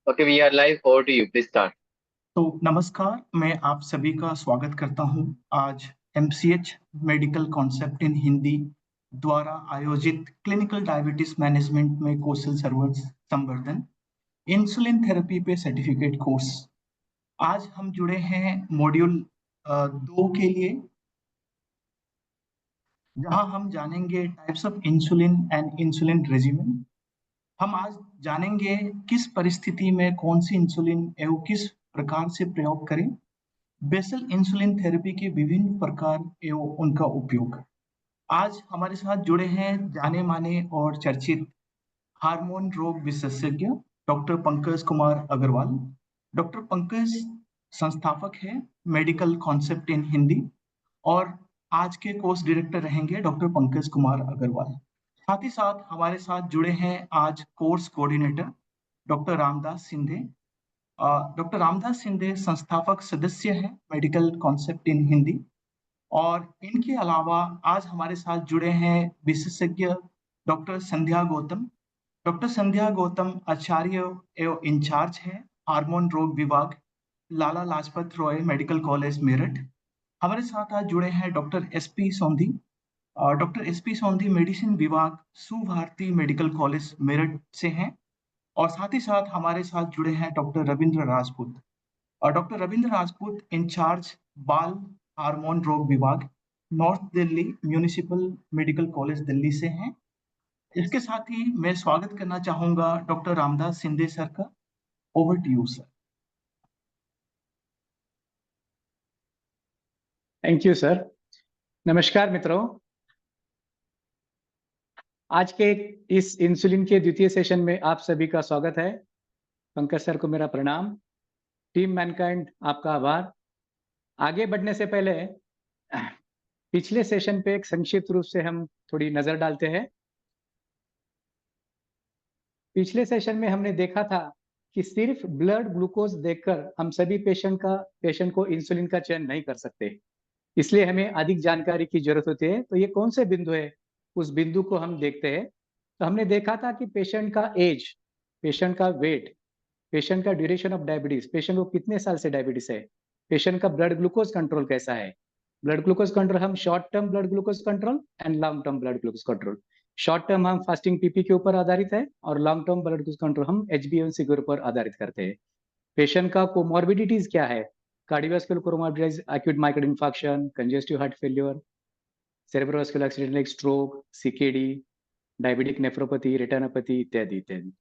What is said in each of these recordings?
Okay, we are live. Over to you. Please start. तो नमस्कार, मैं आप सभी का स्वागत करता हूं। आज MCH medical concept in Hindi द्वारा आयोजित क्लिनिकल डायबिटीज मैनेजमेंट में कौशल सर्वर संवर्धन इंसुलिन थेरेपी पे सर्टिफिकेट कोर्स। आज हम जुड़े हैं मॉड्यूल 2 के लिए, जहां हम जानेंगे types of insulin and insulin regimen. हम आज जानेंगे किस परिस्थिति में कौन सी इंसुलिन एवं किस प्रकार से प्रयोग करें, बेसल इंसुलिन थेरेपी के विभिन्न प्रकार एवं उनका उपयोग। आज हमारे साथ जुड़े हैं जाने माने और चर्चित हार्मोन रोग विशेषज्ञ डॉक्टर पंकज कुमार अग्रवाल। डॉक्टर पंकज संस्थापक है मेडिकल कॉन्सेप्ट इन हिंदी और आज के कोर्स डायरेक्टर रहेंगे डॉक्टर पंकज कुमार अग्रवाल। साथ ही साथ हमारे साथ जुड़े हैं आज course coordinator doctor Ramdas Sindhe. Doctor Ramdas Sindhe संस्थापक सदस्य हैं मेडिकल कॉन्सेप्ट इन हिंदी, और इनके अलावा आज हमारे साथ जुड़े हैं विशेषज्ञ डॉक्टर संध्या गौतम। डॉक्टर संध्या गौतम आचार्य एवं इंचार्ज है हार्मोन रोग विभाग, लाला लाजपत रॉय मेडिकल कॉलेज मेरठ। हमारे साथ आज जुड़े हैं doctor SP Sondhi. Doctor SP Sondhi medicine विभाग सुभारती मेडिकल कॉलेज मेरठ से हैं। और साथ ही साथ हमारे साथ जुड़े हैं डॉक्टर रविंद्र राजपूत, और डॉक्टर रविंद्र राजपूत इंचार्ज बाल हार्मोन रोग विभाग north Delhi municipal medical college Delhi से हैं। इसके साथ ही मैं स्वागत करना चाहूंगा डॉक्टर रामदास सिंधे सर का। Over to you sir. Thank you sir. नमस्कार मित्रों, आज के इस इंसुलिन के द्वितीय सेशन में आप सभी का स्वागत है। पंकज सर को मेरा प्रणाम, टीम मैनकाइंड आपका आभार। आगे बढ़ने से पहले पिछले सेशन पे एक संक्षिप्त रूप से हम थोड़ी नजर डालते हैं। पिछले सेशन में हमने देखा था कि सिर्फ ब्लड ग्लूकोज देखकर हम सभी पेशेंट को इंसुलिन का चयन नहीं कर सकते, इसलिए हमें अधिक जानकारी की जरूरत होती है। तो ये कौन से बिंदु है, उस बिंदु को हम देखते हैं। तो हमने देखा था कि पेशेंट का एज, पेशेंट का वेट, पेशेंट का ड्यूरेशन ऑफ डायबिटीज, पेशेंट को कितने साल से डायबिटीज है, पेशेंट का ब्लड ग्लूकोज कंट्रोल कैसा है। ब्लड ग्लूकोज कंट्रोल हम short term blood glucose control and long term blood glucose control. Short term हम फास्टिंग पीपी के ऊपर आधारित है और long term blood glucose control हम HbA1c के ऊपर आधारित करते हैं। पेशेंट का कोमॉर्बिडिटीज क्या है, cardiovascular comorbidities, acute myocardial infarction, congestive heart failure, cerebrovascular accident like stroke, CKD, diabetic nephropathy, retinopathy इत्यादि इत्यादि।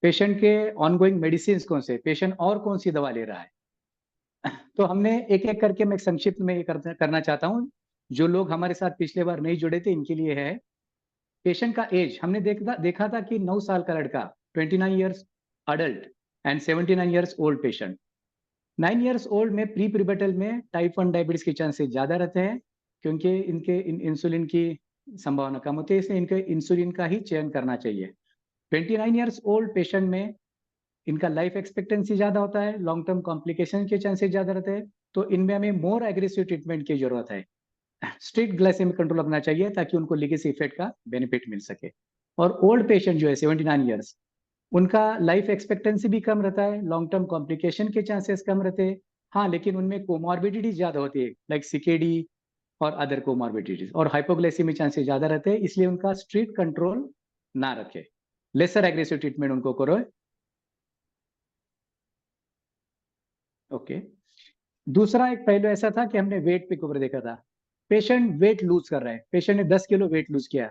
पेशेंट के ऑनगोइंग मेडिसिन कौन से, पेशेंट और कौन सी दवा ले रहा है। तो हमने एक एक करके मैं संक्षिप्त में ये करना चाहता हूँ। जो लोग हमारे साथ पिछले बार नहीं जुड़े थे इनके लिए है। पेशेंट का एज हमने देखा था कि 9 साल का लड़का, 29 years adult and 79 years old patient. 9 years old में प्री प्यूबर्टल में टाइप 1 डायबिटीज के चांसेस ज्यादा रहते हैं, क्योंकि इनके इंसुलिन की संभावना कम होती है, इसलिए इनके इंसुलिन का ही चयन करना चाहिए। 29 ईयर्स ओल्ड पेशेंट में इनका लाइफ एक्सपेक्टेंसी ज्यादा होता है, लॉन्ग टर्म कॉम्प्लिकेशन के चांसेस ज्यादा रहते हैं, तो इनमें हमें मोर एग्रेसिव ट्रीटमेंट की जरूरत है। स्ट्रिक्ट ग्लाइसेमिक कंट्रोल रखना चाहिए ताकि उनको लिगेसी इफेक्ट का बेनिफिट मिल सके। और ओल्ड पेशेंट जो है 79 ईयर्स, उनका लाइफ एक्सपेक्टेंसी भी कम रहता है, लॉन्ग टर्म कॉम्प्लिकेशन के चांसेस कम रहते हैं। हाँ, लेकिन उनमें कोमॉर्बिडिटीज ज्यादा होती है, लाइक सीकेडी और अदर कोमॉर्बिडिटीज, और हाइपोग्लाइसेमिक चांसेस ज्यादा रहते हैं, इसलिए उनका स्ट्रिक्ट कंट्रोल ना रखे, लेसर एग्रेसिव ट्रीटमेंट उनको करो। ओके। दूसरा एक पहलू ऐसा था कि हमने वेट पे ऊपर देखा था। पेशेंट वेट लूज कर रहे हैं, पेशेंट ने 10 किलो वेट लूज किया।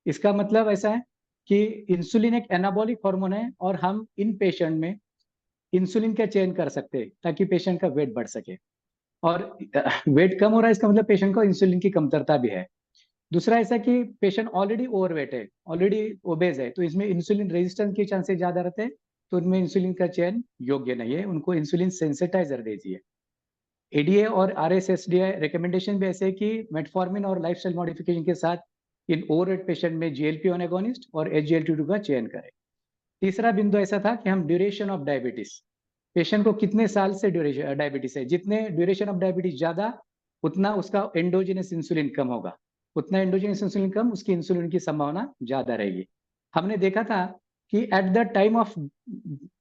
इसका मतलब ऐसा है कि इंसुलिन एक एनाबॉलिक हार्मोन है और हम इन पेशेंट में इंसुलिन का चयन कर सकते हैं ताकि पेशेंट का वेट बढ़ सके। और वेट कम हो रहा है, इसका मतलब पेशेंट को इंसुलिन की कमतरता भी है। दूसरा ऐसा कि पेशेंट ऑलरेडी ओवरवेट है, ऑलरेडी ओबेज है, तो इसमें इंसुलिन रेजिस्टेंस के चांसेस ज्यादा रहते हैं, तो उनमें इंसुलिन का चयन योग्य नहीं है, उनको इंसुलिन सेंसिटाइजर दीजिए। एडीए और RSSDI रिकमेंडेशन भी ऐसे है कि मेटफॉर्मिन और लाइफस्टाइल मॉडिफिकेशन के साथ इन ओवरवेट पेशेंट में GLP-1 एगोनिस्ट और SGLT2 का चयन करें। तीसरा बिंदु ऐसा था कि हम ड्यूरेशन ऑफ डायबिटीज, पेशेंट को कितने साल से ड्यूरेशन डायबिटीज है, जितने ड्यूरेशन ऑफ डायबिटीज ज्यादा उतना उसका एंडोजेनस इंसुलिन कम होगा, उतना एंडोजेनस इंसुलिन कम उसकी इंसुलिन की संभावना ज्यादा रहेगी। हमने देखा था कि at the time of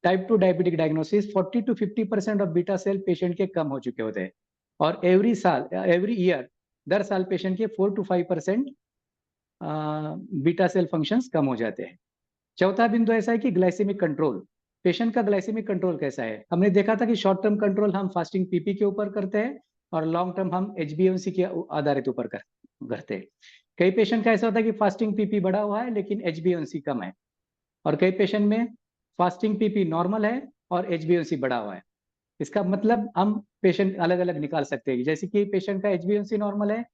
type 2 diabetic diagnosis 40 to 50% of beta cell patient के कम हो चुके होते हैं, और एवरी ईयर दर साल पेशेंट के 4 to 5% बीटा सेल फंक्शंस कम हो जाते हैं। चौथा बिंदु ऐसा है कि ग्लाइसेमिक कंट्रोल, पेशेंट का ग्लाइसेमिक कंट्रोल कैसा है। हमने देखा था कि शॉर्ट टर्म कंट्रोल हम फास्टिंग पीपी के ऊपर करते हैं और लॉन्ग टर्म हम HbA1c के आधारित ऊपर करते हैं। कई पेशेंट का ऐसा होता है कि फास्टिंग पीपी बढ़ा हुआ है लेकिन HbA1c कम है, और कई पेशेंट में फास्टिंग पीपी नॉर्मल है और HbA1c बढ़ा हुआ है। इसका मतलब हम पेशेंट अलग अलग निकाल सकते हैं, जैसे कि पेशेंट का HbA1c नॉर्मल है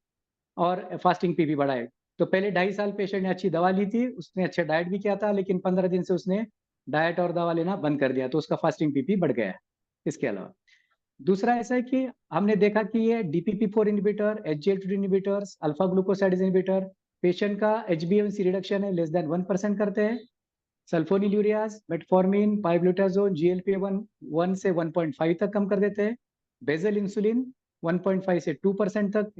और फास्टिंग पीपी बढ़ा है, तो पहले 2.5 साल पेशेंट ने अच्छी दवा ली थी, उसने अच्छा डाइट भी किया था, लेकिन 15 दिन से उसने डाइट और दवा लेना बंद कर दिया, तो उसका फास्टिंग पीपी बढ़ गया है। इसके अलावा दूसरा ऐसा है कि हमने देखा कि ये DPP4 inhibitor, SGLT2 inhibitors, alpha glucosidase inhibitor patient का HbA1c रिडक्शन है लेस देन 1% करते हैं। सल्फोनिलूरियाज, मेटफॉर्मिन, पाइब्यूटाजोल, GLP-1 1 से 1.5 तक कम कर देते हैं। बेजल इंसुलिन 1.5 से 2% तक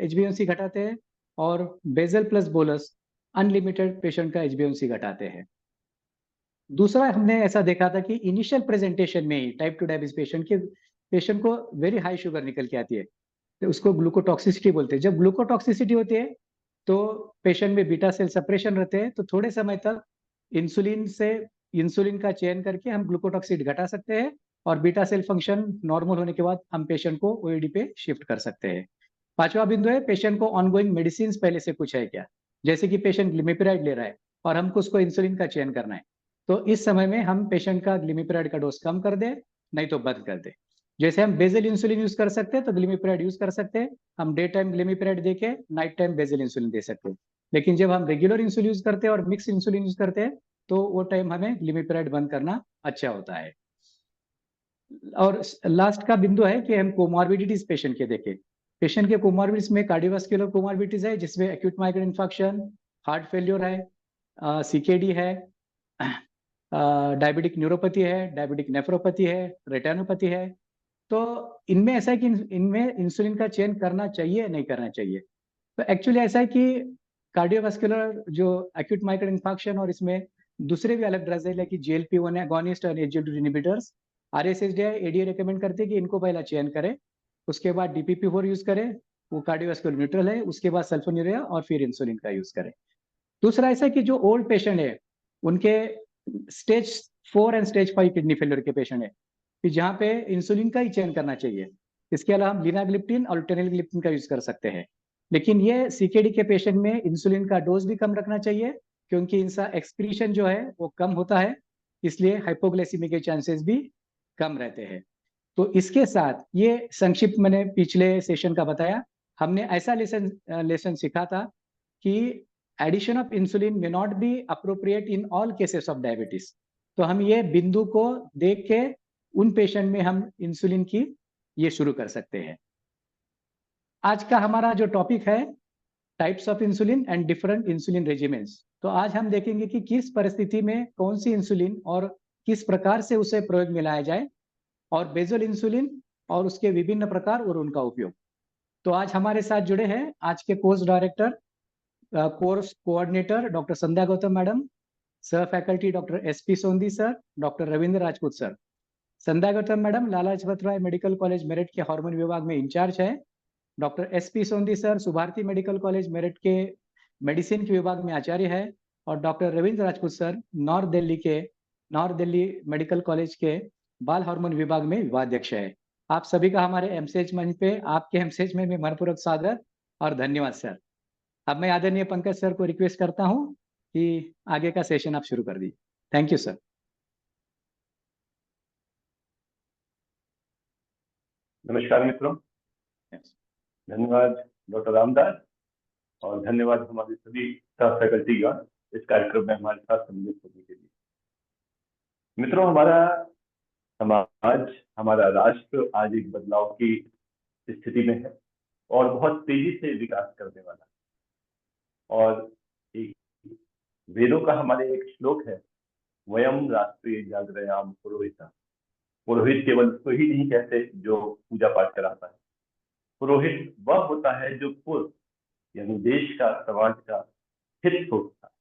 HbA1c घटाते हैं, और basal plus bolus unlimited patient का HbA1c घटाते हैं। दूसरा हमने ऐसा देखा था कि इनिशियल प्रेजेंटेशन में ही टाइप 2 डायबिटीज पेशेंट को वेरी हाई शुगर निकल के आती है, तो उसको ग्लूकोटॉक्सिसिटी बोलते हैं। जब ग्लूकोटॉक्सिसिटी होती है तो पेशेंट में बीटा सेल सप्रेशन रहते हैं, तो थोड़े समय तक इंसुलिन का चयन करके हम ग्लूकोटॉक्सिसिटी घटा सकते हैं, और बीटा सेल फंक्शन नॉर्मल होने के बाद हम पेशेंट को OAD पे शिफ्ट कर सकते हैं। पांचवा बिंदु है, पेशेंट को ऑनगोइंग मेडिसिन पहले से कुछ है क्या, जैसे कि पेशेंट ग्लिमिपिराइड ले रहा है और हमको उसको इंसुलिन का चयन करना है, तो इस समय में हम पेशेंट का ग्लिमिपिराइड का डोज कम कर दे, नहीं तो बंद कर दे। जैसे हम बेजल इंसुलिन यूज कर सकते हैं तो ग्लिमिपिराइड यूज कर सकते हैं, हम डे टाइम ग्लिमिपिराइड देके नाइट टाइम बेजल इंसुलिन दे सकते हैं। लेकिन जब हम रेगुलर इंसुलिन यूज करते हैं और मिक्स इंसुलिन यूज करते हैं तो वो टाइम हमें ग्लिमिपिराइड बंद करना अच्छा होता है। और लास्ट का बिंदु है कि हम कोमॉर्बिडिटीज पेशेंट के देखें। पेशेंट के कोमॉर्बिडिटीज में कार्डियोवास्कुलर कोमॉर्बिडिटीज है, जिसमें acute migraine infection, heart failure है, CKD है, डायबिटिक न्यूरोपैथी है, डायबिटिक नेफ्रोपैथी है, रेटिनोपैथी है। तो इनमें ऐसा है कि इनमें इंसुलिन का चयन करना चाहिए नहीं करना चाहिए। तो एक्चुअली ऐसा है कि कार्डियोवास्कुलर जो एक्यूट माइग्रेन इन्फेक्शन और इसमें दूसरे भी अलग ड्रग्स है, लाइक GLP-1 एगोनिस्ट और SGLT2 inhibitors, RSSDI ADA recommend करते हैं कि इनको पहला चयन करें, उसके बाद DPP4 यूज करें, वो कार्डियोवास्कुलर न्यूट्रल है, उसके बाद सल्फोन्यूरिया और फिर इंसुलिन का यूज करें। दूसरा ऐसा है कि जो ओल्ड पेशेंट है उनके stage 4 and stage 5 kidney failure के पेशेंट है कि जहाँ पे इंसुलिन का ही चयन करना चाहिए। इसके अलावा हम लिनाग्लिप्टिन और टेनेलग्लिप्टिन का यूज कर सकते हैं, लेकिन ये CKD के पेशेंट में इंसुलिन का डोज भी कम रखना चाहिए, क्योंकि इनका एक्सक्रीशन जो है वो कम होता है, इसलिए हाइपोग्लाइसीमिक के चांसेस भी कम रहते हैं। तो इसके साथ ये संक्षिप्त मैंने पिछले सेशन का बताया, हमने ऐसा लेसन सीखा था कि addition of insulin may not be appropriate in all cases of diabetes. तो हम ये बिंदु को देख के उन पेशेंट में हम इंसुलिन की ये शुरू कर सकते हैं। आज का हमारा जो टॉपिक है types of insulin and different insulin regiments. तो आज हम देखेंगे कि किस परिस्थिति में कौन सी इंसुलिन और किस प्रकार से उसे प्रयोग में लाया जाए, और बेजल इंसुलिन और उसके विभिन्न प्रकार और उनका उपयोग। तो आज हमारे साथ जुड़े हैं आज के course director, course coordinator doctor Sandhya Gautam madam, सह faculty doctor SP Sondhi sir, doctor Ravindra Rajput sir. Sandhya Gautam madam Lala Lajpat Rai medical college Meerut के हार्मोन विभाग में इंचार्ज है। Doctor SP Sondhi sir Subharti medical college Meerut के मेडिसिन के विभाग में आचार्य है, और doctor Ravindra Rajput sir north Delhi medical college के बाल हार्मोन विभाग में विभागाध्यक्ष है। आप सभी का हमारे एमसीएच मंच पे, आपके एमसीएच में मनपूर्वक स्वागत और धन्यवाद सर। अब मैं आदरणीय पंकज सर को रिक्वेस्ट करता हूं कि आगे का सेशन आप शुरू कर दीजिए। Thank you sir. नमस्कार मित्रों, धन्यवाद डॉक्टर रामदास, और धन्यवाद हमारे सभी सह फैकल्टीगण इस कार्यक्रम में हमारे साथ सम्मिलित होने के लिए। मित्रों, हमारा समाज, हमारा राष्ट्र आज एक बदलाव की स्थिति में है और बहुत तेजी से विकास करने वाला। और एक वेदों का हमारे एक श्लोक है, वयम राष्ट्रीय जागरयाम पुरोहिता। पुरोहित केवल उसको ही नहीं कहते जो पूजा पाठ कराता है, पुरोहित वह होता है जो कुल यानी देश का, समाज का हित सोचता है।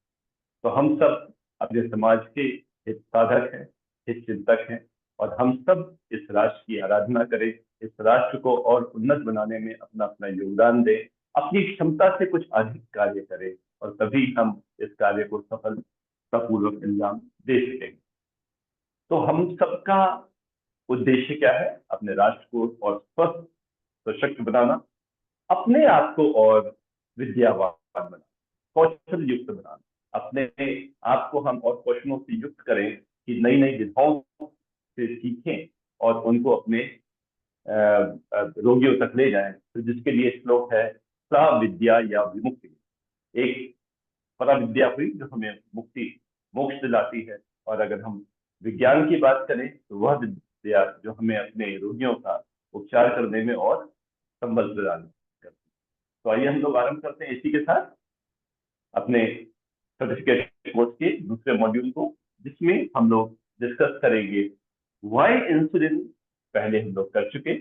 तो हम सब अपने समाज के हित साधक हैं, हितचिंतक हैं और हम सब इस राष्ट्र की आराधना करें, इस राष्ट्र को और उन्नत बनाने में अपना अपना योगदान दें, अपनी क्षमता से कुछ अधिक कार्य करें और तभी हम इस कार्य को सफलतापूर्वक अंजाम दे सकेंगे। तो हम सबका उद्देश्य क्या है? अपने राष्ट्र को और स्वस्थ सशक्त बनाना, अपने आप को और विद्यावान बनाना, कौशल युक्त बनाना, अपने आप को हम और कौशलों से युक्त करें कि नई नई विधाओं से सीखें और उनको अपने रोगियों तक ले जाएं। तो जिसके लिए श्लोक है सा विद्या या विमुक्ति। एक परा विद्या हुई जो हमें मुक्ति मोक्ष दिलाती है, और अगर हम विज्ञान की बात करें तो वह विद्या जो हमें अपने रोगियों का उपचार करने में और संबल प्रदान करती है। तो आइए हम लोग आरंभ करते हैं इसी के साथ अपने सर्टिफिकेट कोर्स के दूसरे मॉड्यूल को, जिसमें हम लोग डिस्कस करेंगे वाई इंसुलिन। पहले हम लोग कर चुके,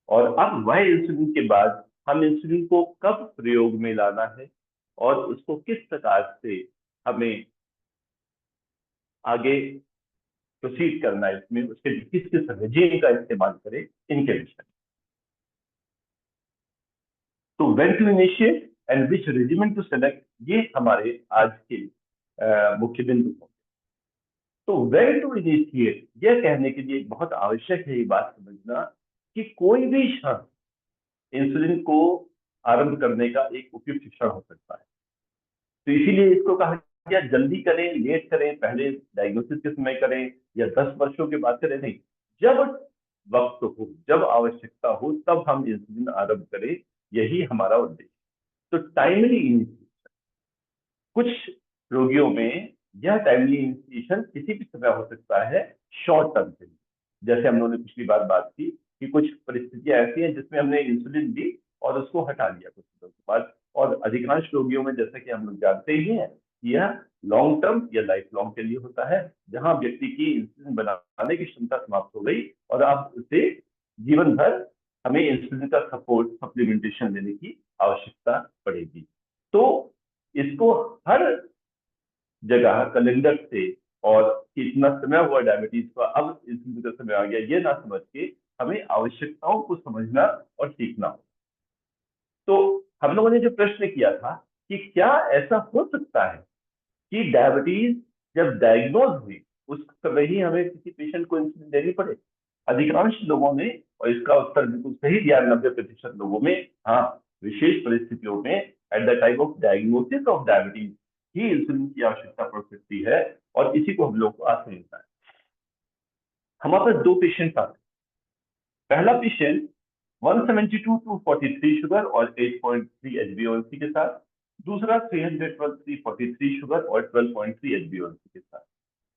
और अब वाई इंसुलिन के बाद हम इंसुलिन को कब प्रयोग में लाना है और उसको किस प्रकार से हमें आगे प्रोसीड करना है, इसमें उसके किस किस रेजिम का इस्तेमाल करें, इनके विषय। तो when to initiate and which regimen to select, ये हमारे आज के मुख्य बिंदु हैं। तो व्हेन टू इनिशिएट यह कहने के लिए बहुत आवश्यक है ये बात समझना कि कोई भी क्षण इंसुलिन को आरंभ करने का एक उपयुक्त क्षण हो सकता है। तो इसीलिए इसको कहा गया जल्दी करें, लेट करें, पहले डायग्नोसिस के समय करें या 10 वर्षों के बाद करें, नहीं, जब वक्त हो, जब आवश्यकता हो, तब हम इंसुलिन आरंभ करें, यही हमारा उद्देश्य। तो टाइमली इनिशिएशन, कुछ रोगियों में यह टाइमली इनिशिएशन किसी भी समय हो सकता है शॉर्ट टर्म के लिए। जैसे हम लोगों ने पिछली बात की कि कुछ परिस्थितियां ऐसी हैं जिसमें हमने इंसुलिन दी और उसको हटा लिया कुछ दिनों के बाद, और अधिकांश रोगियों में जैसा कि हम लोग जानते ही हैं यह लॉन्ग टर्म या लाइफ लॉन्ग के लिए होता है, जहां व्यक्ति की इंसुलिन बनाने की क्षमता समाप्त हो गई और अब उसे जीवन भर हमें इंसुलिन का सपोर्ट सप्लीमेंटेशन लेने की आवश्यकता पड़ेगी। तो इसको हर जगह कैलेंडर से और कितना समय हुआ डायबिटीज का, अब इंसुलिन का समय आ गया, ये ना समझ के हमें आवश्यकताओं को समझना और सीखना हो। तो हम लोगों ने जो प्रश्न किया था कि क्या ऐसा हो सकता है कि डायबिटीज जब डायग्नोज हुई उस समय ही हमें किसी पेशेंट को इंसुलिन देनी पड़े? अधिकांश लोगों ने, और इसका उत्तर बिल्कुल सही दिया 90% लोगों में, हाँ, विशेष परिस्थितियों में eight the time of diagnosis of diabetes he insulin की आवश्यकता पड़ सकती है, और इसी को हम लोग को आज समझना है। हमारे पास 2 पेशेंट आते हैं। पहला पेशेंट 172/43 शुगर और 8.3 HbA1c के साथ, दूसरा 312/43 शुगर और 12.3 HbA1c के साथ।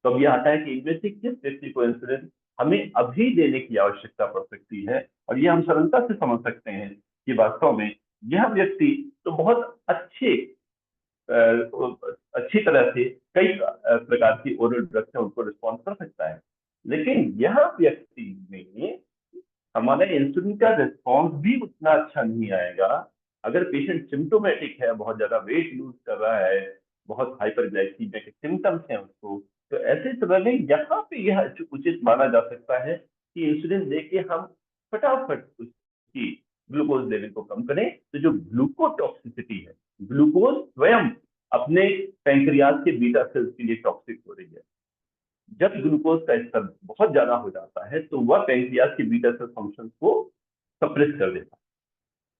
तो अब यह आता है कि इनमें से किस व्यक्ति को इंसुलिन हमें अभी देने की आवश्यकता पड़ सकती है, और यह हम सरलता से समझ सकते हैं कि वास्तव में यह व्यक्ति तो बहुत अच्छी तरह से कई प्रकार की ओरल ड्रग से उनको रिस्पॉन्स कर सकता है, लेकिन यह व्यक्ति में हमारा इंसुलिन का रिस्पॉन्स भी उतना अच्छा नहीं आएगा अगर पेशेंट सिम्टोमेटिक है, बहुत ज्यादा वेट लूज कर रहा है, बहुत हाइपरग्लाइसीमिया के सिम्टम्स हैं उसको। तो ऐसे समय में यहाँ पे यह उचित माना जा सकता है कि इंसुलिन देके हम फटाफट उसकी ग्लूकोज लेवल को कम करें। तो जो ग्लूकोटॉक्सिसिटी है, ग्लूकोज स्वयं अपने पैंक्रियाज के बीटा सेल्स के लिए टॉक्सिक हो रही है। जब ग्लूकोज का स्तर बहुत ज्यादा हो जाता है तो वह पैंक्रियाज की बीटा सेल फंक्शन को सप्रेस कर देता है।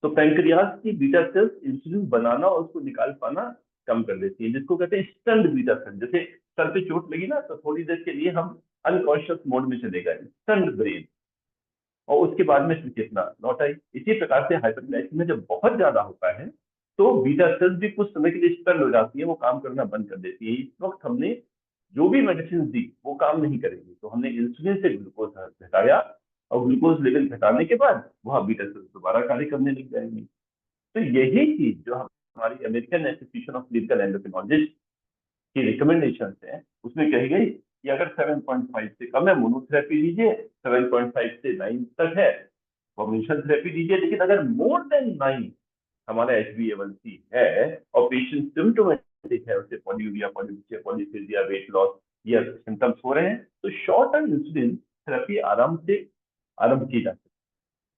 तो पैंक्रियाज की बीटा सेल्स इंसुलिन बनाना और उसको निकाल पाना कम कर देती है, जिसको कहते हैं स्टन्ड बीटा सेल। जैसे सर पे चोट लगी ना, तो थोड़ी देर के लिए हम अनकॉन्शियस मोड में चले गए, स्टन्ड ब्रेन, और उसके बाद में चेतना लौट आई। इसी प्रकार से हाइपरग्लाइसीमिया जब बहुत ज्यादा होता है तो बीटा सेल्स भी कुछ समय के लिए स्टन्ड हो जाती है, वो काम करना बंद कर देती है। इस वक्त हमने जो भी मेडिसिन दी वो काम नहीं करेगी, तो हमने इंसुलिन से ग्लूकोज घटाया, और ग्लूकोज लेवल घटाने के बाद वह बीटा सेल्स दोबारा कार्य करने लग जाएंगे। तो यही चीज जो हमारी American association of clinical endocrinologist की रिकमेंडेशन है, उसमें कही गई कि अगर 7.5 से कम है मोनोथेरेपी लीजिए, 7.5 से 9 तक है कॉम्बिनेशन थेरेपी लीजिए, लेकिन अगर मोर देन 9 हमारा HbA1c है और पेशेंट सिम्टोमेटिक है, उसे पॉलीयूरिया, पॉलीफेजिया, वेट लॉस ये सिम्टम्स हो रहे हैं, तो शॉर्ट टर्म इंसुलिन थेरेपी आराम से आरंभ की जा सकती है।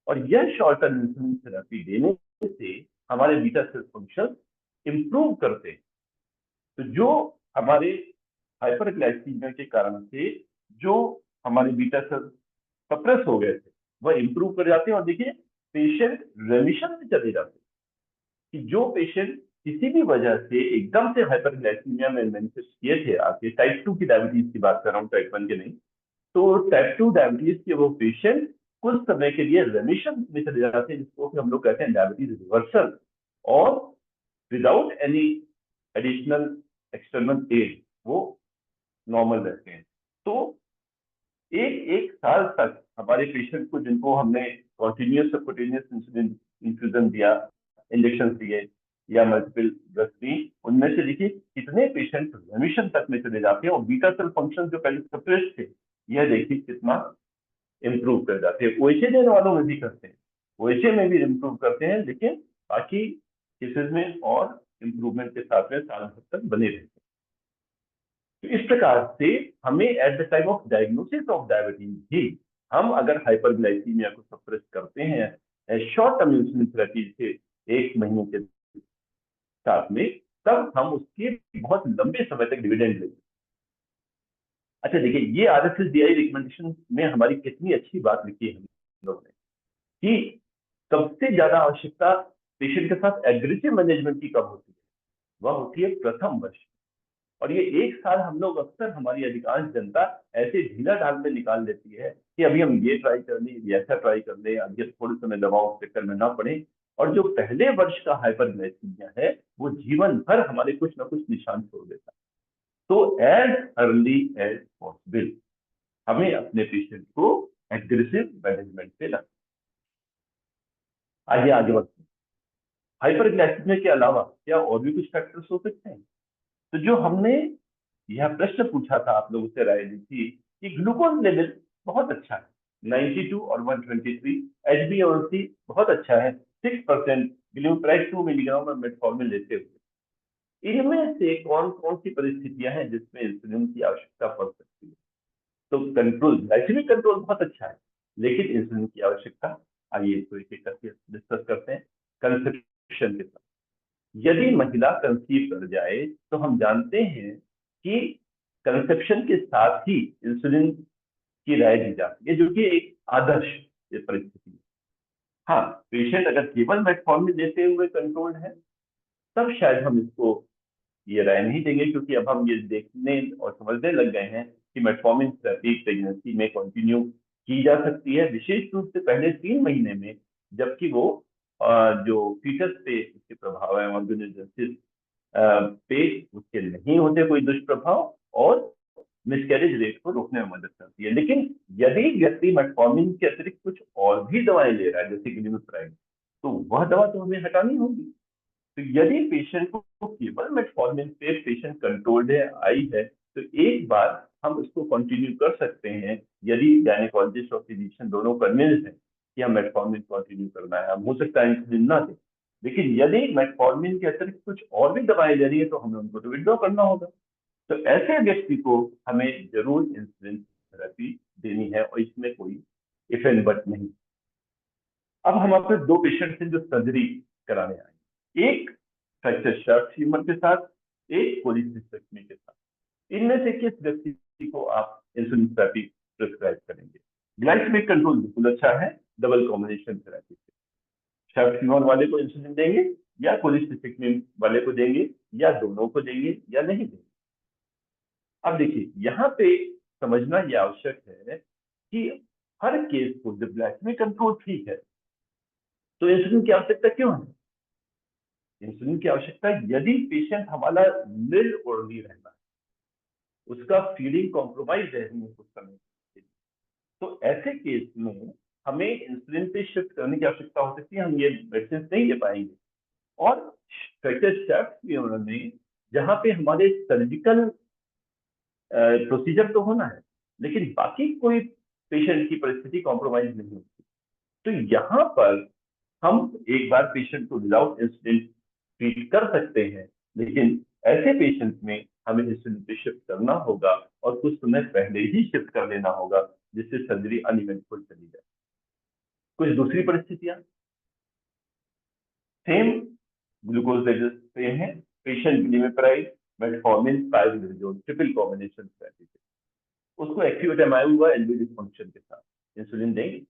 और यह शॉर्ट टर्म इंसुलिन थेरेपी देने से हमारे बीटा सेल फंक्शन इंप्रूव करते हैं। तो जो हमारे हाइपरग्लाइसीमिया के कारण से जो हमारे बीटा सेल सप्रेस हो गए थे, वह इंप्रूव कर जाते हैं। और देखिए, पेशेंट रेमिशन में चले जाते हैं। कि जो पेशेंट किसी भी वजह से एकदम से हाइपरग्लाइसीमिया में मैनिफेस्ट किए थे, आपके टाइप 2 की डायबिटीज की बात कर रहा हूँ, टाइप 1 के नहीं, तो टाइप 2 डायबिटीज के वो पेशेंट कुछ समय के लिए रेमिशन में चले जाते हैं, जिसको हम लोग कहते हैं डायबिटीज रिवर्सल, और without any additional external aid वो नॉर्मल रहते हैं। तो एक साल तक हमारे पेशेंट को, जिनको हमने कॉन्टिन्यूस सबक्यूटेनियस इंसुलिन इन्फ्यूजन दिया, इंजेक्शन दिए या मल्टीपल ड्रग्स दी, उनमें से देखिए कितने पेशेंट रेमिशन तक में चले जाते हैं और बीटा सेल फंक्शन जो पहले सप्रेस थे, यह देखिए कितना इंप्रूव कर जाते हैं। ओएचए देने वालों में भी करते हैं, ओएचए में भी इंप्रूव करते हैं, लेकिन बाकी केसेस में और इंप्रूवमेंट के साथ में साल भर तक बने रहते हैं। तो इस प्रकार से हमें eight the time of diagnosis of diabetes भी हम अगर हाइपरग्लाइसीमिया को सप्रेस करते हैं शॉर्ट टर्म इंसुलिन थेरेपी से 1 महीने के साथ में, तब हम उसके बहुत लंबे समय तक डिविडेंड लेंगे। अच्छा देखिए, ये RSSDI रिकमेंडेशन में हमारी कितनी अच्छी बात लिखी है हम लोगों ने, कि सबसे ज्यादा आवश्यकता पेशेंट के साथ एग्रेसिव मैनेजमेंट की कब होती है, वह होती है प्रथम वर्ष। और ये 1 साल हम लोग अक्सर, हमारी अधिकांश जनता ऐसे ढीला ढाल में निकाल देती है कि अभी हम ये ट्राई कर लें, ये ऐसा ट्राई कर लें, अभी थोड़े समय दवाओं के चक्कर में ना पड़े। और जो पहले वर्ष का हाइपरग्लाइसीमिया है, वो जीवन भर हमारे कुछ ना कुछ निशान छोड़ देता है। तो एज अर्ली एज पॉसिबल हमें अपने पेशेंट को एग्रेसिव मैनेजमेंट पे रखना। आइए आगे बढ़ते हैं। हाइपरग्लाइसीमिया के अलावा क्या और भी कुछ फैक्टर्स हो सकते हैं? तो जो हमने यह प्रश्न पूछा था, आप लोगों से राय ली थी कि ग्लूकोज लेवल बहुत अच्छा है, 92 और 123, HbA1c बहुत अच्छा है, 6%, ग्लूटामाइन 2 मिलीग्राम और मेटफॉर्मिन लेते हुए। इनमें से कौन कौन सी परिस्थितियां हैं जिसमें इंसुलिन की आवश्यकता पड़ सकती है? तो कंट्रोल, ग्लाइसेमिक कंट्रोल बहुत अच्छा है, लेकिन इंसुलिन की आवश्यकता, आइए इसको एक एक करके डिस्कस करते हैं। कंसेप्शन के साथ, यदि महिला कंसीव कर जाए तो हम जानते हैं कि कंसेप्शन के साथ ही इंसुलिन की राय दी जाती है, जो कि एक आदर्श परिस्थिति है। हाँ, पेशेंट अगर केवल मेटफॉर्मिन लेते हुए कंट्रोल्ड है, तब शायद हम इसको ये राय नहीं देंगे, क्योंकि अब हम ये देखने और समझने लग गए हैं कि मेटफॉर्मिन थेरेपी प्रेगनेंसी में कंटिन्यू की जा सकती है, विशेष रूप से पहले 3 महीने में, जबकि वो जो फीटस पे उसके प्रभाव है, ऑर्गेनोजेनेसिस पे उसके नहीं होते कोई दुष्प्रभाव, और मिसकैरेज रेट को रोकने में मदद करती है। लेकिन यदि व्यक्ति मेटफॉर्मिन के अतिरिक्त कुछ और भी दवाएं ले रहा है, जैसे ग्लिसराइड, तो वह दवा तो हमें हटानी होगी। तो यदि पेशेंट को केवल मेटफॉर्मिन पे पेशेंट कंट्रोल्ड है, आई है, तो एक बार हम इसको कंटिन्यू कर सकते हैं, यदि गायनेकोलॉजिस्ट और फिजिशियन दोनों कन्विंस्ड हैं कि हम मेटफॉर्मिन कंटिन्यू करना है। हम हो सकता है इंसुलिन ना दें, लेकिन यदि मेटफॉर्मिन के अतिरिक्त कुछ और भी दवाएं ले रही है, तो हमें उनको तो विड्रॉ करना होगा। तो ऐसे व्यक्ति को हमें जरूर इंसुलिन थेरेपी देनी है, और इसमें कोई इफ एंड बट नहीं। अब हम अपने 2 पेशेंट हैं जो सर्जरी कराने आए, एक फ्रैक्चर शाफ्ट फ्यूमर के साथ, एक कोलिसिस्टेक्टमी के साथ। इनमें से किस व्यक्ति को आप इंसुलिन थेरेपी प्रिस्क्राइब करेंगे? ग्लाइसेमिक कंट्रोल बिल्कुल अच्छा है, डबल कॉम्बिनेशन थेरेपी से। शाफ्ट फ्यूमर वाले को इंसुलिन देंगे, या कोलिसिस्टेक्टमी वाले को देंगे, या दोनों को देंगे, या नहीं देंगे? अब देखिए, यहाँ पे समझना यह आवश्यक है कि हर केस को जब ग्लाइसेमिक कंट्रोल ठीक है, तो इंसुलिन की आवश्यकता क्यों है? इंसुलिन की आवश्यकता यदि पेशेंट हमारा मिल ओढ़नी रहना है, उसका फीडिंग कॉम्प्रोमाइज है कुछ समय के लिए, तो ऐसे केस में हमें इंसुलिन पे शिफ्ट करने की आवश्यकता हो सकती है। हम ये मेडिसिन नहीं ले पाएंगे। और फ्रैक्चर शाफ्ट फ्यूमर में, जहाँ पे हमारे सर्जिकल प्रोसीजर तो होना है, लेकिन बाकी कोई पेशेंट की परिस्थिति कॉम्प्रोमाइज नहीं होती, तो यहाँ पर हम एक बार पेशेंट को विदाउट इंसुलिन ट्रीट कर सकते हैं। लेकिन ऐसे पेशेंट में हमें इंसुलिन पे शिफ्ट करना होगा और कुछ समय पहले ही शिफ्ट कर लेना होगा, जिससे सर्जरी अनइवेंटफुल चली जाए। कुछ दूसरी परिस्थितियां सेम ग्लूकोज लेवल सेम है, patient glimepiride, metformin, pyrrolidone triple combination therapy, उसको एक्यूट एमआई हुआ एलवी डिस्फंक्शन के साथ इंसुलिन देंगे,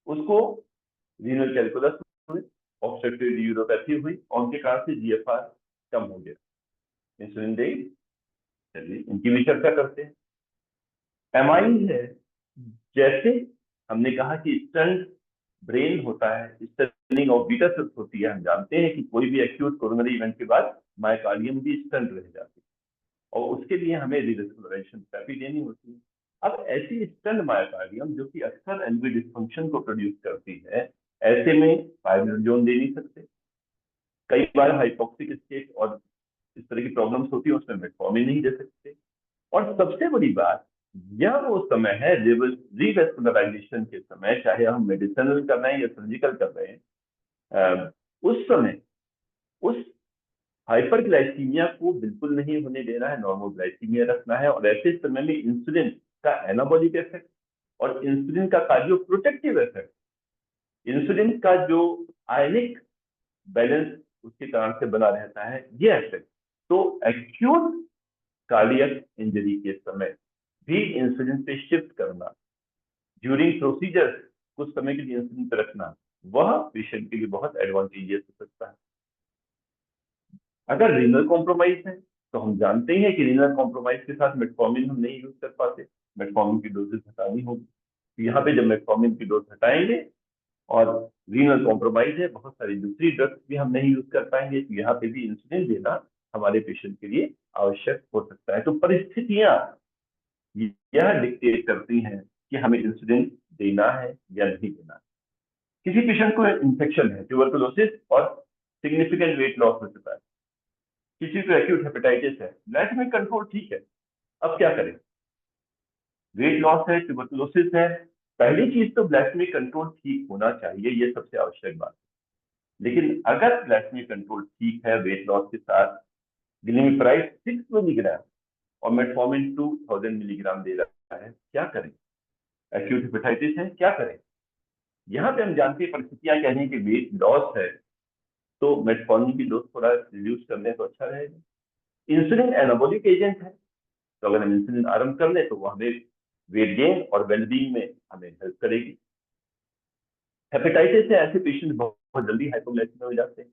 उसको रीनल कैलकुलस हुई, ऑब्स्ट्रक्टिव यूरोपैथी हुई और उनके कारण से जीएफआर कम हो गया, इंसुलिन देंगे। चलिए इनकी भी चर्चा करते हैं। एमआई है, जैसे हमने कहा कि स्टंट ब्रेन होता है, स्टनिंग ऑफ बीटा सेल्स होती है, हम जानते हैं कि कोई भी एक्यूट कोरोनरी इवेंट के बाद मायोकार्डियम भी स्टंट रह जाती है और उसके लिए हमें रिवेस्कुलराइजेशन थेरेपी देनी होती है। अब ऐसी स्टंट मायोकार्डियम जो कि अक्सर एलवी डिस्फंक्शन को प्रोड्यूस करती है, ऐसे में पाइरोलिडोन दे नहीं सकते। कई बार हाइपोक्सिक स्टेट और इस तरह की प्रॉब्लम्स होती है, उसमें मेटफॉर्मिन नहीं दे सकते। और सबसे बड़ी बात, यह वो समय है रिवेस्कुलराइजेशन के समय, चाहे हम मेडिसिनल कर रहे हैं या सर्जिकल कर रहे हैं, उस समय उस हाइपरग्लाइसीमिया को बिल्कुल नहीं होने देना है, नॉर्मल ग्लाइसीमिया रखना है। और ऐसे समय में इंसुलिन का एनाबॉलिक इफेक्ट और इंसुलिन का कार्डियो प्रोटेक्टिव इफेक्ट, इंसुलिन का जो आयनिक बैलेंस उसके कारण से बना रहता है, ये इफेक्ट। तो एक्यूट कार्डियक इंजरी के समय भी इंसुलिन पे शिफ्ट करना, ड्यूरिंग प्रोसीजर कुछ समय के लिए इंसुलिन पे रखना, वह पेशेंट के लिए बहुत एडवांटेजियस हो सकता है। अगर रीनल कॉम्प्रोमाइज है तो हम जानते हैं कि रीनल कॉम्प्रोमाइज के साथ मेटफॉर्मिन हम नहीं यूज कर पाते, मेटफॉर्मिन की डोजेस हटानी होगी। तो यहाँ पे जब मेटफॉर्मिन की डोज हटाएंगे और रीनल कॉम्प्रोमाइज है, बहुत सारी दूसरी ड्रग्स भी हम नहीं यूज कर पाएंगे, तो यहाँ पे भी इंसुलिन देना हमारे पेशेंट के लिए आवश्यक हो सकता है। तो परिस्थितियां यह डिक्टेट करती हैं कि हमें इंसुलिन देना है या नहीं देना है। किसी पेशेंट को इन्फेक्शन है, ट्यूबरकुलोसिस और सिग्निफिकेंट वेट लॉस हो चुका है, किसी को एक्यूट हेपेटाइटिस है, ग्लाइसेमिक कंट्रोल ठीक है, अब क्या करें? वेट लॉस है, ट्यूबरकुलोसिस है, पहली चीज तो ग्लाइसेमिक कंट्रोल ठीक होना चाहिए, ये सबसे आवश्यक बात है। लेकिन अगर ग्लाइसेमिक कंट्रोल ठीक है, वेट लॉस के साथ ग्लिमेप्राइड 6 मिलीग्राम और मेटफॉर्मिन 2000 मिलीग्राम दे रहा है, क्या करें? एक्यूट हेपेटाइटिस है, क्या करें? यहाँ पे हम जानते हैं परिस्थितियां कह रही हैं कि वेट लॉस है, तो मेटफॉर्मिन की डोज थोड़ा रिड्यूस कर दें तो अच्छा रहेगा। इंसुलिन एनाबॉलिक एजेंट है, तो अगर हम इंसुलिन आरंभ कर लें तो वो हमें वेट गेन और वेलबींग में हमें हेल्प करेगी। हेपेटाइटिस है, ऐसे पेशेंट बहुत जल्दी हाइपोग्लाइसेमिक हो जाते हैं,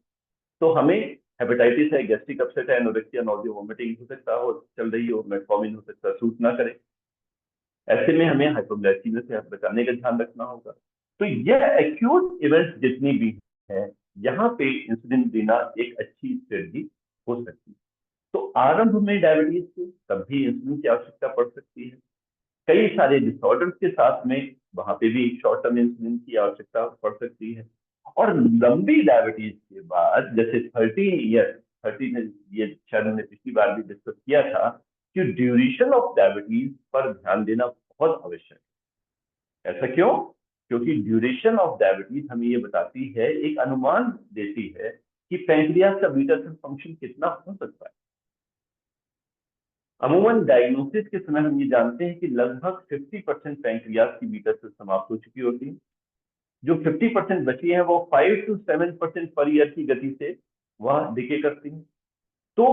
तो हमें हेपेटाइटिस है, गैस्ट्रिक अपसेट है, एनोरेक्सिया, नॉजिया, वोमिटिंग हो सकता हो, चल रही हो, मेटफॉर्मिन हो सकता है सूट ना करे, ऐसे में हमें हाइपोग्लाइसीमिया से बचाने का ध्यान रखना होगा। तो यह एक्यूट इवेंट्स जितनी भी है, यहाँ पे इंसुलिन देना एक अच्छी स्ट्रेटजी हो सकती है। तो आरंभ में डायबिटीज के तब भी इंसुलिन की आवश्यकता पड़ सकती है, कई सारे डिसऑर्डर्स के साथ में वहां पे भी शॉर्ट टर्म इंसुलिन की आवश्यकता पड़ सकती है। और लंबी डायबिटीज के बाद, जैसे 30 ये शायद हमने पिछली बार भी डिस्कस किया था कि ड्यूरेशन ऑफ डायबिटीज पर ध्यान देना बहुत आवश्यक है। ऐसा क्यों? क्योंकि ड्यूरेशन ऑफ डायबिटीज हमें ये बताती है, एक अनुमान देती है कि पैंक्रियास का बीटा सेल फंक्शन कितना हो सकता है। अमूमन डायग्नोसिस के समय हम ये जानते हैं कि लगभग 50% पैंक्रियास की बीटा सेल समाप्त हो चुकी होती है, जो 50% बची है वो 5 to 7% पर ईयर की गति से वह डिके करती है। तो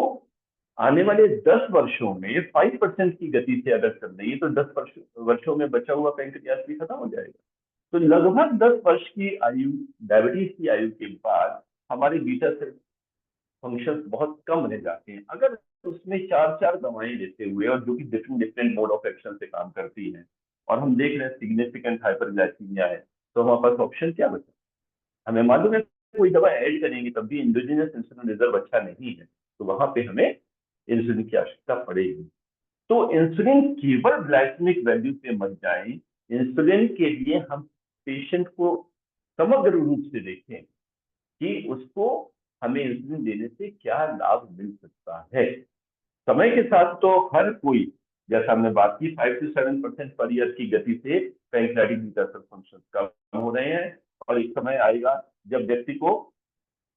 आने वाले 10 वर्षों में 5% की गति से अगर चल रही है तो 10 वर्षों में बचा हुआ पैंक्रियास भी खत्म हो जाएगा। तो लगभग 10 वर्ष की आयु, डायबिटीज की आयु के बाद हमारे बीटा सेल फंक्शंस बहुत कम रह जाते हैं। अगर उसमें 4 दवाएं लेते हुए, और जो कि डिफरेंट मोड ऑफ एक्शन से काम करती हैं, और हम देख रहे हैं सिग्निफिकेंट हाइपरग्लाइसीमिया है, तो हमारे पास ऑप्शन क्या बचा? हमें मालूम है कोई दवा ऐड करेंगे तब भी इंडोजिनस इंसुलिन रिजर्व अच्छा नहीं है, तो वहां पे हमें इंसुलिन की आवश्यकता पड़ेगी। तो इंसुलिन केवल ग्लाइसेमिक वैल्यू पे मत जाएं, इंसुलिन के लिए हम पेशेंट को समग्र रूप से देखें कि उसको हमें इंसुलिन देने से क्या लाभ मिल सकता है। समय के साथ तो हर कोई, जैसा हमने बात की, 5 to 7% पर ईयर की गति से पैंक्रियाटिक बीटा सेल फंक्शन कम हो रहे हैं, और एक समय आएगा जब व्यक्ति को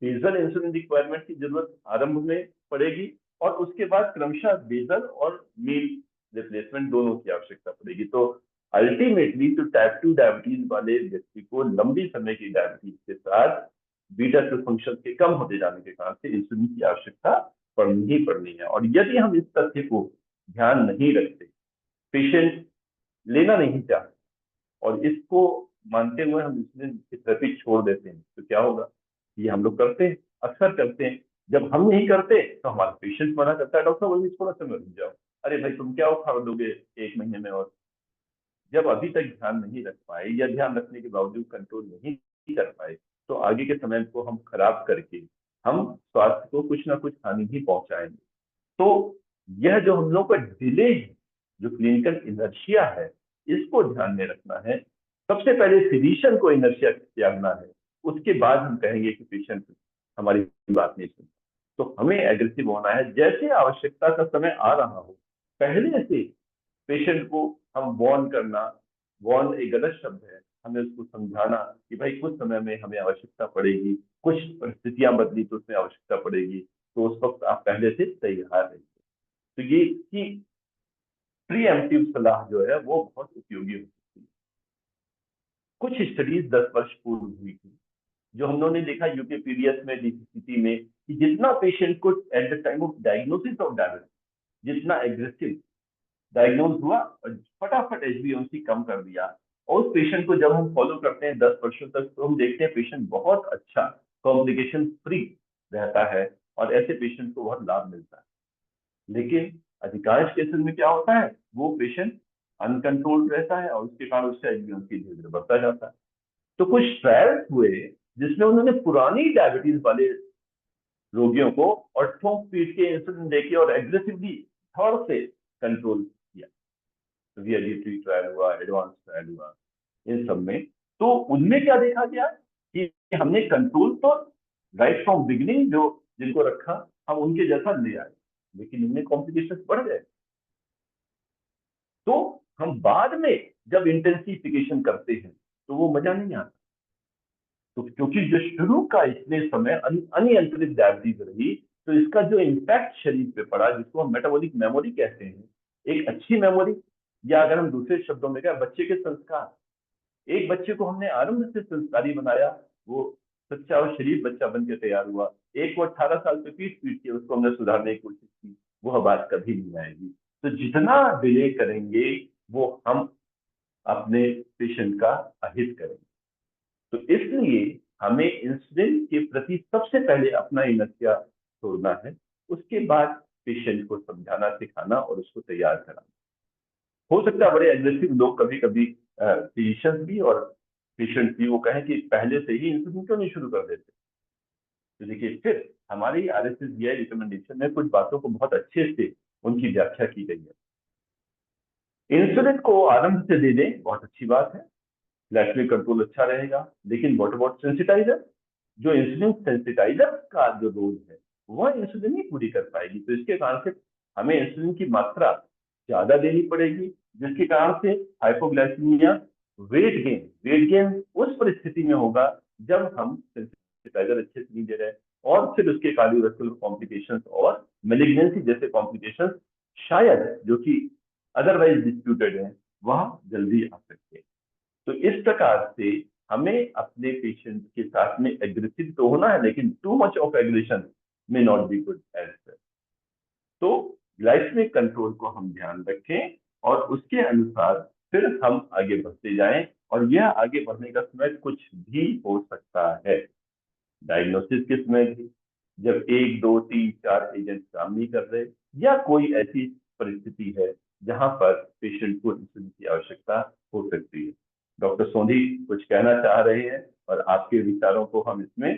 बेसल इंसुलिन रिक्वायरमेंट की जरूरत आरंभ में पड़ेगी, और उसके बाद क्रमशः बेसल और मील रिप्लेसमेंट दोनों की आवश्यकता पड़ेगी। तो अल्टीमेटली तो टाइप 2 डायबिटीज वाले व्यक्ति को लंबी समय की डायबिटीज के साथ बीटा सेल फंक्शन के कम होते जाने के कारण से इंसुलिन की आवश्यकता पड़नी ही पड़नी है। और यदि हम इस तथ्य को ध्यान नहीं रखते, पेशेंट लेना नहीं चाहते और इसको मानते हुए हम इंसुलिन की थेरेपी छोड़ देते हैं, तो क्या होगा? ये हम लोग करते हैं, अक्सर करते हैं। जब हम नहीं करते तो हमारा पेशेंट मना करता है, डॉक्टर बोलिए थोड़ा समय रुक जाओ, अरे भाई तुम क्या उखाड़ दोगे 1 महीने में। और जब अभी तक ध्यान नहीं रख पाए या ध्यान रखने के बावजूद कंट्रोल नहीं कर पाए, तो आगे के समय को हम खराब करके हम स्वास्थ्य को कुछ ना कुछ हानि भी पहुंचाएंगे। तो यह जो हम लोग का डिले है, जो क्लिनिकल इनर्शिया है, इसको ध्यान में रखना है। सबसे पहले फिजिशियन को इनर्शिया त्यागना है, उसके बाद हम कहेंगे कि पेशेंट हमारी बात नहीं सुनता। तो हमें एग्रेसिव होना है। जैसे आवश्यकता का समय आ रहा हो, पहले से पेशेंट को हम वार्न करना, वार्न एक गलत शब्द है, हमें उसको समझाना कि भाई कुछ समय में हमें आवश्यकता पड़ेगी, कुछ परिस्थितियां बदली तो उसमें आवश्यकता पड़ेगी, तो उस वक्त आप पहले से तैयार रहिए। तो ये इसकी प्रीएम्प्टिव सलाह जो है वो बहुत उपयोगी हो सकती है। कुछ स्टडीज 10 वर्ष पूर्व हुई थी, जो हम लोगों ने देखा यूकेपीडियस में, डीसीसीटी में, कि जितना पेशेंट को eight the time of diagnosis of diabetes जितना एग्रेसिव डायग्नोज हुआ और फटाफट HbA1c कम कर दिया, और उस पेशेंट को जब हम फॉलो करते हैं 10 वर्षों तक, तो हम देखते हैं पेशेंट बहुत अच्छा कॉम्प्लिकेशन फ्री रहता है और ऐसे पेशेंट को बहुत लाभ मिलता है। लेकिन अधिकांश केसेस में क्या होता है, वो पेशेंट अनकंट्रोल्ड रहता है और उसके कारण उससे HbA1c धीरे धीरे बढ़ता जाता है। तो कुछ ट्रायल्स हुए जिसमें उन्होंने पुरानी डायबिटीज वाले रोगियों को और ठोक पीट के इंसुलिन देके और एग्रेसिवली थर्ड से कंट्रोल किया। तो VLGT ट्रायल हुआ, एडवांस ट्रायल हुआ, इन सब में तो उनमें क्या देखा गया कि हमने कंट्रोल तो राइट फ्रॉम बिगिनिंग जो जिनको रखा हम उनके जैसा ले आए, लेकिन इनमें कॉम्प्लिकेशन बढ़ गए। तो हम बाद में जब इंटेंसिफिकेशन करते हैं तो वो मजा नहीं आता। तो क्योंकि जो शुरू का इतने समय अनियंत्रित डायबिटीज रही, तो इसका जो इम्पैक्ट शरीर पे पड़ा, जिसको हम मेटाबॉलिक मेमोरी कहते हैं, एक अच्छी मेमोरी, या अगर हम दूसरे शब्दों में कहें बच्चे के संस्कार। एक बच्चे को हमने आरंभ से संस्कारी बनाया, वो सच्चा और शरीफ बच्चा बन के तैयार हुआ। एक वो 18 साल पे पीट पीट के उसको हमने सुधारने की कोशिश की, वह बात कभी नहीं आएगी। तो जितना डिले करेंगे वो हम अपने पेशेंट का अहित करेंगे। तो इसलिए हमें इंसुलिन के प्रति सबसे पहले अपना इनर्शिया छोड़ना है, उसके बाद पेशेंट को समझाना, सिखाना और उसको तैयार कराना। हो सकता है बड़े एग्रेसिव लोग कभी कभी फिजिशियंस भी और पेशेंट भी वो कहें कि पहले से ही इंसुलिन क्यों नहीं शुरू कर देते। तो देखिए, फिर हमारी RSSBI रिकमेंडेशन में कुछ बातों को बहुत अच्छे से उनकी व्याख्या की गई है। इंसुलिन को आरंभ से दे दें, बहुत अच्छी बात है, ग्लाइसेमिक कंट्रोल अच्छा रहेगा। लेकिन व्हाट अबाउट सेंसिटाइजर? जो इंसुलिन सेंसिटाइजर का जो रोल है वह इंसुलिन ही पूरी कर पाएगी। तो इसके कारण से हमें इंसुलिन की मात्रा ज्यादा देनी पड़ेगी, जिसके कारण से हाइपोग्लाइसीमिया, वेट गेन उस परिस्थिति में होगा जब हम सेंसिटाइजर अच्छे से नहीं दे रहे, और फिर उसके कार्डियोवैस्कुलर कॉम्प्लिकेशंस और मेलिग्नेंसी जैसे कॉम्प्लिकेशंस शायद, जो कि अदरवाइज डिस्प्यूटेड है, वह जल्दी आ सकते हैं। तो इस प्रकार से हमें अपने पेशेंट के साथ में एग्रेसिव तो होना है, लेकिन too much of aggression may not be good as well. तो ग्लाइसेमिक कंट्रोल को हम ध्यान रखें और उसके अनुसार फिर हम आगे बढ़ते जाएं। और यह आगे बढ़ने का समय कुछ भी हो सकता है। डायग्नोसिस के समय भी, जब 1, 2, 3, 4 एजेंट काम नहीं कर रहे, या कोई ऐसी परिस्थिति है जहां पर पेशेंट को इंसुलिन की आवश्यकता हो सकती है। डॉक्टर सोंधी कुछ कहना चाह रहे हैं और आपके विचारों को हम इसमें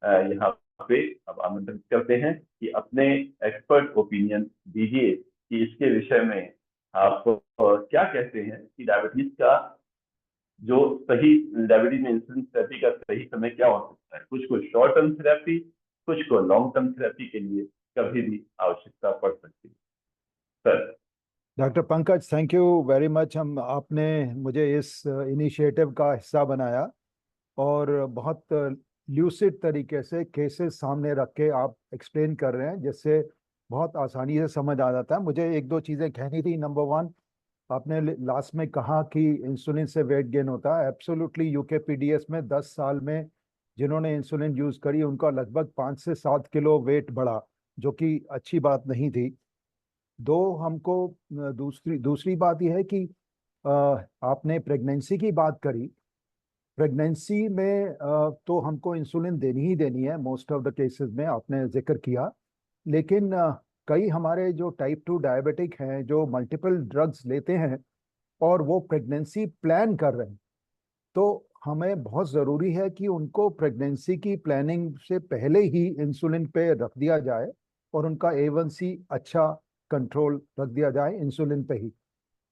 यहाँ पे अब आमंत्रित करते हैं कि अपने एक्सपर्ट ओपिनियन दीजिए कि इसके विषय में आप क्या कहते हैं कि डायबिटीज का जो सही, डायबिटीज में इंसुलिन थेरेपी का सही समय क्या हो सकता है। कुछ को शॉर्ट टर्म थेरेपी, कुछ को लॉन्ग टर्म थेरेपी के लिए कभी भी आवश्यकता पड़ सकती है। Sir. Doctor Pankaj, thank you very much. आपने मुझे इस इनिशिएटिव का हिस्सा बनाया और बहुत ल्यूसिड तरीके से केसेस सामने रख के आप एक्सप्लेन कर रहे हैं, जिससे बहुत आसानी से समझ आ जाता है। मुझे एक दो चीजें कहनी थी। नंबर वन, आपने लास्ट में कहा कि इंसुलिन से वेट गेन होता है। एब्सोल्युटली, यूकेपीडीएस में 10 साल में जिन्होंने इंसुलिन यूज करी उनका लगभग 5 से 7 किलो वेट बढ़ा, जो कि अच्छी बात नहीं थी। दो, हमको दूसरी दूसरी बात यह है कि अ, आपने प्रेगनेंसी की बात करी। प्रेगनेंसी में तो हमको इंसुलिन देनी ही देनी है मोस्ट ऑफ द केसेस में, आपने जिक्र किया। लेकिन कई हमारे जो टाइप 2 डायबिटिक हैं जो मल्टीपल ड्रग्स लेते हैं और वो प्रेगनेंसी प्लान कर रहे हैं, तो हमें बहुत ज़रूरी है कि उनको प्रेगनेंसी की प्लानिंग से पहले ही इंसुलिन पे रख दिया जाए और उनका A1C अच्छा कंट्रोल रख दिया जाए इंसुलिन पे ही।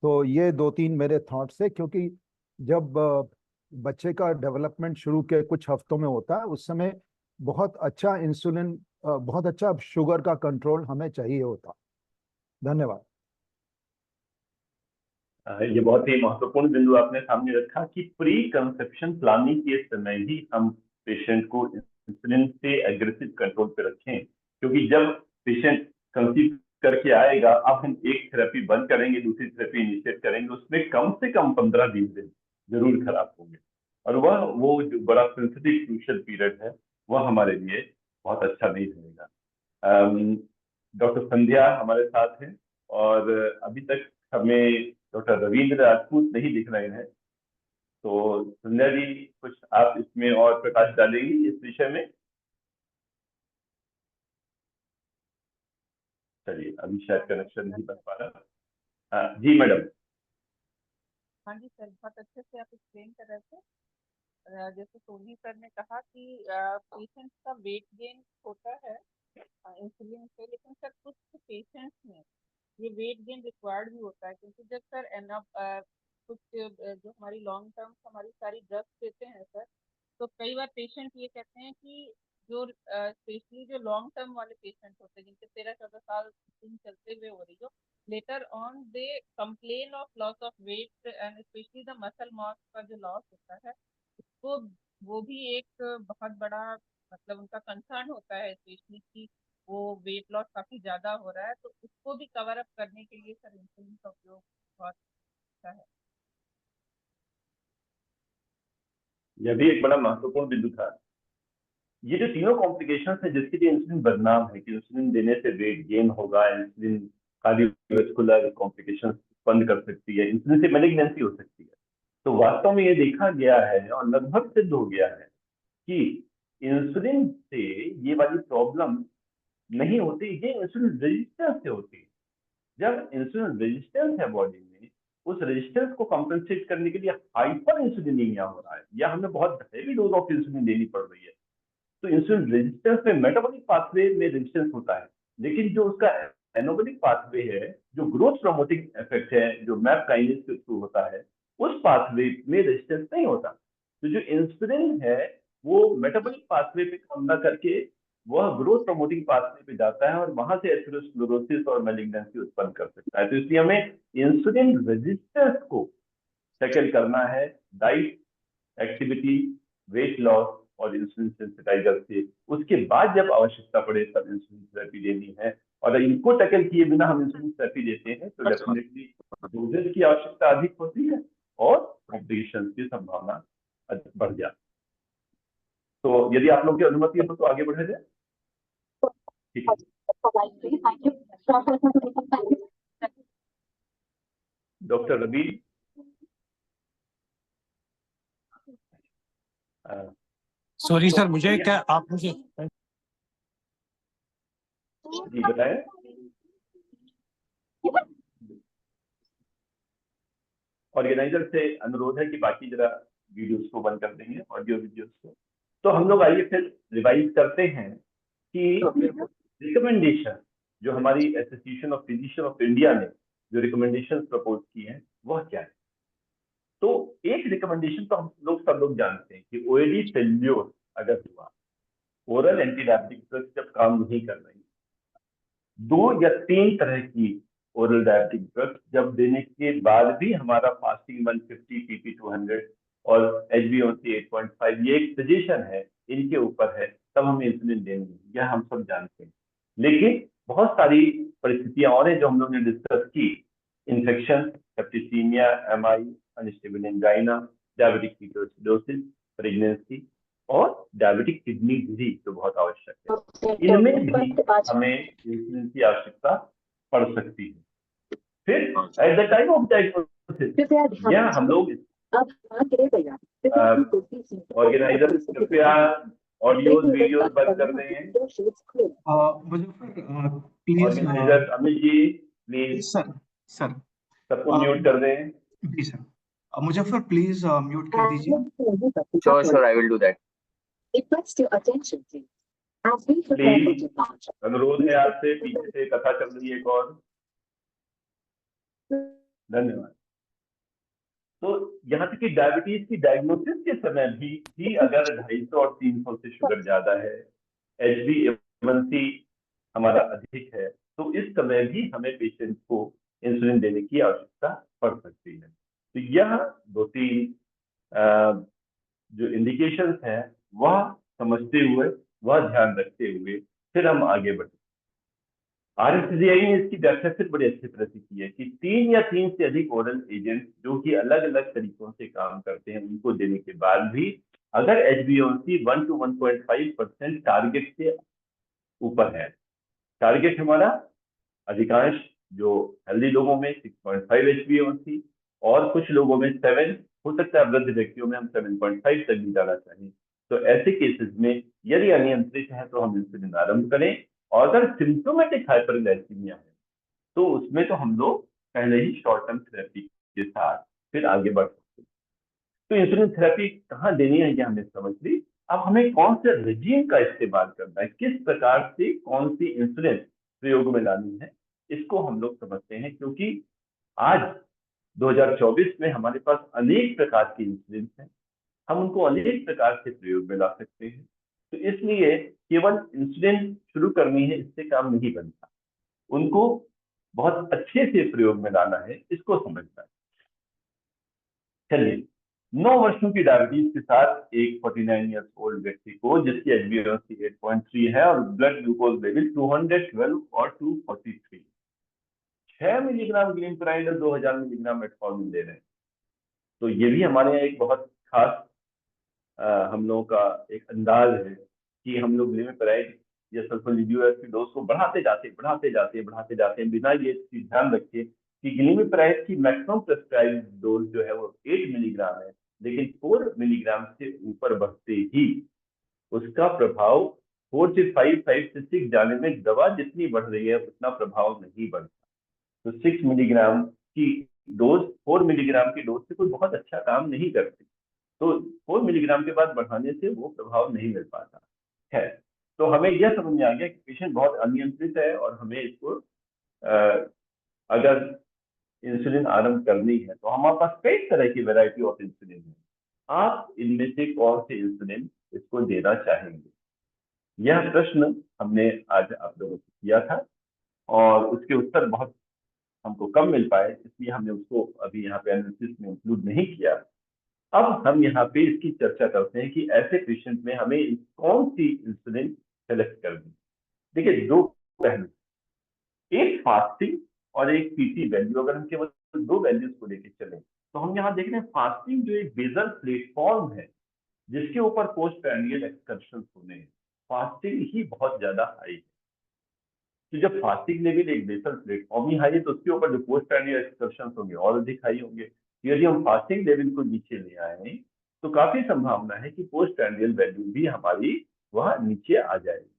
तो ये दो तीन मेरे थॉट्स है, क्योंकि जब बच्चे का डेवलपमेंट शुरू के कुछ हफ्तों में होता है उस समय बहुत अच्छा इंसुलिन, बहुत अच्छा शुगर का कंट्रोल हमें चाहिए होता। धन्यवाद। ये बहुत ही महत्वपूर्ण बिंदु आपने सामने रखा कि प्री कंसेप्शन प्लानिंग के समय ही हम पेशेंट को इंसुलिन से एग्रेसिव कंट्रोल पे रखें, क्योंकि जब पेशेंट कंसीव करके आएगा, अब हम एक थेरेपी बंद करेंगे, दूसरी थेरेपी इनिशिएट करेंगे, उसमें कम से कम 15-20 दिन जरूर खराब होंगे, और वो जो बड़ा सेंसिटिव क्रूशियल पीरियड है वह हमारे लिए बहुत अच्छा नहीं रहेगा। डॉक्टर संध्या हमारे साथ हैं, और अभी तक हमें डॉक्टर रविंद्र राजपूत नहीं दिख रहे हैं। तो संध्या जी, कुछ आप इसमें और प्रकाश डालेंगी इस विषय में? चलिए, अभी शायद कनेक्शन नहीं बन पा रहा। हाँ जी मैडम। हाँ जी सर, बहुत अच्छे से आप एक्सप्लेन कर रहे थे। जैसे सोनी सर ने कहा कि पेशेंट्स का वेट गेन होता है इंसुलिन से, लेकिन सर कुछ पेशेंट्स में ये वेट गेन रिक्वायर्ड भी होता है, क्योंकि जब सर कुछ जो हमारी लॉन्ग टर्म हमारी सारी ड्रग्स देते हैं सर, तो कई बार पेशेंट ये कहते हैं कि जो स्पेशली जो लॉन्ग टर्म वाले पेशेंट होते हैं जिनके 13-14 साल दिन चलते हुए हो रही हो, later on they complain of loss of weight and specially the muscle mass का जो लॉस होता है, वो वो भी एक बहुत बड़ा मतलब उनका कंसर्न होता है, स्पेशली कि वो वेट लॉस काफी ज्यादा हो रहा है, तो उसको भी कवर अप करने के लिए सर इंसुलिन का उपयोग बहुत अच्छा है। यह भी एक बड़ा महत्वपूर्ण बिंदु था। ये जो तीनों कॉम्प्लिकेशन है जिसके लिए इंसुलिन बदनाम है कि इंसुलिन देने से वेट गेन होगा, इंसुलिन कार्डियोवैस्कुलर कॉम्प्लिकेशन उत्पन्न कर सकती है, इंसुलिन से मैलिग्नेंसी हो सकती है, तो वास्तव में ये देखा गया है और लगभग सिद्ध हो गया है कि इंसुलिन से ये वाली प्रॉब्लम नहीं होती, ये इंसुलिन रेजिस्टेंस से होती है। जब इंसुलिन रेजिस्टेंस है बॉडी में, उस रेजिस्टेंस को कंपेंसेट करने के लिए हाइपर इंसुलिनीमिया हो रहा है, या हमें बहुत हेवी डोज ऑफ इंसुलिन देनी पड़ रही है। तो इंसुलिन रेजिस्टेंस में मेटाबॉलिक पाथवे में रेजिस्टेंस होता है, लेकिन जो उसका एनाबॉलिक पाथवे है, जो ग्रोथ प्रमोटिंग इफेक्ट है, जो मैप काइनेज के थ्रू होता है, उस पाथवे में रेजिस्टेंस नहीं होता। तो जो इंसुलिन है वो मेटाबॉलिक पाथवे पे काम ना करके वह ग्रोथ प्रमोटिंग पाथवे पे जाता है, और वहां से एथेरोस्क्लेरोसिस और मैलिग्नेंसी उत्पन्न कर सकता है। तो इसलिए हमें इंसुलिन रेजिस्टेंस को टैकल करना है डाइट, एक्टिविटी, वेट लॉस और इंसुलिन सेंसिटाइजर से। उसके बाद जब आवश्यकता पड़े तब इंसुलिन थेरेपी देनी है, और इनको टैकल किए बिना हम इंसुलिन थेरेपी देते हैं तो डेफिनेटली डोजेज की आवश्यकता अधिक होती है और कॉम्प्लिकेशन की संभावना बढ़ जाती है। तो यदि आप लोग की अनुमति हो तो आगे बढ़े जाए। ठीक है डॉक्टर रवि, सॉरी सर, मुझे क्या आप मुझे जी बताएं। ऑर्गेनाइजर से अनुरोध है कि बाकी जरा वीडियोस को बंद कर देंगे, ऑडियो वीडियोस को। तो हम लोग आइए फिर रिवाइज करते हैं कि रिकमेंडेशन जो हमारी association of physician of India ने जो रिकमेंडेशन प्रपोज की है वह क्या है। तो एक रिकमेंडेशन तो हम लोग सब लोग जानते हैं कि ओएडी फेल्योर अगर हुआ, ओरल एंटी डायबिटिक ड्रग्स जब काम नहीं कर रही, 2 या 3 तरह की ओरल डायबिटिक ड्रग्स जब देने के बाद भी हमारा फास्टिंग 150, पीपी 200 और HbA1c 8.5 ये एक सजेशन है, इनके ऊपर है, तब हमें इंसुलिन देनी है, यह हम सब जानते हैं। लेकिन बहुत सारी परिस्थितियां और हैं जो हम लोग ने डिस्कस की। Infection, septicaemia, MI, unstable angina, diabetic ketoacidosis, pregnancy और डायबिटिक किडनी डिजीज जो बहुत आवश्यक है। इनमें भी हमें इंसुलिन की आवश्यकता पड़ सकती है। फिर eight the time of diagnosis या हम लोग ऑर्गेनाइजर कृपया ऑडियोज वीडियोज बंद कर दें। Muzaffar please. Organiser Amit ji please sir सबको म्यूट कर दें। जी सर। मुजफ्फर प्लीज म्यूट कर दीजिए। Sure, I will do that. Please अनुरोध है आपसे, पीछे से कथा चल रही है एक और। धन्यवाद। तो यहाँ तक कि डायबिटीज की डायग्नोसिस के समय भी अगर 250 और 300 से शुगर ज्यादा है, HbA1c हमारा अधिक है, तो इस समय भी हमें पेशेंट को इंसुलिन देने की आवश्यकता पड़ सकती है। तो यह 2-3 जो इंडिकेशंस हैं वह समझते हुए, वह ध्यान रखते हुए फिर हम आगे बढ़े। RSCGI ने इसकी व्याख्या फिर बड़ी अच्छी तरह से की है कि 3 या 3 से अधिक ओरल एजेंट जो कि अलग अलग तरीकों से काम करते हैं, उनको देने के बाद भी अगर HbA1c 1 to 1.5% टारगेट से ऊपर है, टारगेट हमारा अधिकांश जो हेल्दी लोगों में 6.5 HbA1c और कुछ लोगों में 7, हो सकता है वृद्ध व्यक्तियों में हम 7.5 तक भी जाना चाहें, तो ऐसे केसेस में यदि अनियंत्रित है तो हम इंसुलिन आरंभ करें। और अगर सिम्टोमेटिक हाइपरग्लाइसीमिया है तो उसमें तो हम लोग पहले ही शॉर्ट टर्म थेरेपी के साथ फिर आगे बढ़ सकते हैं। तो इंसुलिन थेरेपी कहाँ देनी है ये हमने समझ ली। अब हमें कौन से रेजिम का इस्तेमाल करना है, किस प्रकार से कौन सी इंसुलिन प्रयोग में लानी है, इसको हम लोग समझते हैं। क्योंकि आज 2024 में हमारे पास अनेक प्रकार की इंसुलिन है, हम उनको अनेक प्रकार से प्रयोग में ला सकते हैं। तो इसलिए केवल इंसुलिन शुरू करनी है इससे काम नहीं बनता, उनको बहुत अच्छे से प्रयोग में लाना है, इसको समझना है। चलिए, 9 वर्षों की डायबिटीज के साथ एक 49 ईयर्स ओल्ड व्यक्ति को जिसकी HbA1c 8.3 है और ब्लड ग्लूकोज लेवल 212 और 243, 6 मिलीग्राम ग्लिसराइड और 2000 मिलीग्राम मेटफॉर्मिन ले रहे हैं। तो ये भी हमारे यहाँ एक बहुत खास हम लोगों का एक अंदाज है कि हम लोग ग्लिसराइड या सल्फोनिलुरिक की डोज को बढ़ाते जाते हैं बिना ये चीज ध्यान रखे कि ग्लिसराइड की मैक्सिमम प्रेस्क्राइब डोज जो है वो 8 मिलीग्राम है, लेकिन 4 मिलीग्राम से ऊपर बढ़ते ही उसका प्रभाव 4 से 5, 5 से 6 जाने में दवा जितनी बढ़ रही है उतना प्रभाव नहीं बढ़ता। तो 6 मिलीग्राम की डोज 4 मिलीग्राम की डोज से कोई बहुत अच्छा काम नहीं करती, तो 4 मिलीग्राम के बाद बढ़ाने से वो प्रभाव नहीं मिल पाता है। तो हमें यह समझ में आ गया कि पेशेंट बहुत अनियंत्रित है और हमें इसको अगर इंसुलिन आरंभ करनी है तो हमारे पास कई तरह की वैरायटी ऑफ इंसुलिन है। आप इनमें से कौन से इंसुलिन इसको देना चाहेंगे, यह प्रश्न हमने आज आप लोगों से किया था और उसके उत्तर बहुत हमको कम मिल पाए, इसलिए हमने उसको अभी यहाँ पे एनालिसिस में इंक्लूड नहीं किया। अब हम यहाँ पे इसकी चर्चा करते हैं कि ऐसे पेशेंट में हमें कौन सी इंसुलिन सेलेक्ट करनी। देखिए, 2 पहलू, एक फास्टिंग और एक पीटी वैल्यू। अगर हम केवल 2 वैल्यूज को लेकर चलें तो हम यहाँ देख रहे हैं फास्टिंग जो एक बेसल प्लेटफॉर्म है जिसके ऊपर पोस्ट प्रांडियल एक्सकर्शन होने हैं, फास्टिंग ही बहुत ज्यादा हाई है। तो जब फास्टिंग लेवल एक बेसल प्लेटफॉर्म ही हाई है तो उसके ऊपर जो पोस्ट प्रांडियल एक्सकर्शन होंगे और अधिक हाई होंगे। यदि हम फास्टिंग लेवल को नीचे ले आए तो काफी संभावना है कि पोस्ट प्रांडियल वैल्यू भी हमारी वह नीचे आ जाएगी।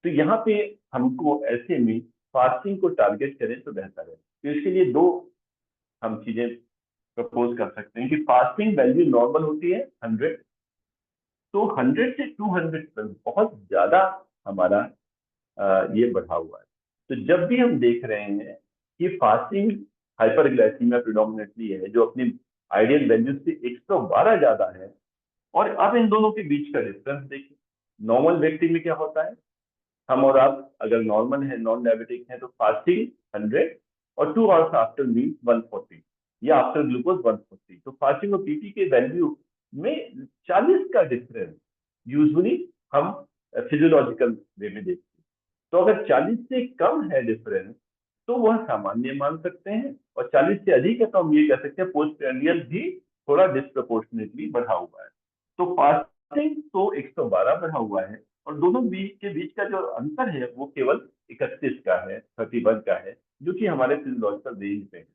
तो यहाँ पे हमको ऐसे में फास्टिंग को टारगेट करें तो बेहतर है। तो इसके लिए 2 हम चीजें प्रपोज कर सकते हैं कि फास्टिंग वैल्यू नॉर्मल होती है 100, तो 100 से 200 बहुत ज्यादा हमारा ये बढ़ा हुआ है। तो जब भी हम देख रहे हैं कि फास्टिंग हाइपरग्लाइसीमिया प्रिडोमिनेटली है जो अपनी आइडियल वैल्यू से 112 ज्यादा है, और अब इन दोनों के बीच का डिफरेंस देखिए। नॉर्मल व्यक्ति में क्या होता है, हम और आप अगर नॉर्मल है, नॉन डायबिटिक है, तो फास्टिंग 100 और 2 आवर्स आफ्टर मील 140 या आफ्टर ग्लूकोज 140। तो फास्टिंग और पीटी के वैल्यू में 40 का डिफरेंस यूजुअली हम फिजियोलॉजिकल वे में देखते हैं। तो अगर 40 से कम है डिफरेंस तो वह सामान्य मान सकते हैं, और 40 से अधिक है तो हम ये कह सकते हैं पोस्ट प्रेंडियल भी थोड़ा डिस्प्रपोर्शनेटली बढ़ा हुआ है। तो फास्टिंग तो 112 बढ़ा हुआ है, और दोनों के बीच का जो अंतर है वो केवल 31 का है, 31 का है, जो कि हमारे फिजियोलॉजिकल रेंज पे है।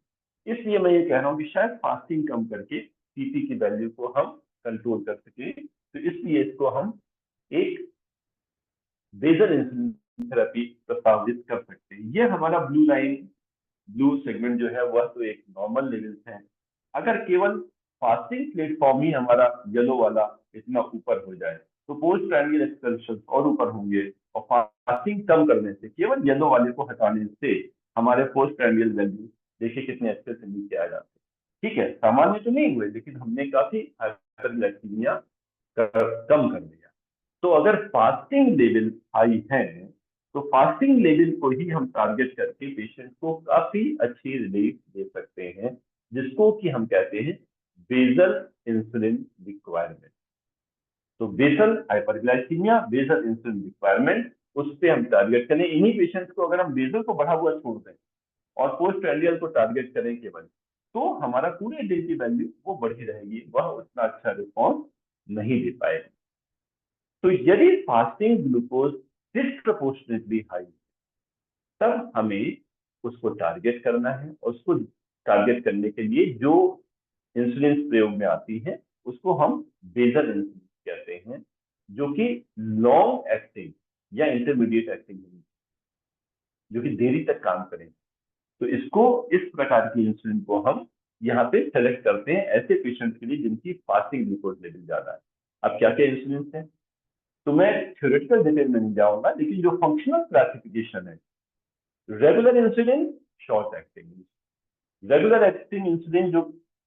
इसलिए मैं ये कह रहा हूँ कि शायद फास्टिंग कम करके पीपी की वैल्यू को हम कंट्रोल कर सके, तो इसलिए इसको हम एक बेसल इंसुलिन थेरेपी प्रस्तावित कर सकते हैं। ये हमारा ब्लू लाइन, ब्लू सेगमेंट जो है वह तो एक नॉर्मल लेवल है। अगर केवल फास्टिंग प्लेटफॉर्म ही हमारा येलो वाला इतना ऊपर हो जाए तो पोस्ट प्राइमरी एक्सपेंशन और ऊपर होंगे, और फास्टिंग कम करने से, केवल येलो वाले को हटाने से हमारे पोस्ट प्राइमरी वैल्यू देखिए कितने अच्छे से नीचे आ जाते हैं। ठीक है, सामान्य तो नहीं हुए, लेकिन हमने काफी हाइपरग्लाइसीमिया कम कर दिया। तो अगर फास्टिंग लेवल हाई है तो फास्टिंग लेवल को ही हम टारगेट करके पेशेंट को काफी अच्छी रिलीफ दे सकते हैं, जिसको कि हम कहते हैं बेसल इंसुलिन रिक्वायरमेंट। तो basal hyperglycaemia, basal insulin requirement, उस पर हम टारगेट करें। इन्हीं पेशेंट्स को अगर हम बेसल को बढ़ा हुआ छोड़ दें और पोस्ट प्राइमरी को टारगेट करें केवल, तो हमारा पूरे डे की वैल्यू वो बढ़ी रहेगी, वह उतना अच्छा रिस्पॉन्स नहीं दे पाएगा। तो यदि फास्टिंग ग्लूकोज डिस्प्रपोर्शनेटली हाई, तब हमें उसको टारगेट करना है, और उसको टारगेट करने के लिए जो इंसुलिन प्रयोग में आती है उसको हम बेसल इंसुलिन कहते हैं, जो कि लॉन्ग एक्टिंग या इंटरमीडिएट एक्टिंग है, जो कि देरी तक काम करें। तो इसको, इस प्रकार की इंसुलिन को हम यहाँ पे सेलेक्ट करते हैं ऐसे पेशेंट के लिए जिनकी फास्टिंग ग्लूकोज लेवल ज्यादा है। अब क्या क्या इंसुलिन है तो मैं थ्योरेटिकल डिटेल में नहीं जाऊंगा, लेकिन जो फंक्शनल क्लासिफिकेशन है, regular insulin, short acting, regular acting insulin जो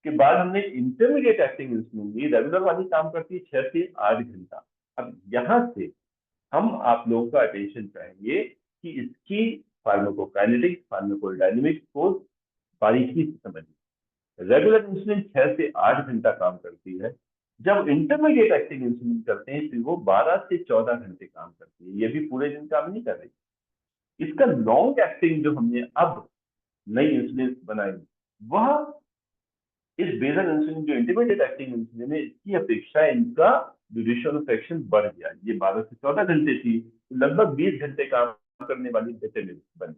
के बाद हमने इंटरमीडिएट एक्टिंग इंसुलिन ली, रेगुलर वाली काम करती है 6 से 8 घंटा। अब यहाँ से हम आप लोगों का अटेंशन चाहेंगे कि इसकी फार्माकोकाइनेटिक्स, फार्माकोडायनेमिक्स को बारीकी से समझिए। रेगुलर इंसुलिन 6 से 8 घंटा काम करती है, जब इंटरमीडिएट एक्टिंग इंसुलिन करते हैं फिर वो 12 से 14 घंटे काम करती है, ये भी पूरे दिन काम नहीं कर रही। इसका लॉन्ग एक्टिंग जो हमने अब नई इंसुलिन बनाई, वह इस बेसल इंसुलिन जो इंटरमीडिएट एक्टिंग इंसुलिन है, इसकी अपेक्षा इनका ड्यूरेशन ऑफ एक्शन बढ़ गया। ये 12 से 14 घंटे थी, लगभग 20 घंटे काम करने वाली बेटेलिन बनी,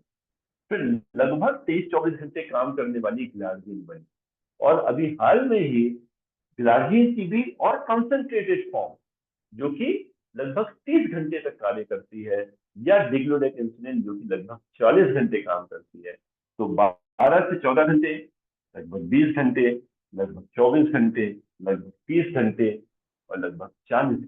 फिर लगभग 23-24 घंटे काम करने वाली ग्लार्जिन बनी, और अभी हाल में ही ग्लार्जिन की भी और कंसंट्रेटेड फॉर्म जो कि लगभग 30 घंटे तक कार्य करती है, या डिग्लोडेक इंसुलिन जो कि लगभग 40 घंटे काम करती है। तो 12 से 14 घंटे, लगभग 20 घंटे, लगभग 24 घंटे, लगभग 30 घंटे, और लगभग 40 घंटे।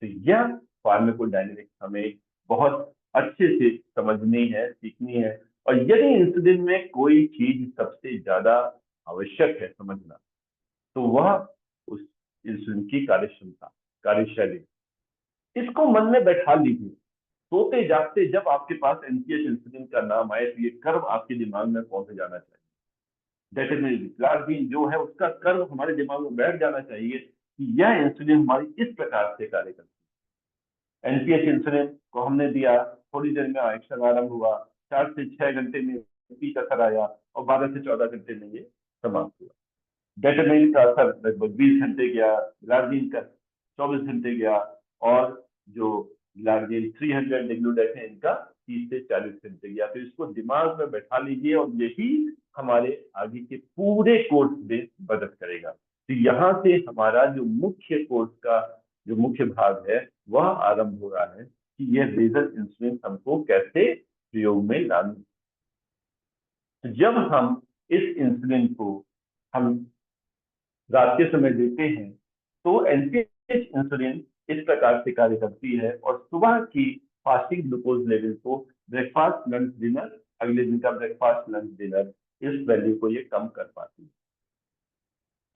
तो यह फार्माकोडायनेमिक्स हमें बहुत अच्छे से समझनी है, सीखनी है। और यदि इंसुलिन में कोई चीज सबसे ज्यादा आवश्यक है समझना, तो वह उस इंसुलिन की कार्यक्षमता, कार्यशैली, इसको मन में बैठा लीजिए। सोते जागते जब आपके पास एनपीएच इंसुलिन का नाम आए तो ये कर्व आपके दिमाग में पहुंच जाना चाहिए। ग्लार्जिन जो है उसका कर्व हमारे दिमाग में बैठ जाना चाहिए कि यह इंसुलिन हमारी इस प्रकार से कार्य करती है। एनपीएच इंसुलिन को हमने दिया, थोड़ी देर में एक्शन आरंभ हुआ, 4 से 6 घंटे में पीक असर आया, और 12 से 14 घंटे में ये समाप्त हुआ। डेटामिल का असर लगभग 20 घंटे गया, ग्लार्जिन का 24 घंटे गया, और जो ग्लार्जिन 300 डिग्लूडेक है इनका 30 से 40 घंटे गया। तो इसको दिमाग में बैठा लीजिए, और यही हमारे आगे के पूरे कोर्स में मदद करेगा। तो यहाँ से हमारा जो मुख्य कोर्स का जो मुख्य भाग है वह आरंभ हो रहा है कि यह बेसल इंसुलिन हमको कैसे प्रयोग में लाना। तो जब हम इस इंसुलिन को हम रात के समय देते हैं तो एनपीएच इंसुलिन इस प्रकार से कार्य करती है, और सुबह की फास्टिंग ग्लूकोज लेवल को ब्रेकफास्ट लंच डिनर, अगले दिन का ब्रेकफास्ट लंच डिनर, इस वैल्यू को ये कम कर पाती है।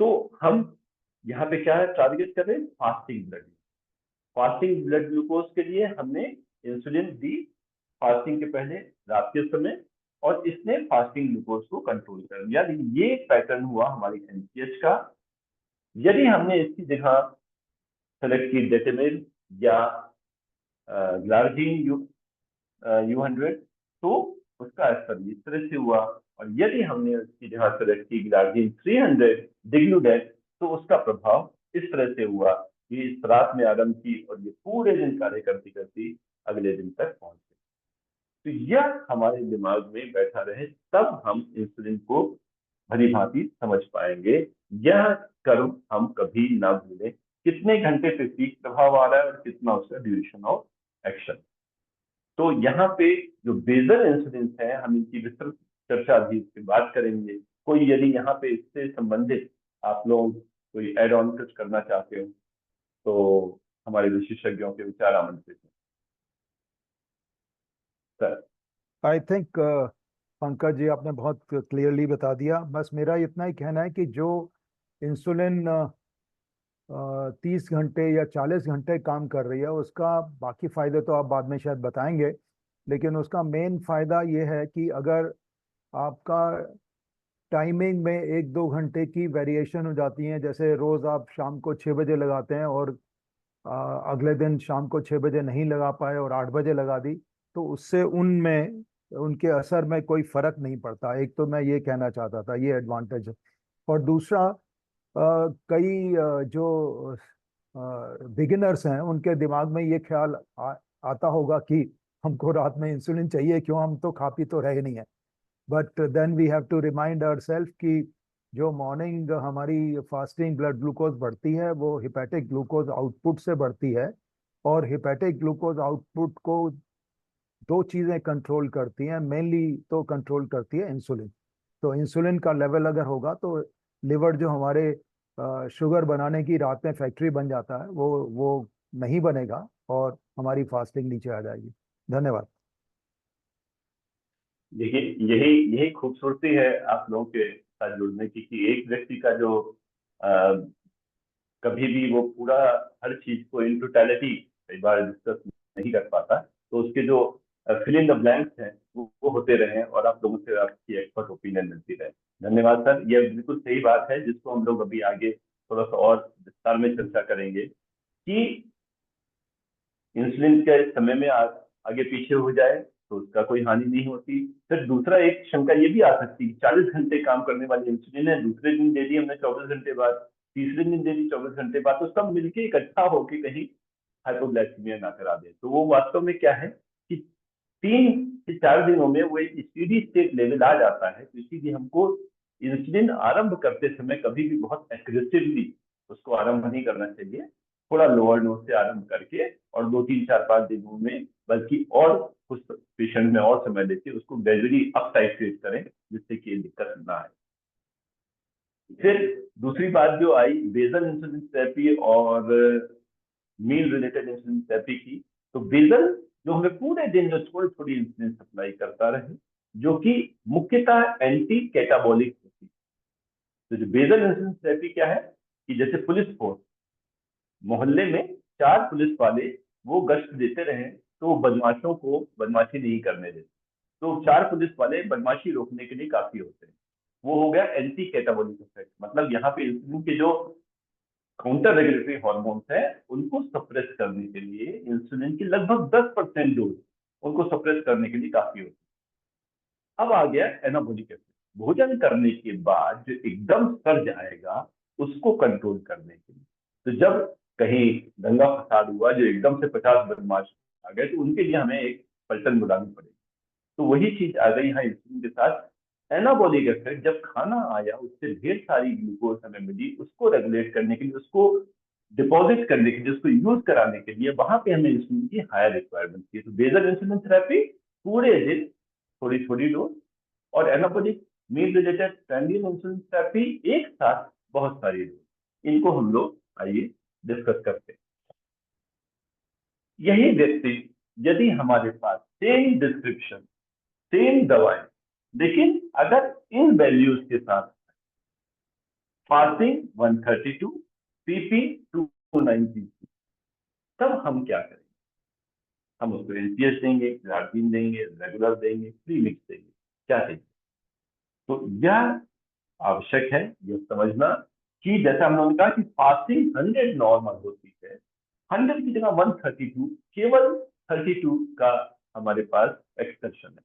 तो हम यहाँ पे क्या है टारगेट कर रहे हैं, fasting blood. Fasting blood glucose के लिए हमने इंसुलिन दी फास्टिंग के पहले रात के समय, और इसने फास्टिंग ग्लूकोज को कंट्रोल कर दिया। ये पैटर्न हुआ हमारी एनपीएच का। यदि हमने इसकी जगह सेलेक्ट की डेटेमिल या ग्लार्जिन युक्त U100, तो उसका असर इस तरह से हुआ। और यदि हमने उसकी जगह से रखी ग्लार्जिन 300 डिग्लूडेट, तो उसका प्रभाव इस तरह से हुआ कि इस रात में आराम की और ये पूरे दिन कार्य करती करती अगले दिन तक पहुंच गई। तो यह हमारे दिमाग में बैठा रहे, तब हम इंसुलिन को भली भांति समझ पाएंगे। यह कर्व हम कभी ना भूलें, कितने घंटे पे पीक प्रभाव आ रहा है और कितना उसका ड्यूरेशन ऑफ एक्शन। तो यहाँ पे जो बेसल इंसुलिन है, हम इनकी विस्तृत चर्चा भी इसके बाद करेंगे। कोई यदि यहाँ पे इससे संबंधित आप लोग कोई एड ऑन कुछ करना चाहते हो तो हमारे विशेषज्ञों के विचार आमंत्रित हैं। Sir, I think Pankaj ji आपने बहुत क्लियरली बता दिया। बस मेरा इतना ही कहना है कि जो इंसुलिन 30 घंटे या 40 घंटे काम कर रही है, उसका बाकी फायदे तो आप बाद में शायद बताएंगे, लेकिन उसका मेन फायदा ये है कि अगर आपका टाइमिंग में 1-2 घंटे की वेरिएशन हो जाती है, जैसे रोज आप शाम को 6 बजे लगाते हैं और अगले दिन शाम को 6 बजे नहीं लगा पाए और 8 बजे लगा दी, तो उससे उनमें उनके असर में कोई फर्क नहीं पड़ता। एक तो मैं ये कहना चाहता था, ये एडवांटेज है। और दूसरा, कई जो बिगिनर्स हैं उनके दिमाग में ये ख्याल आता होगा कि हमको रात में इंसुलिन चाहिए क्यों, हम तो खा पी तो रहे नहीं है। But then we have to remind ourselves कि जो मॉर्निंग हमारी फास्टिंग ब्लड ग्लूकोज बढ़ती है वो हिपैटिक ग्लूकोज आउटपुट से बढ़ती है, और हिपैटिक ग्लूकोज आउटपुट को दो चीजें कंट्रोल करती हैं, मेनली तो कंट्रोल करती है इंसुलिन। तो इंसुलिन का लेवल अगर होगा तो लिवर जो हमारे शुगर बनाने की रात में फैक्ट्री बन जाता है, वो नहीं बनेगा और हमारी फास्टिंग नीचे आ जाएगी। धन्यवाद। देखिए, यही यही खूबसूरती है आप लोगों के साथ जुड़ने की, कि एक व्यक्ति का जो कभी भी वो पूरा हर चीज को इन टोटलिटी कई बार डिस्कस नहीं कर पाता, तो उसके जो फिल इन द ब्लैंक्स हैं वो होते रहे और आप लोगों से आपकी एक्सपर्ट ओपिनियन मिलती रहे। धन्यवाद सर, ये बिल्कुल सही बात है जिसको हम लोग अभी आगे थोड़ा सा और विस्तार में चर्चा करेंगे कि इंसुलिन के समय में आगे पीछे हो जाए तो उसका कोई हानि नहीं होती। फिर दूसरा एक शंका ये भी आ सकती है, 40 घंटे काम करने वाली इंसुलिन है, दूसरे दिन दे दी हमने 24 घंटे बाद, तीसरे दिन दे दी 24 घंटे बाद, तो सब मिलके इकट्ठा होके कहीं हाइपोग्लाइसीमिया ना करा दे। तो वो वास्तव में क्या है कि 3 से 4 दिनों में वो एक स्टेडी स्टेट लेवल आ जाता है। तो इसीलिए हमको इंसुलिन आरंभ करते समय कभी भी बहुत एग्रेसिवली उसको आरंभ नहीं करना चाहिए, थोड़ा लोअर डोज से आरंभ करके और 2-3-4-5 दिनों में, बल्कि और कुछ पेशेंट में और समय लेके उसको ग्रेजुअली अप टाइट्रेट करें जिससे कि दिक्कत ना आए। फिर दूसरी बात जो आई बेसल इंसुलिन थेरेपी और मील रिलेटेड इंसुलिन थेरेपी की, तो बेसल जो हमें पूरे दिन जो थोड़ी थोड़ी इंसुलिन सप्लाई करता रहे, जो कि मुख्यतः एंटी कैटाबॉलिक होती है। तो जो बेसल इंसुलिन थेरेपी क्या है कि जैसे पुलिस फोर्स, मोहल्ले में 4 पुलिस वाले वो गश्त देते रहे तो वो बदमाशों को बदमाशी नहीं करने देते, तो 4 पुलिस वाले बदमाशी रोकने के लिए काफी होते हैं। वो हो गया एंटी कैटाबॉलिक इफेक्ट। मतलब यहाँ पे इंसुलिन के जो काउंटर रेगुलेटरी हार्मोन्स है उनको सप्रेस करने के लिए इंसुलिन की लगभग 10% डोज उनको सप्रेस करने के लिए काफी होती है। अब आ गया एनाबॉलिक इफेक्ट, भोजन करने के बाद जो एकदम सर्ज आएगा उसको कंट्रोल करने के लिए। तो जब कहीं दंगा फसाद हुआ, जो एकदम से 50 बदमाश आ गए, तो उनके लिए हमें एक पलटन बुलानी पड़ेगी। तो वही चीज आ गई यहाँ इंसुलिन के साथ। एनाबॉलिक इफेक्ट, जब खाना आया उससे ढेर सारी ग्लूकोज हमें मिली, उसको रेगुलेट करने के लिए, उसको डिपॉजिट करने के लिए, उसको यूज कराने के लिए वहां पे हमें इंसुलिन की हायर रिक्वायरमेंट थी। तो बेसल इंसुलिन थेरेपी पूरे दिन थोड़ी थोड़ी डोज, और एनाबॉलिक मील रिलेटेड ट्रांजिएंट इंसुलिन थेरेपी एक साथ बहुत सारी डोज। इनको हम लोग आइए डिस्कस करते हैं। यही व्यक्ति यदि हमारे पास सेम डिस्क्रिप्शन, सेम दवाएं, लेकिन अगर इन वैल्यूज के साथ फास्टिंग 132, पीपी 290, तब हम क्या करेंगे? हम उसको एलपीएस देंगे, ग्लार्जिन देंगे, रेगुलर देंगे, प्री मिक्स देंगे, क्या देंगे? तो यह आवश्यक है यह समझना कि जैसा हम लोगों ने कहा कि फास्टिंग 100 नॉर्मल होती है, 100 की जगह 132, केवल 32 का हमारे पास एक्सकर्शन है।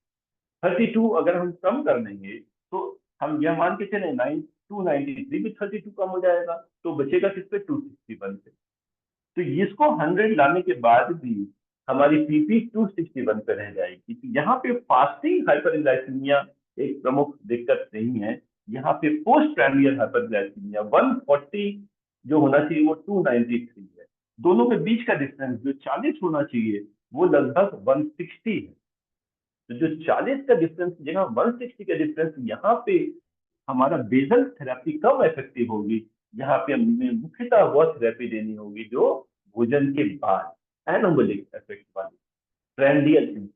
32 अगर हम कम कर देंगे तो हम यह मान के चले 293 भी 32 कम हो जाएगा, तो बचेगा किस पे, 261 पे। तो इसको 100 लाने के बाद भी हमारी पीपी 261 पे रह जाएगी। तो यहाँ पे फास्टिंग हाइपरग्लाइसीमिया एक प्रमुख दिक्कत नहीं है। यहाँ पे पोस्ट प्राइमरियल हाइपरग्लाइसीमिया 140 जो होना चाहिए वो 293 है। दोनों के बीच का डिफरेंस जो 40 होना चाहिए वो लगभग 160 है। तो जो 40 का डिफरेंस जगह 160 का डिफरेंस, यहाँ पे हमारा बेसल थेरेपी कम इफेक्टिव होगी। यहाँ पे हमें मुख्यतः वह थेरेपी देनी होगी जो भोजन के बाद एनोमोलिक इफेक्ट वाली प्रेंडियल,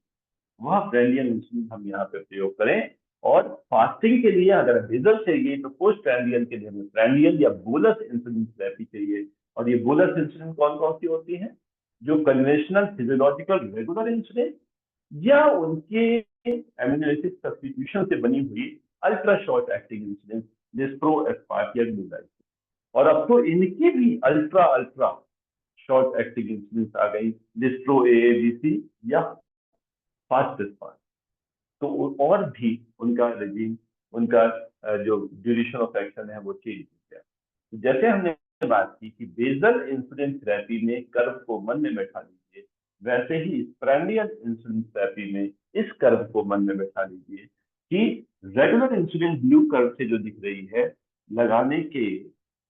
वह प्रेंडियल इंसुलिन हम यहाँ पे प्रयोग करें। और फास्टिंग के लिए अगर बेसल चाहिए तो पोस्ट प्रेंडियल के लिए हमें प्रेंडियल या बोलस इंसुलिन थेरेपी चाहिए। और ये बोलस इंसुलिन कौन कौन सी होती है, जो कन्वेंशनल फिजियोलॉजिकल रेगुलर इंसुलिन या उनके एमिनो एसिड सब्स्टिट्यूशन से बनी हुई अल्ट्रा शॉर्ट एक्टिंग इंसुलिन डिस्प्रो एस्पार्ट या ग्लूटाइड। और अब तो इनकी भी ultra ultra short acting insulin आ गई, डिस्प्रो एएबीसी या फास्ट एस्पार्ट। तो और भी उनका रेजिम, उनका जो ड्यूरेशन ऑफ एक्शन है वो चेंज हो गया। तो जैसे हमने बात की कि बेसल इंसुलिन थेरेपी में कर्व को मन में बैठा लीजिए, वैसे ही प्राइमरियल इंसुलिन थेरेपी में इस कर्व को मन में बैठा लीजिए कि रेगुलर इंसुलिन ब्लू कर्व से जो दिख रही है, लगाने के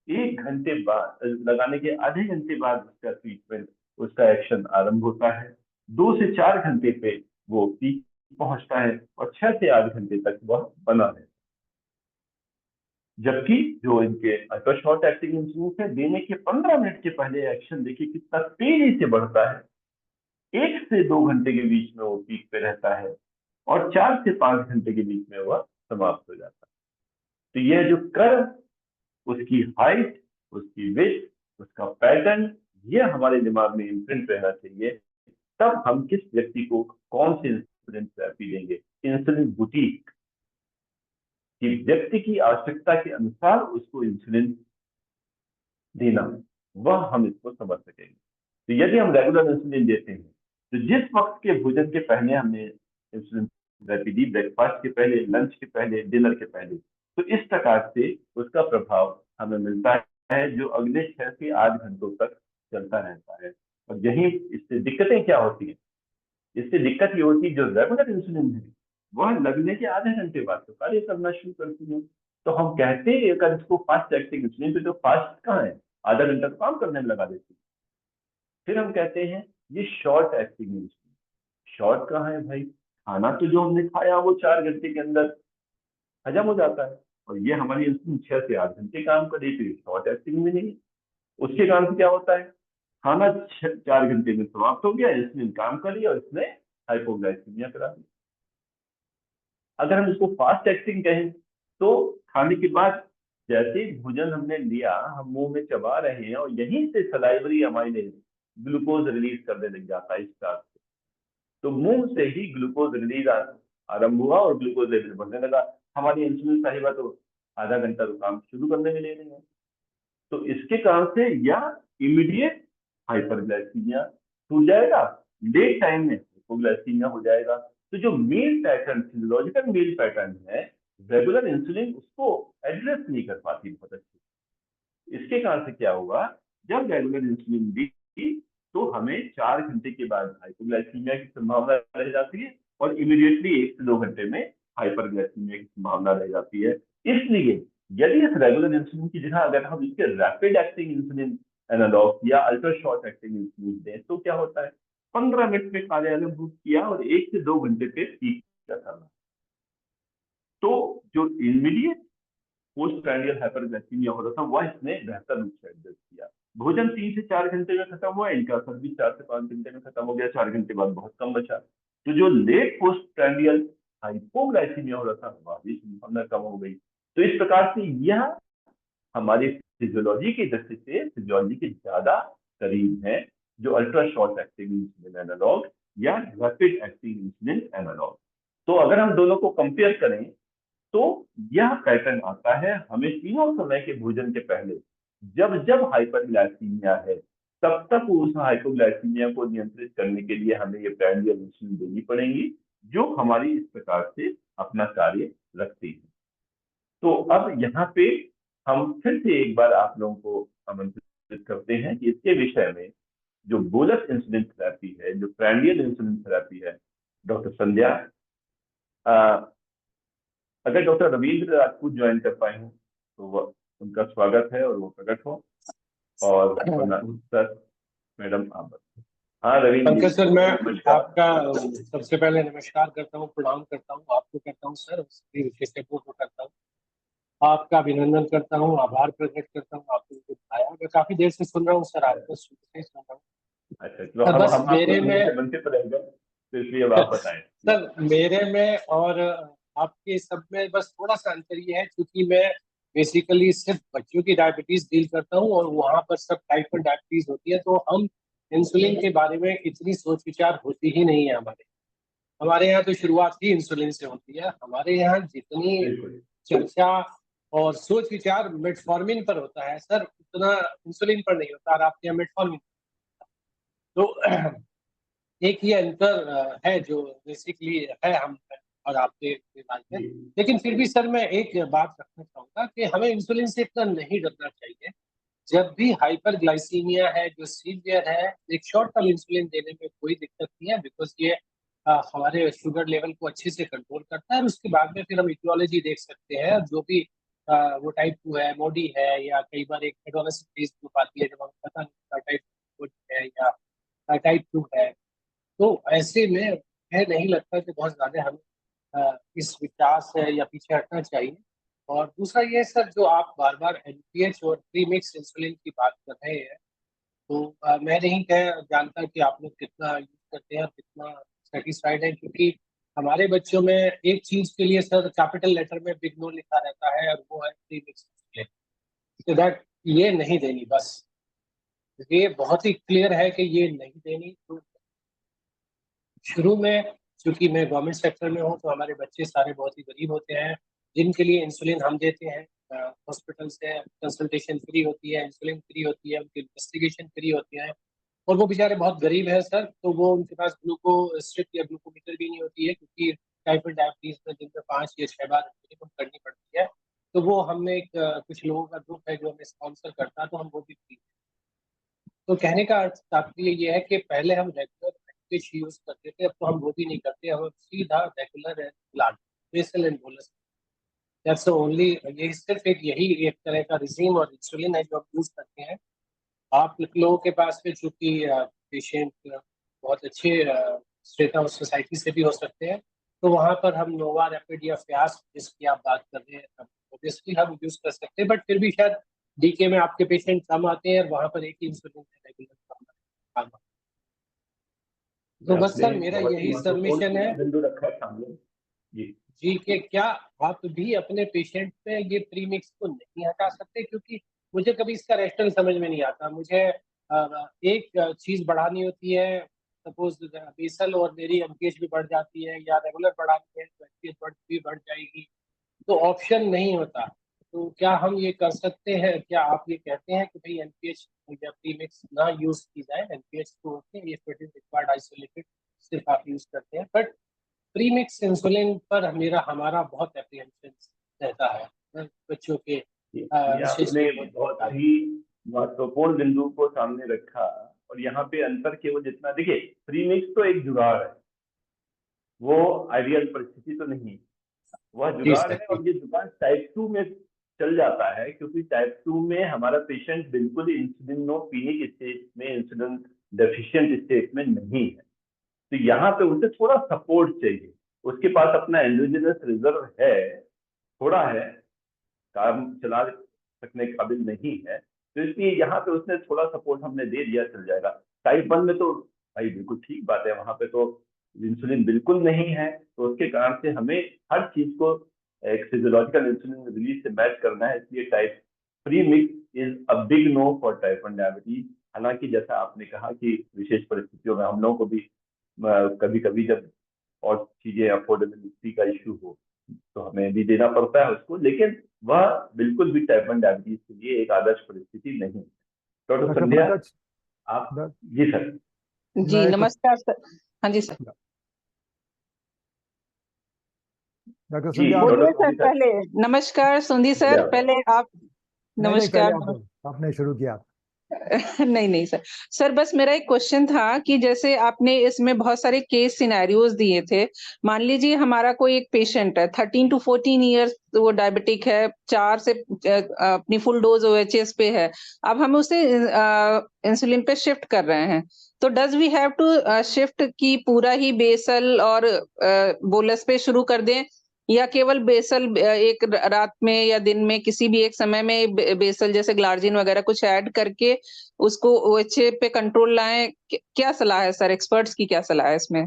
1 घंटे बाद, लगाने के आधे घंटे बाद उसका ट्रीटमेंट, उसका एक्शन आरंभ होता है। 2 से 4 घंटे पे वो पीक पहुंचता है और 6 से 8 घंटे तक वह बना है। जबकि जो इनके अल्ट्रा शॉर्ट एक्टिंग इंसुलिन है, देने के 15 मिनट के पहले एक्शन देखिए कितना तेजी से बढ़ता है। 1 से 2 घंटे के बीच में वो पीक पे रहता है और 4 से 5 घंटे के बीच में वह समाप्त हो जाता है। तो यह जो कर्व, उसकी हाइट, उसकी विड्थ, उसका पैटर्न, यह हमारे दिमाग में इम्प्रिंट रहना चाहिए। तब हम किस व्यक्ति को कौन सी इंसुलिन थेरेपी देंगे, इंसुलिन बुटीक कि व्यक्ति की आवश्यकता के अनुसार उसको इंसुलिन देना, वह हम इसको समझ सकेंगे। तो यदि हम रेगुलर इंसुलिन देते हैं तो जिस वक्त के भोजन के पहले हमने इंसुलिन थेरेपी दी, ब्रेकफास्ट के पहले, लंच के पहले, डिनर के पहले, तो इस प्रकार से उसका प्रभाव हमें मिलता है जो अगले 6 से 8 घंटों तक चलता रहता है। और यही इससे दिक्कतें क्या होती है, इससे दिक्कत ये होती है जो रेगुलर इंसुलिन है वह लगने के आधे घंटे बाद तो कार्य करना शुरू करती है। तो हम कहते हैं अगर इसको फास्ट एक्टिंग इंसुलिन, तो फास्ट कहाँ है, आधा घंटा तो काम करने में लगा देती है। फिर हम कहते हैं ये शॉर्ट एक्टिंग इंसुलिन। शॉर्ट कहाँ है भाई, खाना तो जो हमने खाया वो 4 घंटे के अंदर हजम हो जाता है, और ये हमारी इंसुलिन 6 से 8 घंटे काम करे, तो ये शॉर्ट एक्टिंग में नहीं। उसके कारण से क्या होता है, खाना 4 घंटे में समाप्त हो गया, इंसुलिन काम कर लिया और इसने हाइपोग्लाइसीमिया करा दी। अगर हम इसको फास्ट एक्टिंग कहें तो खाने के बाद जैसे भोजन हमने लिया, हम मुंह में चबा रहे हैं और यहीं से सलाइवरी अमाइलेज ग्लूकोज रिलीज करने लग जाता है स्टार्ट से। तो मुंह से ही ग्लूकोज रिलीज आरंभ हुआ और ग्लूकोज लेवल बढ़ने लगा। हमारी इंसुलिन साहिबा तो आधा घंटा तो काम शुरू करने में ले रही है। तो इसके कारण से या इमीडिएट हाइपरग्लाइसीमिया हो जाएगा, लेट टाइम में हाइपोग्लाइसीमिया हो जाएगा। तो जो मील पैटर्न, फिजियोलॉजिकल मील पैटर्न है, रेगुलर इंसुलिन उसको एड्रेस नहीं कर पाती बहुत अच्छी। इसके कारण से क्या होगा, जब रेगुलर इंसुलिन दी तो हमें 4 घंटे के बाद हाइपोग्लाइसीमिया की संभावना रह जाती है और इमीडिएटली 1 से 2 घंटे में हाइपरग्लाइसीमिया की संभावना रह जाती है। इसलिए यदि इस रेगुलर इंसुलिन की जगह अगर हम इसके रैपिड एक्टिंग इंसुलिन एनालॉग या अल्ट्रा शॉर्ट एक्टिंग इंसुलिन दें तो क्या होता है, 15 मिनट में कार्य आरंभ किया और 1 से 2 घंटे पे पीक करना। तो जो इमीडिएट पोस्ट प्राइमरियल हाइपरग्लाइसीमिया हो रहा था वह इसने बेहतर रूप से एडजस्ट किया। भोजन 3 से 4 घंटे में खत्म हुआ, इनका असर भी 4 से 5 घंटे में खत्म हो गया, 4 घंटे बाद बहुत कम बचा। तो जो लेट पोस्ट प्राइमरियल हाइपोग्लाइसीमिया हो रहा था वह भी संभावना कम हो गई। तो इस प्रकार से यह हमारी फिजियोलॉजी की दृष्टि से फिजियोलॉजी के ज्यादा करीब है, जो ultra short acting insulin analogue या रैपिड एक्टिंग इंसुलिन एनालॉग। तो अगर हम दोनों को कंपेयर करें तो यह पैटर्न आता है हमें तीनों समय के भोजन के पहले, जब जब हाइपरग्लाइसीमिया है तब तक उस हाइपोग्लाइसीमिया को नियंत्रित करने के लिए हमें ये प्राइमरी इंसुलिन देनी पड़ेगी, जो हमारी इस प्रकार से अपना कार्य रखती है। तो अब यहाँ पे हम फिर से एक बार आप लोगों को आमंत्रित करते हैं कि इसके विषय में जो बोलस इंसुलिन थेरेपी है, जो प्राइमरी इंसुलिन थेरेपी है, डॉक्टर संध्या, अगर डॉक्टर रविंद्र राजपूत ज्वाइन कर पाए हो तो उनका स्वागत है और वो प्रकट हो, और सर मैडम आप। हाँ रविंद्र पंकज सर, मैं नमस्कार। आपका सबसे पहले नमस्कार करता हूँ, प्रणाम करता हूँ, आपको करता हूँ सर, सभी विशेषज्ञों को करता हूँ, आपका अभिनंदन करता हूँ, आभार प्रकट करता हूँ, आपने मुझे बुलाया। मैं काफी देर से सुन रहा हूँ सर, आपको शुरू से सुन रहा हूँ। अच्छा, तो सर, बस हम मेरे आपको में वंचित रह गए, तो इसलिए अब आप बताएं। सर, मेरे में और आपके सब में बस थोड़ा सा अंतर ये है, क्योंकि मैं बेसिकली सिर्फ बच्चों की डायबिटीज डील करता हूँ और वहाँ पर सब टाइप 1 डायबिटीज होती है, तो हम इंसुलिन के बारे में इतनी सोच विचार होती ही नहीं है हमारे यहाँ तो शुरुआत ही इंसुलिन से होती है। हमारे यहाँ जितनी बिल्कुल चर्चा और सोच विचार मेटफॉर्मिन पर होता है सर, उतना इंसुलिन पर नहीं होता, और आपके यहाँ मेटफॉर्मिन। तो एक ये अंतर है जो बेसिकली है हम और आपके दिमाग में। लेकिन फिर भी सर, मैं एक बात रखना चाहूंगा कि हमें इंसुलिन से इतना नहीं डरना चाहिए। जब भी हाइपरग्लाइसीमिया है जो सीवियर है, एक शॉर्ट टर्म इंसुलिन देने में कोई दिक्कत नहीं है, बिकॉज ये हमारे शुगर लेवल को अच्छे से कंट्रोल करता है। और उसके बाद में फिर हम इटियोलॉजी देख सकते हैं, जो भी वो टाइप 2 है, मोडी है, या कई बार एक एडोलेसेंट फेज ग्रुप आती है जब हमें पता नहीं टाइप है या टाइप 2 है। तो ऐसे में है नहीं लगता कि बहुत ज्यादा हमें इस विचार से या पीछे हटना चाहिए। और दूसरा ये सर, जो आप बार बार एनपीएच और प्रीमिक्स इंसुलिन की बात कर रहे हैं, तो मैं नहीं जानता कि आप लोग कितना यूज करते हैं और कितना सेटिस्फाइड है, क्योंकि हमारे बच्चों में एक चीज के लिए सर कैपिटल लेटर में बिग नो लिखा रहता है, और वो है प्रीमिक्स इंसुलिन। तो दैट ये नहीं देनी, बस ये बहुत ही क्लियर है कि ये नहीं देनी। तो शुरू में, चूंकि मैं गवर्नमेंट सेक्टर में हूँ, तो हमारे बच्चे सारे बहुत ही गरीब होते हैं, जिनके लिए इंसुलिन हम देते हैं। हॉस्पिटल से कंसल्टेशन फ्री होती है, इंसुलिन फ्री होती है, उनकी इन्वेस्टिगेशन फ्री होती है। और वो बेचारे बहुत गरीब हैं सर, तो वो उनके पास ग्लूको स्ट्रिप या ग्लूकोमीटर भी नहीं होती है, क्योंकि टाइप 1 डायबिटीज में दिन में 5 या 6 बार मिनिमम करनी पड़ती है। तो वो हमने एक कुछ लोगों का ग्रुप है जो हमें स्पॉन्सर करता है, तो हम वो भी फ्री। तो कहने का तात्पर्य ये है कि पहले हम रेगुलर फिश यूज करते थे, अब तो हम वो भी नहीं करते, हम सीधा regular blood basal and bolus. That's only, ये सिर्फ यही एक तरह का रिजीम और इंसुलिन है जो हम यूज करते हैं। आप लोगों के पास में चूंकि पेशेंट बहुत अच्छे स्टेट ऑफ सोसाइटी से भी हो सकते हैं, तो वहाँ पर हम नोवा रैपिड या फ्यास जिसकी आप बात कर रहे हैं, ऑब्वियसली हम यूज कर सकते हैं। बट फिर भी शायद डीके में आपके पेशेंट कम आते हैं और वहाँ पर एक ही इंसुलिन रेगुलर काम। तो बस आपने सर, मेरा बहुत ही यही महत्वपूर्ण सबमिशन है बिंदु रखा है सामने जी। जी, कि क्या आप भी अपने पेशेंट पे ये प्रीमिक्स को नहीं हटा सकते, क्योंकि मुझे कभी इसका रैशनल समझ में नहीं आता। मुझे एक चीज बढ़ानी होती है, सपोज बेसल, और मेरी एमपीएच भी बढ़ जाती है, या रेगुलर बढ़ानी है तो एमपीएच भी बढ़ जाएगी, तो ऑप्शन नहीं होता। तो क्या हम ये कर सकते हैं, क्या आप ये कहते हैं कि भाई एनपीएच या प्रीमिक्स ना यूज की जाए? एनपीएच तो होते हैं, ये रिक्वायर्ड आइसोलेटेड, सिर्फ आप यूज करते हैं, बट प्रीमिक्स इंसुलिन पर हमारा बहुत एप्रीहेंशन रहता है बच्चों के ये विशेष आपने रूप बहुत से। ही महत्वपूर्ण बिंदु को सामने रखा। और यहाँ पे अंतर केवल जितना, देखिए प्रीमिक्स तो एक जुगाड़ है, वो आइडियल परिस्थिति तो नहीं, वह जी जुगाड़ सर, है। जी और ये जुगाड़ टाइप 2 में चल जाता है, क्योंकि टाइप 2 में हमारा पेशेंट बिल्कुल इंसुलिनोपीनिक स्टेट में, इंसुलिन डेफिशिएंट स्टेट में नहीं है। तो यहाँ पे उसे थोड़ा सपोर्ट चाहिए, उसके पास अपना एंडोजेनस रिजर्व है, थोड़ा है, काम चला सकने काबिल नहीं है, तो इसलिए यहाँ पे उसने थोड़ा सपोर्ट हमने दे दिया, चल जाएगा। टाइप 1 में तो भाई बिल्कुल ठीक बात है, वहां पे तो इंसुलिन बिल्कुल नहीं है, तो उसके कारण से हमें हर चीज को एक फिजियोलॉजिकल इंसुलिन रिलीज से मैच करना है। इसलिए type premix is a big no for type 1 diabetes. हालांकि जैसा आपने कहा कि विशेष परिस्थितियों में हम लोगों को भी कभी कभी जब और चीजें अफोर्डेबिलिटी का इश्यू हो तो हमें भी देना पड़ता है उसको, लेकिन वह बिल्कुल भी टाइप 1 डायबिटीज के लिए एक आदर्श परिस्थिति नहीं है। डॉक्टर डॉक्टर संध्या, पंकज, आप द- जी सर। जी मैं कुछ नमस्कार सर। हाँ जी सर, डॉक्टर जी संध्या डॉक्टर बोलिए सर सोनी सर, पहले। नमस्कार सुंदी बोलिए सर, आप। पहले आप। नहीं नहीं, पहले नमस्कार आप बोलो, आपने शुरू किया। नहीं नहीं सर। सर बस मेरा एक क्वेश्चन था कि जैसे आपने इसमें बहुत सारे केस सिनेरियोज दिए थे। मान लीजिए हमारा कोई एक पेशेंट है 13 टू 14 ईयर्स, वो डायबिटिक है, 4 से अपनी फुल डोज ओएचएस पे है। अब हम उसे इंसुलिन पे शिफ्ट कर रहे हैं, तो does we have to shift की पूरा ही बेसल और बोलस पे शुरू कर दें, या केवल बेसल एक रात में या दिन में किसी भी एक समय में बेसल जैसे ग्लार्जिन वगैरह कुछ ऐड करके उसको ओएचए पे कंट्रोल लाएं? क्या सलाह है सर, एक्सपर्ट्स की क्या सलाह है इसमें?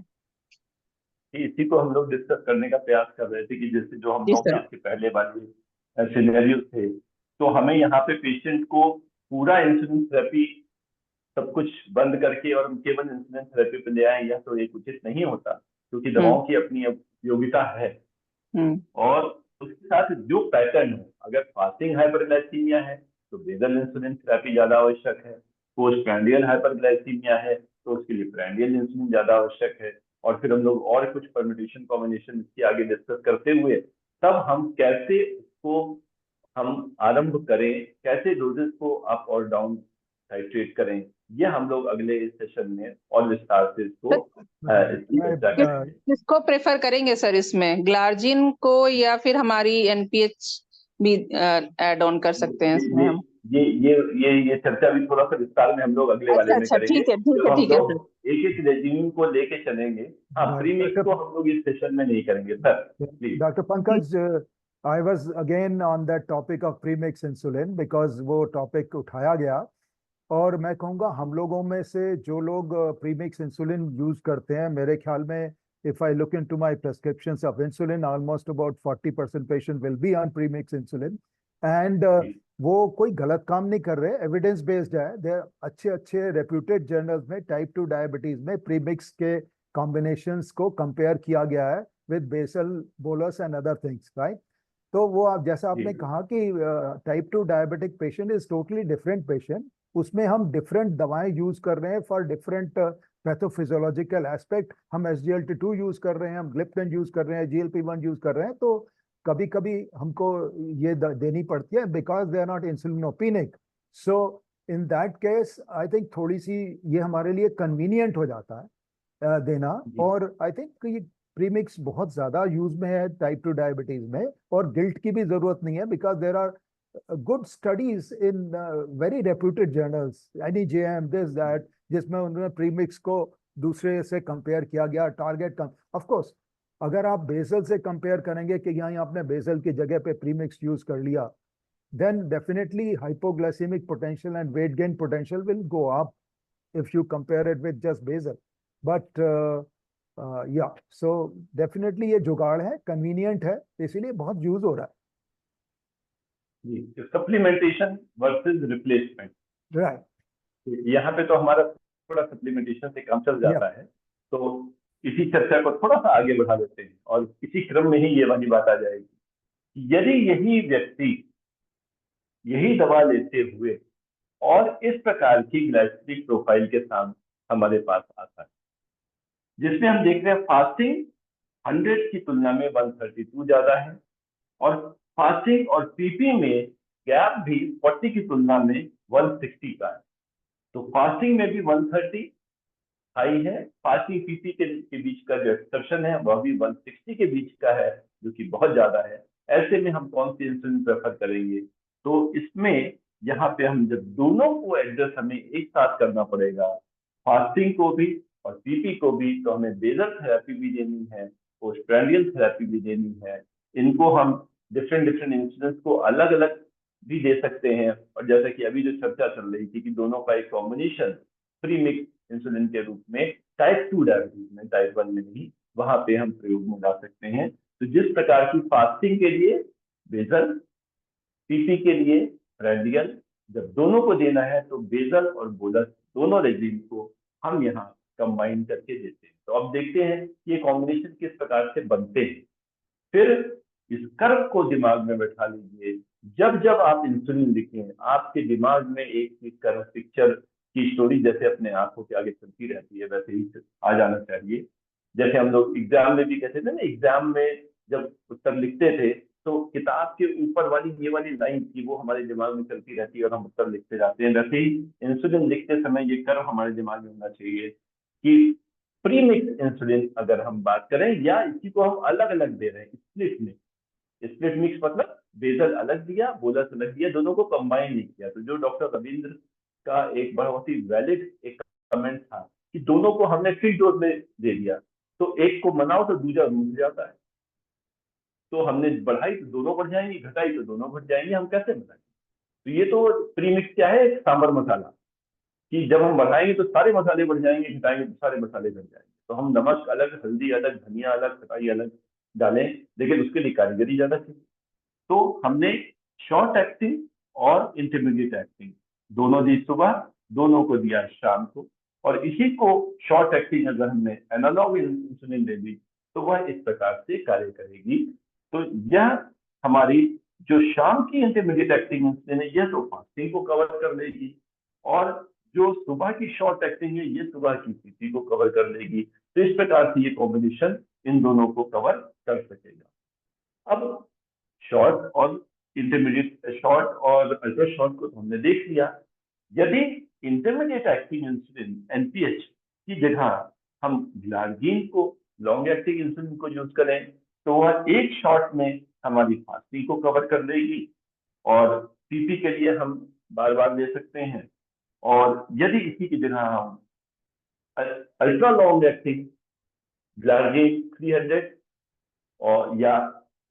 इसी को हम लोग डिस्कस करने का प्रयास कर रहे थे कि जैसे जो हम जी लोग सर। इसके पहले वाले सिनेरियो थे, तो हमें यहाँ पे पेशेंट को पूरा इंसुलिन थेरेपी सब कुछ बंद करके और हम केवल इंसुलिन थेरेपी पे ले आए, यह तो एक उचित नहीं होता, क्योंकि दवाओं की अपनी उपयोगिता है। हम्म और उसके साथ जो पैटर्न है, अगर फास्टिंग हाइपरग्लाइसीमिया है तो बेसल इंसुलिन थेरेपी ज्यादा आवश्यक है। पोस्ट प्रैंडियल हाइपरग्लाइसीमिया है तो उसके लिए प्रैंडियल इंसुलिन ज्यादा आवश्यक है। और फिर हम लोग और कुछ परम्यूटेशन कॉम्बिनेशन इसके आगे डिस्कस करते हुए तब हम कैसे उसको हम आरंभ करें, कैसे डोजेस को अप और डाउन टाइट्रेट करें, ये हम लोग अगले सेशन में और विस्तार से इसको इसकी मैं चर्चा करेंगे। किसको प्रेफर करेंगे सर इसमें, ग्लार्जिन को या फिर हमारी एनपीएच भी ऐड ऑन कर सकते हैं इसमें ये हम? ये ये ये चर्चा भी थोड़ा सा विस्तार में हम लोग अगले वाले अच्छा में अच्छा, करेंगे, ठीक जब है हम ठीक है लोग सर। एक एक रेजिम को लेके चलेंगे। हाँ, प्रीमिक्स को हम लोग इस सेशन में नहीं करेंगे sir, please. Doctor Pankaj, I was again on that topic of premix insulin because वो टॉपिक उठाया गया। और मैं कहूँगा हम लोगों में से जो लोग प्रीमिक्स इंसुलिन यूज करते हैं, मेरे ख्याल में if I look into my prescriptions of insulin, almost about 40% patient will be on premix insulin. And वो कोई गलत काम नहीं कर रहे, एविडेंस बेस्ड है। दे अच्छे अच्छे रेप्यूटेड जर्नल्स में टाइप 2 डायबिटीज में प्रीमिक्स के कॉम्बिनेशंस को कंपेयर किया गया है with basal bolus and other things, right? तो वो आप जैसा आपने कहा कि type 2 diabetic patient is totally different patient, उसमें हम डिफरेंट दवाएं यूज कर रहे हैं फॉर डिफरेंट पैथोफिजियोलॉजिकल एस्पेक्ट। हम SGLT2 यूज कर रहे हैं, हम ग्लिप्टिन यूज कर रहे हैं, GLP-1 यूज कर रहे हैं। तो कभी कभी हमको ये देनी पड़ती है because they are not insulinopenic. So in that case I think थोड़ी सी ये हमारे लिए कन्वीनियंट हो जाता है देना। और आई थिंक ये प्रीमिक्स बहुत ज्यादा यूज में है टाइप 2 डायबिटीज में, और गिल्ट की भी जरूरत नहीं है because there are good studies in very reputed journals, NEJM, this that, जिसमें उन्होंने प्रीमिक्स को दूसरे से कंपेयर किया गया, टारगेट कम। ऑफ कोर्स अगर आप बेसल से कंपेयर करेंगे कि यहाँ आपने बेसल की जगह पे प्रीमिक्स यूज कर लिया, then definitely hypoglycemic potential and weight gain potential will go up if you compare it with just basal. But yeah, so definitely ये जुगाड़ है, convenient है, इसीलिए बहुत यूज हो रहा है। जी, सप्लीमेंटेशन वर्सेस रिप्लेसमेंट, राइट। यहाँ पे तो हमारा थोड़ा सप्लीमेंटेशन से काम चल जाता है, तो इसी चर्चा को थोड़ा सा आगे बढ़ा देते हैं और इसी क्रम में ही ये वाली बात आ जाएगी। यदि यही व्यक्ति यही दवा लेते हुए और इस प्रकार की ग्लाइसेमिक प्रोफाइल के साथ हमारे पास आता है, जिसमें हम देख रहे हैं फास्टिंग 100 की तुलना में 132 ज्यादा है, और फास्टिंग और पीपी में गैप भी 40 की तुलना में 160 का है। तो फास्टिंग में भी 130 हाई है, फास्टिंग पीपी के बीच का जो एक्सेप्शन है वह भी 160 के बीच का है, जो कि बहुत ज्यादा है। ऐसे में हम कौन सी इंसुलिन प्रेफर करेंगे? तो इसमें यहाँ पे हम जब दोनों को एड्रेस हमें एक साथ करना पड़ेगा, फास्टिंग को भी और पीपी को भी, तो हमें बेसल थेरेपी भी देनी है, पोस्टप्रांडियल थेरेपी भी देनी है। इनको हम डिफरेंट डिफरेंट इंसुलिन को अलग अलग भी दे सकते हैं। और जैसा कि अभी जो चर्चा चल रही थी कि दोनों का एक कॉम्बिनेशन प्रीमिक्स इंसुलिन के रूप में टाइप 2 डायबिटीज में, टाइप 1 में नहीं, वहां पे हम प्रयोग में ला सकते हैं। तो जिस प्रकार की फास्टिंग के लिए बेसल, पीपी के लिए प्रैंडियल, जब दोनों को देना है तो बेसल और बोलस दोनों रेजिम को हम यहाँ कंबाइन करके देते हैं। तो अब देखते हैं कि ये कॉम्बिनेशन किस प्रकार से बनते हैं। फिर इस कर्व को दिमाग में बैठा लीजिए। जब जब आप इंसुलिन लिखें, आपके दिमाग में एक कर्व पिक्चर की स्टोरी जैसे अपने आंखों के आगे चलती रहती है वैसे ही आ जाना चाहिए। जैसे हम लोग एग्जाम में भी कहते थे ना, एग्जाम में जब उत्तर लिखते थे तो किताब के ऊपर वाली ये वाली लाइन थी वो हमारे दिमाग में चलती रहती है और हम उत्तर लिखते जाते हैं। वैसे ही इंसुलिन लिखते समय ये कर्व हमारे दिमाग में होना चाहिए कि प्रीमिक्स इंसुलिन अगर हम बात करें, या इसी को हम अलग अलग दे रहे हैं स्प्लिट मिक्स। स्प्लिट मिक्स मतलब बेसल अलग दिया, बोलस अलग दिया, दोनों को कंबाइन नहीं किया। तो जो डॉक्टर रविंद्र का एक बहुत ही वैलिड एक कमेंट था कि दोनों को हमने फिक्स डोज में दे दिया, तो एक को मनाओ तो दूसरा रूठ जाता है। तो हमने बढ़ाई तो दोनों बढ़ जाएंगे, घटाई तो दोनों घट जाएंगे, हम कैसे बताएंगे? तो ये तो प्रीमिक्स क्या है, एक सांबर मसाला, कि जब हम बढ़ाएंगे तो सारे मसाले बढ़ जाएंगे, घटाएंगे तो सारे मसाले घट जाएंगे। तो हम नमक अलग, हल्दी अलग, धनिया अलग, खटाई अलग डालें, लेकिन उसके लिए कारीगरी ज्यादा चाहिए। तो हमने शॉर्ट एक्टिंग और इंटरमीडिएट एक्टिंग दोनों दी सुबह, दोनों को दिया शाम को। और इसी को शॉर्ट एक्टिंग अगर हमने एनालॉग इंसुलिन दे दी तो वह इस प्रकार से कार्य करेगी। तो यह हमारी जो शाम की इंटरमीडिएट एक्टिंग इंसुलिन है यह तो फास्टिंग को कवर कर लेगी, और जो सुबह की शॉर्ट एक्टिंग है ये सुबह की पीटी को कवर कर लेगी। तो इस प्रकार से ये कॉम्बिनेशन इन दोनों को कवर कर सकेगा। अब शॉर्ट और इंटरमीडिएट, शॉर्ट और अल्ट्रा शॉर्ट को हमने देख लिया। यदि इंटरमीडिएट एक्टिंग इंसुलिन एनपीएच की जगह हम ग्लार्जीन को, लॉन्ग एक्टिंग इंसुलिन को यूज करें तो वह एक शॉट में हमारी फास्टिंग को कवर कर देगी, और पीपी के लिए हम बार बार ले सकते हैं। और यदि इसी की जगह हम अल्ट्रा लॉन्ग एक्टिंग ग्लार्जीन 300 और या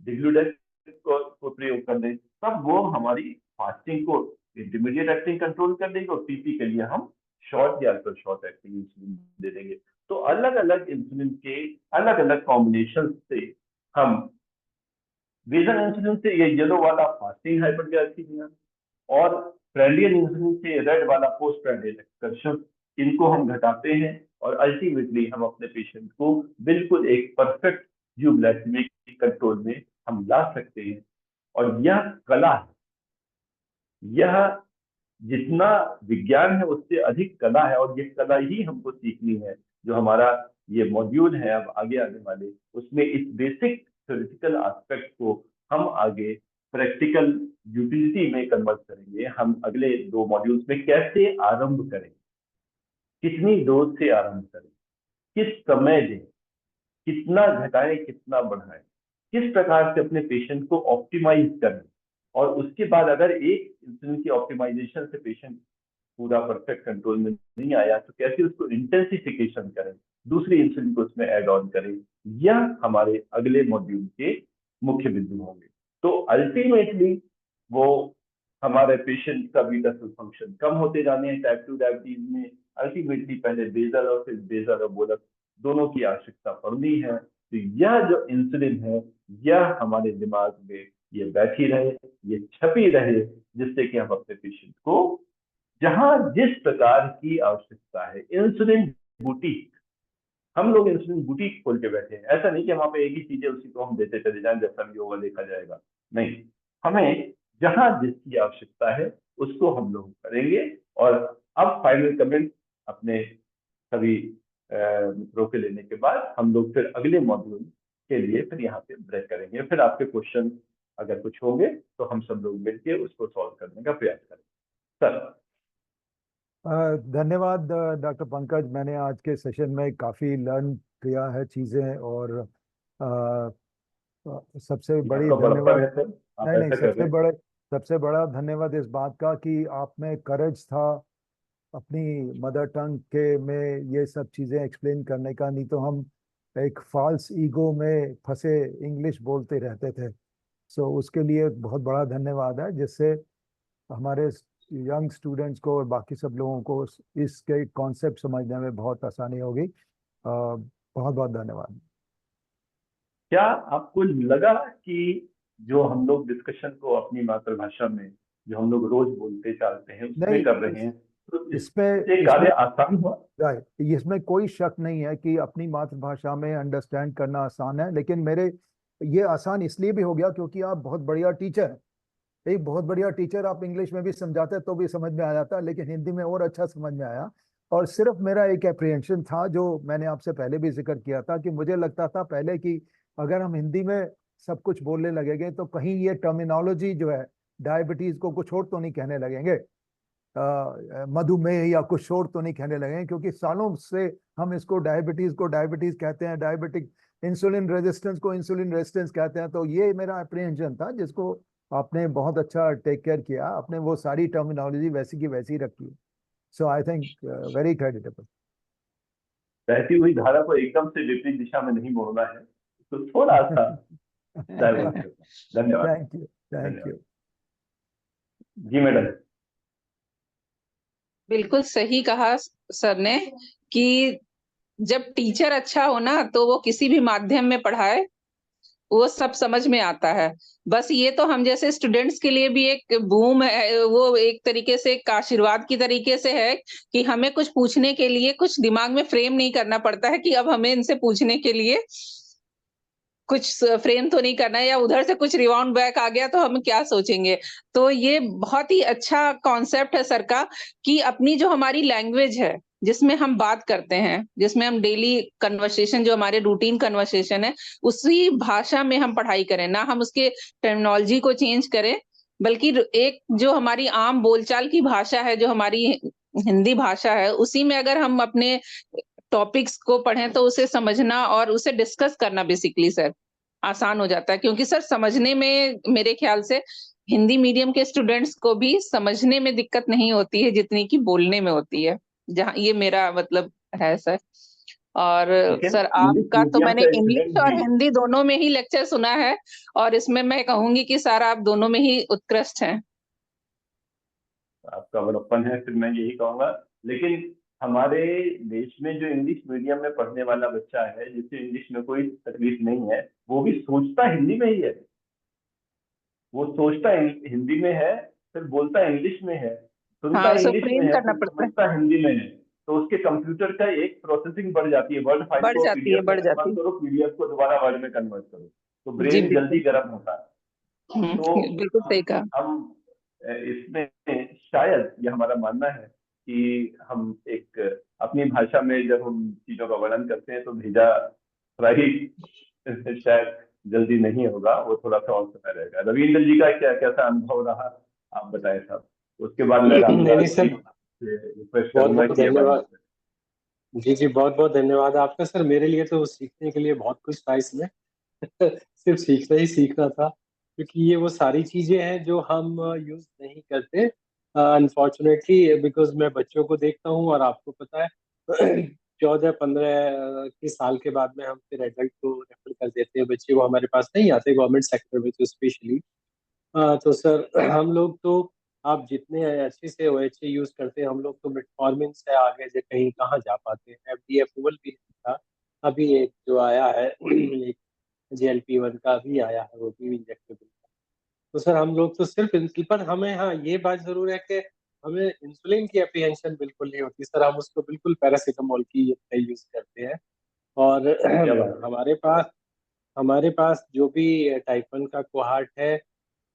डिग्लूडेक्स को प्रयोग कर दें, तब वो हमारी फास्टिंग को इंटरमीडिएट एक्टिंग कंट्रोल कर देगी, और पीपी के लिए हम शॉर्ट या अल्ट्रा शॉर्ट एक्टिंग इंसुलिन दे देंगे। तो अलग अलग इंसुलिन के अलग अलग कॉम्बिनेशन से हम बेसल इंसुलिन से ये येलो वाला फास्टिंग हाइपरग्लाइसीमिया, और प्रेंडियल इंसुलिन से रेड वाला पोस्ट प्रेंडियल एक्सकर्शन, इनको हम घटाते हैं और अल्टीमेटली हम अपने पेशेंट को बिल्कुल एक परफेक्ट यूग्लाइसेमिक कंट्रोल में हम ला सकते हैं। और यह कला है, यह जितना विज्ञान है उससे अधिक कला है, और ये कला ही हमको सीखनी है। जो हमारा ये मॉड्यूल है अब आगे आने वाले, उसमें इस बेसिक थ्योरेटिकल एस्पेक्ट को हम आगे प्रैक्टिकल यूटिलिटी में कन्वर्ट करेंगे। हम अगले 2 मॉड्यूल्स में कैसे आरंभ करें, कितनी डोज से आरंभ करें, किस समय दें, कितना घटाएं, कितना बढ़ाएं, किस प्रकार से अपने पेशेंट को ऑप्टिमाइज करें, और उसके बाद अगर एक इंसुलिन की ऑप्टिमाइजेशन से पेशेंट पूरा परफेक्ट कंट्रोल में नहीं आया तो कैसे उसको इंटेंसिफिकेशन करें, दूसरी इंसुलिन को उसमें ऐड ऑन करें, यह हमारे अगले मॉड्यूल के मुख्य बिंदु होंगे। तो अल्टीमेटली वो हमारे पेशेंट का बीटा सेल फंक्शन कम होते जाने हैं टाइप 2 डायबिटीज में। अल्टीमेटली पहले बेसल और फिर बेसल और बोलस दोनों की आवश्यकता पड़नी है। तो यह जो इंसुलिन है यह हमारे दिमाग में ये बैठी रहे, ये छपी रहे, जिससे कि हम अपने पेशेंट को जहां जिस प्रकार की आवश्यकता है, इंसुलिन बुटीक, हम लोग इंसुलिन बुटीक खोल के बैठे हैं। ऐसा नहीं कि वहां पे एक ही चीज है उसी को हम देते चले जाएं, जैसा भी होगा देखा जाएगा, नहीं, हमें जहां जिसकी आवश्यकता है उसको हम लोग करेंगे। और अब फाइनल कमेंट अपने सभी मित्रों के लेने के बाद हम लोग फिर अगले मॉड्यूल के लिए फिर यहाँ पे ब्रेक करेंगे। फिर आपके क्वेश्चन अगर कुछ होंगे तो हम सब लोग मिलकर उसको सॉल्व करने का प्रयास करेंगे। सर धन्यवाद डॉक्टर पंकज। मैंने आज के सेशन में काफ़ी लर्न किया है चीज़ें, और सबसे बड़ी धन्यवाद, नहीं, सबसे बड़ा धन्यवाद इस बात का कि आप में करेज था अपनी मदर टंग के में ये सब चीज़ें एक्सप्लेन करने का। नहीं तो हम एक फॉल्स ईगो में फंसे इंग्लिश बोलते रहते थे। सो उसके लिए बहुत बड़ा धन्यवाद है, जिससे हमारे यंग स्टूडेंट्स को और बाकी सब लोगों को इसके कॉन्सेप्ट समझने में बहुत आसानी होगी। बहुत बहुत धन्यवाद। क्या आपको लगा कि जो हम लोग डिस्कशन को अपनी मातृभाषा में जो हम लोग रोज बोलते चालते हैं उसमें कर रहे हैं, तो इसमें कार्य आसान हुआ? इसमें कोई शक नहीं है कि अपनी मातृभाषा में अंडरस्टैंड करना आसान है, लेकिन मेरे ये आसान इसलिए भी हो गया क्योंकि आप बहुत बढ़िया टीचर हैं। एक बहुत बढ़िया टीचर, आप इंग्लिश में भी समझाते तो भी समझ में आ जाता, लेकिन हिंदी में और अच्छा समझ में आया। और सिर्फ मेरा एक अप्रिहेंशन था जो मैंने आपसे पहले भी जिक्र किया था, कि मुझे लगता था पहले कि अगर हम हिंदी में सब कुछ बोलने लगेंगे तो कहीं ये टर्मिनोलॉजी जो है डायबिटीज को कुछ और तो नहीं कहने लगेंगे, मधुमेह या कुछ और तो नहीं कहने लगेंगे, क्योंकि सालों से हम इसको डायबिटीज कहते हैं, डायबिटिक इंसुलिन रेजिस्टेंस को इंसुलिन रेजिस्टेंस कहते हैं। तो ये मेरा अप्रीहेंशन था, जिसको आपने बहुत अच्छा टेक केयर किया, आपने वो सारी टर्मिनोलॉजी वैसी की वैसी रखी। सो आई थिंक वेरी क्रेडिटेबल। बहती हुई धारा को एकदम से विपरीत दिशा में नहीं मोड़ना है, तो थोड़ा सा डाइवर्ट करना। धन्यवाद। थैंक यू, थैंक धन्यवाद यू। जी मैडम। बिल्कुल सही कहा सर ने कि जब टीचर अच्छा हो ना तो वो किसी भी माध्यम में पढ़ाए वो सब समझ में आता है। बस ये तो हम जैसे स्टूडेंट्स के लिए भी एक बूम है, वो एक तरीके से एक आशीर्वाद की तरीके से है कि हमें कुछ पूछने के लिए कुछ दिमाग में फ्रेम नहीं करना पड़ता है कि अब हमें इनसे पूछने के लिए कुछ फ्रेम तो नहीं करना है, या उधर से कुछ रिबाउंड बैक आ गया तो हम क्या सोचेंगे। तो ये बहुत ही अच्छा कॉन्सेप्ट है सर का कि अपनी जो हमारी लैंग्वेज है जिसमें हम बात करते हैं, जिसमें हम डेली कन्वर्सेशन जो हमारे रूटीन कन्वर्सेशन है, उसी भाषा में हम पढ़ाई करें, ना हम उसके टर्मिनोलॉजी को चेंज करें, बल्कि एक जो हमारी आम बोलचाल की भाषा है, जो हमारी हिंदी भाषा है, उसी में अगर हम अपने टॉपिक्स को पढ़ें तो उसे समझना और उसे डिस्कस करना बेसिकली सर आसान हो जाता है। क्योंकि सर समझने में मेरे ख्याल से हिंदी मीडियम के स्टूडेंट्स को भी समझने में दिक्कत नहीं होती है जितनी कि बोलने में होती है, जहाँ ये मेरा मतलब है सर। और लेकिन सर इंग्लिश आपका तो मीडियम मैंने का इंग्लिश स्टूडेंट और भी, हिंदी दोनों में ही लेक्चर सुना है और इसमें मैं कहूंगी कि सर आप दोनों में ही उत्कृष्ट हैं। आपका बड़प्पन है, फिर मैं यही कहूंगा। लेकिन हमारे देश में जो इंग्लिश मीडियम में पढ़ने वाला बच्चा है, जिसे इंग्लिश में कोई तकलीफ नहीं है, वो भी सोचता हिंदी में ही है। वो सोचता हिंदी में है, फिर बोलता इंग्लिश में है, सुनता हाँ, उसे इंग्लिश में फ्रेम है, करना फिर पड़ता है। समझता हिंदी में है। तो उसके कंप्यूटर का एक प्रोसेसिंग बढ़ जाती है, वर्ड फाइल बढ़ को जाती है, पीडीएफ में बढ़ जाती कन्वर्ट है। करो, पीडीएफ को दोबारा वर्ड में कन्वर्ट करो, तो जी ब्रेन जल्दी बिल्कुल। गर्म होता है। तो बिल्कुल सही कहा। हम इसमें शायद ये हमारा मानना है कि हम एक अपनी भाषा में जब हम चीजों का वर्णन करते हैं तो भेजा फ्राई शायद जल्दी नहीं होगा, वो थोड़ा सा और समय रहेगा। रविंद्र जी का क्या कैसा अनुभव रहा, आप बताएं साहब। उसके बाद मैं नहीं नहीं रामदास सर, जी से रिक्वेस्ट बहुत करूंगा बहुत कि अब आगे धन्यवाद। जी जी, बहुत बहुत धन्यवाद आपका सर। मेरे लिए तो सीखने के लिए बहुत कुछ था इसमें। सिर्फ सीखना ही सीखना था, क्योंकि ये वो सारी चीजें हैं जो हम यूज नहीं करते अनफॉर्चुनेटली, बिकॉज मैं बच्चों को देखता हूँ और आपको पता है 14-15 के साल के बाद में हम फिर एडल्ट को रेफर कर देते हैं, बच्चे वो हमारे पास नहीं आते गवर्नमेंट सेक्टर में तो स्पेशली। तो सर हम लोग तो, आप जितने अच्छे से OHA यूज करते हैं, हम लोग तो मेटफॉर्मिन से आगे जो कहीं कहाँ जा पाते हैं। FDA अप्रूवल भी नहीं था। अभी एक जो आया है एक GLP-1 का भी आया है, वो भी इंजेक्टेबल। तो सर हम लोग तो सिर्फ इंसुलिन पर, हमें हाँ ये बात जरूर है कि हमें इंसुलिन की अप्रीहेंशन बिल्कुल नहीं होती सर। हम उसको बिल्कुल पैरासीटामोल की यूज करते हैं। और क्या बात है। हमारे पास जो भी टाइप 1 का कोहार्ट है,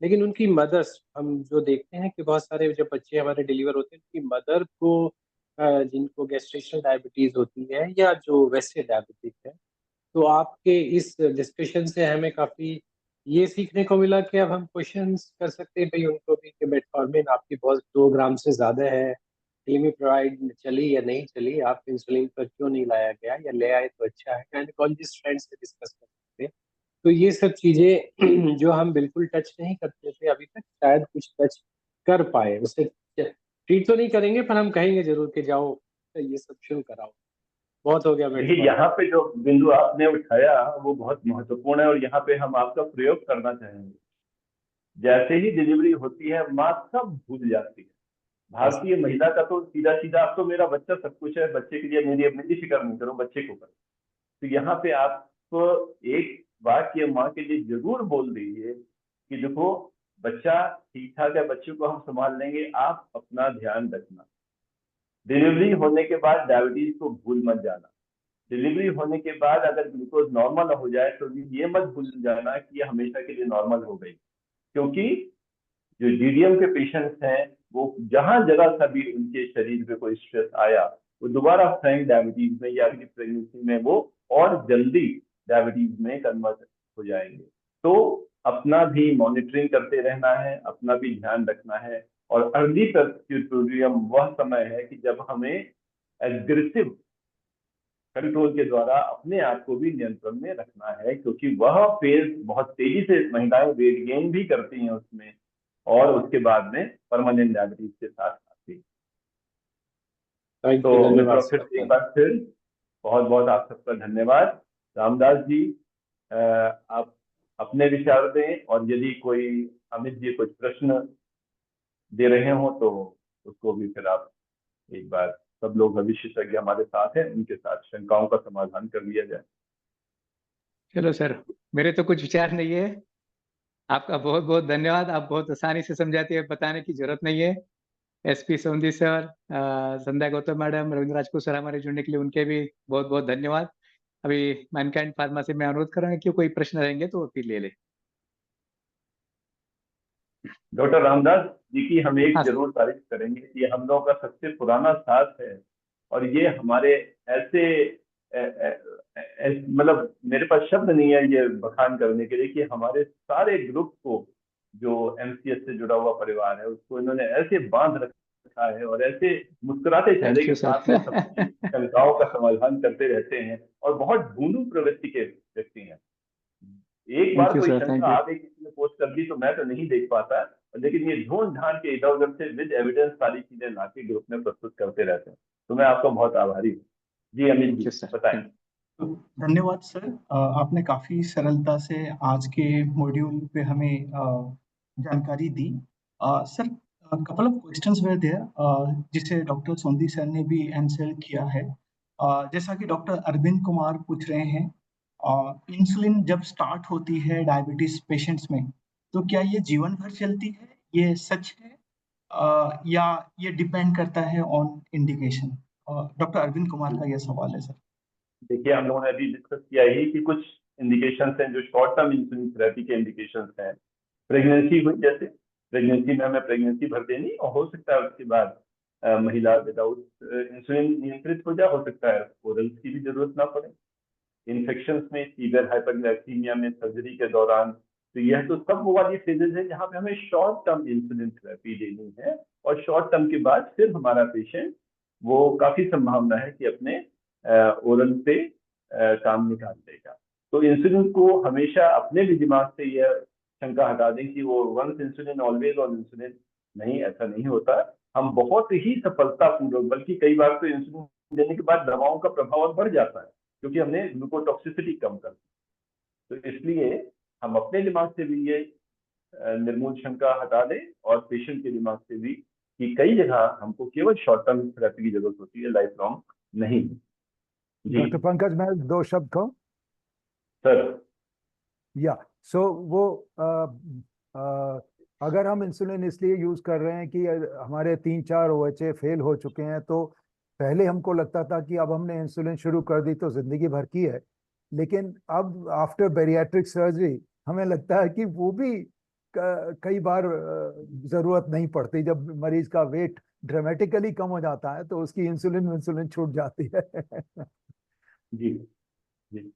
लेकिन उनकी मदर्स हम जो देखते हैं कि बहुत सारे जब बच्चे हमारे डिलीवर होते हैं, उनकी मदर को जिनको गेस्टेशनल डायबिटीज होती है या जो वैसे डायबिटिक है, तो आपके इस डिस्कशन से हमें काफी ये सीखने को मिला कि अब हम क्वेश्चंस कर सकते हैं भाई उनको भी कि मेटफॉर्मिन आपकी बहुत 2 ग्राम से ज्यादा है, ग्लिमिप्राइड चली या नहीं चली, आप इंसुलिन पर क्यों नहीं लाया गया, या ले आए तो अच्छा है। गायनेकोलॉजिस्ट फ्रेंड से डिस्कस कर सकते हैं। तो ये सब चीजें जो हम बिल्कुल टच नहीं करते थे अभी तक, शायद कुछ टच कर पाए। उसे ट्रीट तो नहीं करेंगे पर हम कहेंगे जरूर कि जाओ ये सब शुरू कराओ। बहुत हो गया देखिए, मेटफॉर्मिन। यहाँ पे जो बिंदु आपने उठाया वो बहुत महत्वपूर्ण है, और यहाँ पे हम आपका प्रयोग करना चाहेंगे। जैसे ही डिलीवरी होती है, माँ सब भूल जाती है। भारतीय महिला का तो सीधा सीधा, अब तो मेरा बच्चा सब कुछ है, बच्चे के लिए मेरी अपनी की फिक्र नहीं करो, बच्चे को करो। तो यहाँ पे आप एक वाक्य माँ के लिए जरूर बोल दीजिए कि देखो, बच्चा ठीक ठाक है, बच्चे को हम संभाल लेंगे, आप अपना ध्यान रखना। डिलीवरी होने के बाद डायबिटीज को भूल मत जाना। डिलीवरी होने के बाद अगर ग्लूकोज नॉर्मल हो जाए तो ये मत भूल जाना कि ये हमेशा के लिए नॉर्मल हो गई, क्योंकि जो जीडीएम के पेशेंट्स हैं वो जहां जरा सा भी उनके शरीर पे कोई स्ट्रेस आया वो दोबारा फ्रैंक डायबिटीज में या प्रेगनेंसी में वो और जल्दी डायबिटीज में कन्वर्ट हो जाएंगे। तो अपना भी मॉनिटरिंग करते रहना है, अपना भी ध्यान रखना है। और अर्ली प्यूटोरियम वह समय है कि जब हमें एग्रेसिव कंट्रोल के द्वारा अपने आप को भी नियंत्रण में रखना है, क्योंकि वह फेज बहुत तेजी से महिलाएं वेट गेन भी करती हैं उसमें, और उसके बाद में परमानेंट डायबिटीज के साथ आती है। तो मित्रों फिर एक बार फिर बहुत बहुत आप सबका धन्यवाद। रामदास जी आप अपने विचार दें, और यदि कोई अमित जी कुछ प्रश्न दे रहे हो तो उसको भी फिर आप एक बार, सब लोग विशेषज्ञ हमारे साथ हैं, उनके साथ शंकाओं का समाधान कर लिया जाए। चलो सर, मेरे तो कुछ विचार नहीं है। आपका बहुत बहुत धन्यवाद। आप बहुत आसानी से समझाते हैं, बताने की जरूरत नहीं है। SP Sondhi sir, Sandhya Gautam madam, Ravindra Rajput sir हमारे जुड़ने के लिए उनके भी बहुत बहुत धन्यवाद। अभी मैनकाइंड फार्मा से मैं अनुरोध करूंगा कि कोई प्रश्न रहेंगे तो फिर ले ले। डॉक्टर रामदास जी की हम एक हाँ। जरूर तारीफ करेंगे कि ये हम लोगों का सबसे पुराना साथ है, और ये हमारे ऐसे मतलब मेरे पास शब्द नहीं है ये बखान करने के लिए कि हमारे सारे ग्रुप को, जो एमसीएस से जुड़ा हुआ परिवार है, उसको इन्होंने ऐसे बांध रखा है और ऐसे मुस्कुराते चेहरे के साथ में सबकी शंकाओं का समाधान करते रहते हैं, और बहुत भूलू प्रवृत्ति के व्यक्ति हैं। एक बार कोई शंका आगे किसी ने पोस्ट कर दी तो मैं तो नहीं देख पाता, लेकिन ये ढूंढ ढांड के इधर उधर से विद एविडेंस सारी चीजें लाके ग्रुप में प्रस्तुत करते रहते हैं। तो मैं आपका बहुत आभारी हूँ। जी अमित जी बताएं। तो धन्यवाद सर, आपने काफी सरलता से आज के मॉड्यूल पे हमें जानकारी दी। Sir, couple of questions were there जिसे डॉक्टर सोंदी सर ने भी आंसर किया है। जैसा कि डॉक्टर अरविंद कुमार पूछ रहे हैं, इंसुलिन जब स्टार्ट होती है डायबिटीज पेशेंट्स में, तो क्या ये जीवन भर चलती है, ये सच है, या ये डिपेंड करता है on indication? Doctor Arvind Kumar का यह सवाल है सर। देखिए, हम लोगों ने अभी डिस्कस किया ही कि कुछ इंडिकेशंस हैं जो शॉर्ट टर्म इंसुलिन थेरेपी के इंडिकेशंस हैं। प्रेगनेंसी हुई, जैसे प्रेगनेंसी में हमें प्रेगनेंसी भर देनी, और हो सकता है उसके बाद महिला विदाउट इंसुलिन नियंत्रित हो सकता है ओरल की भी जरूरत ना पड़े। इन्फेक्शंस में, सीवियर हाइपरग्लाइसीमिया में, सर्जरी के दौरान, तो यह तो सब वो वाली फेजेज है जहाँ पे हमें शॉर्ट टर्म इंसुलिन थेरेपी देनी है, और शॉर्ट टर्म के बाद फिर हमारा पेशेंट वो काफी संभावना है कि अपने ओरल पे काम निकाल देगा। तो इंसुलिन को हमेशा अपने भी दिमाग से यह शंका हटा दें कि वो once insulin always on insulin, नहीं, ऐसा नहीं होता। हम बहुत ही सफलतापूर्वक, बल्कि कई बार तो इंसुलिन देने के बाद दवाओं का प्रभाव और बढ़ जाता है, क्योंकि हमने ग्लूकोटॉक्सिसिटी कम कर दी। तो इसलिए हम अपने दिमाग से भी ये निर्मूल शंका हटा दें, और पेशेंट के दिमाग से भी, कि कई जगह हमको केवल शॉर्ट टर्म थेरेपी की जरूरत होती है, लाइफ लॉन्ग नहीं। डॉक्टर पंकज, मैं 2 शब्द कहूँ सर? या वो अगर हम इंसुलिन इसलिए यूज कर रहे हैं कि हमारे 3-4 OHA फेल हो चुके हैं, तो पहले हमको लगता था कि अब हमने इंसुलिन शुरू कर दी तो जिंदगी भर की है, लेकिन अब आफ्टर बैरियाट्रिक सर्जरी हमें लगता है कि वो भी कई बार जरूरत नहीं पड़ती। जब मरीज का वेट ड्रामेटिकली कम हो जाता है तो उसकी इंसुलिन छूट जाती है। जी जी।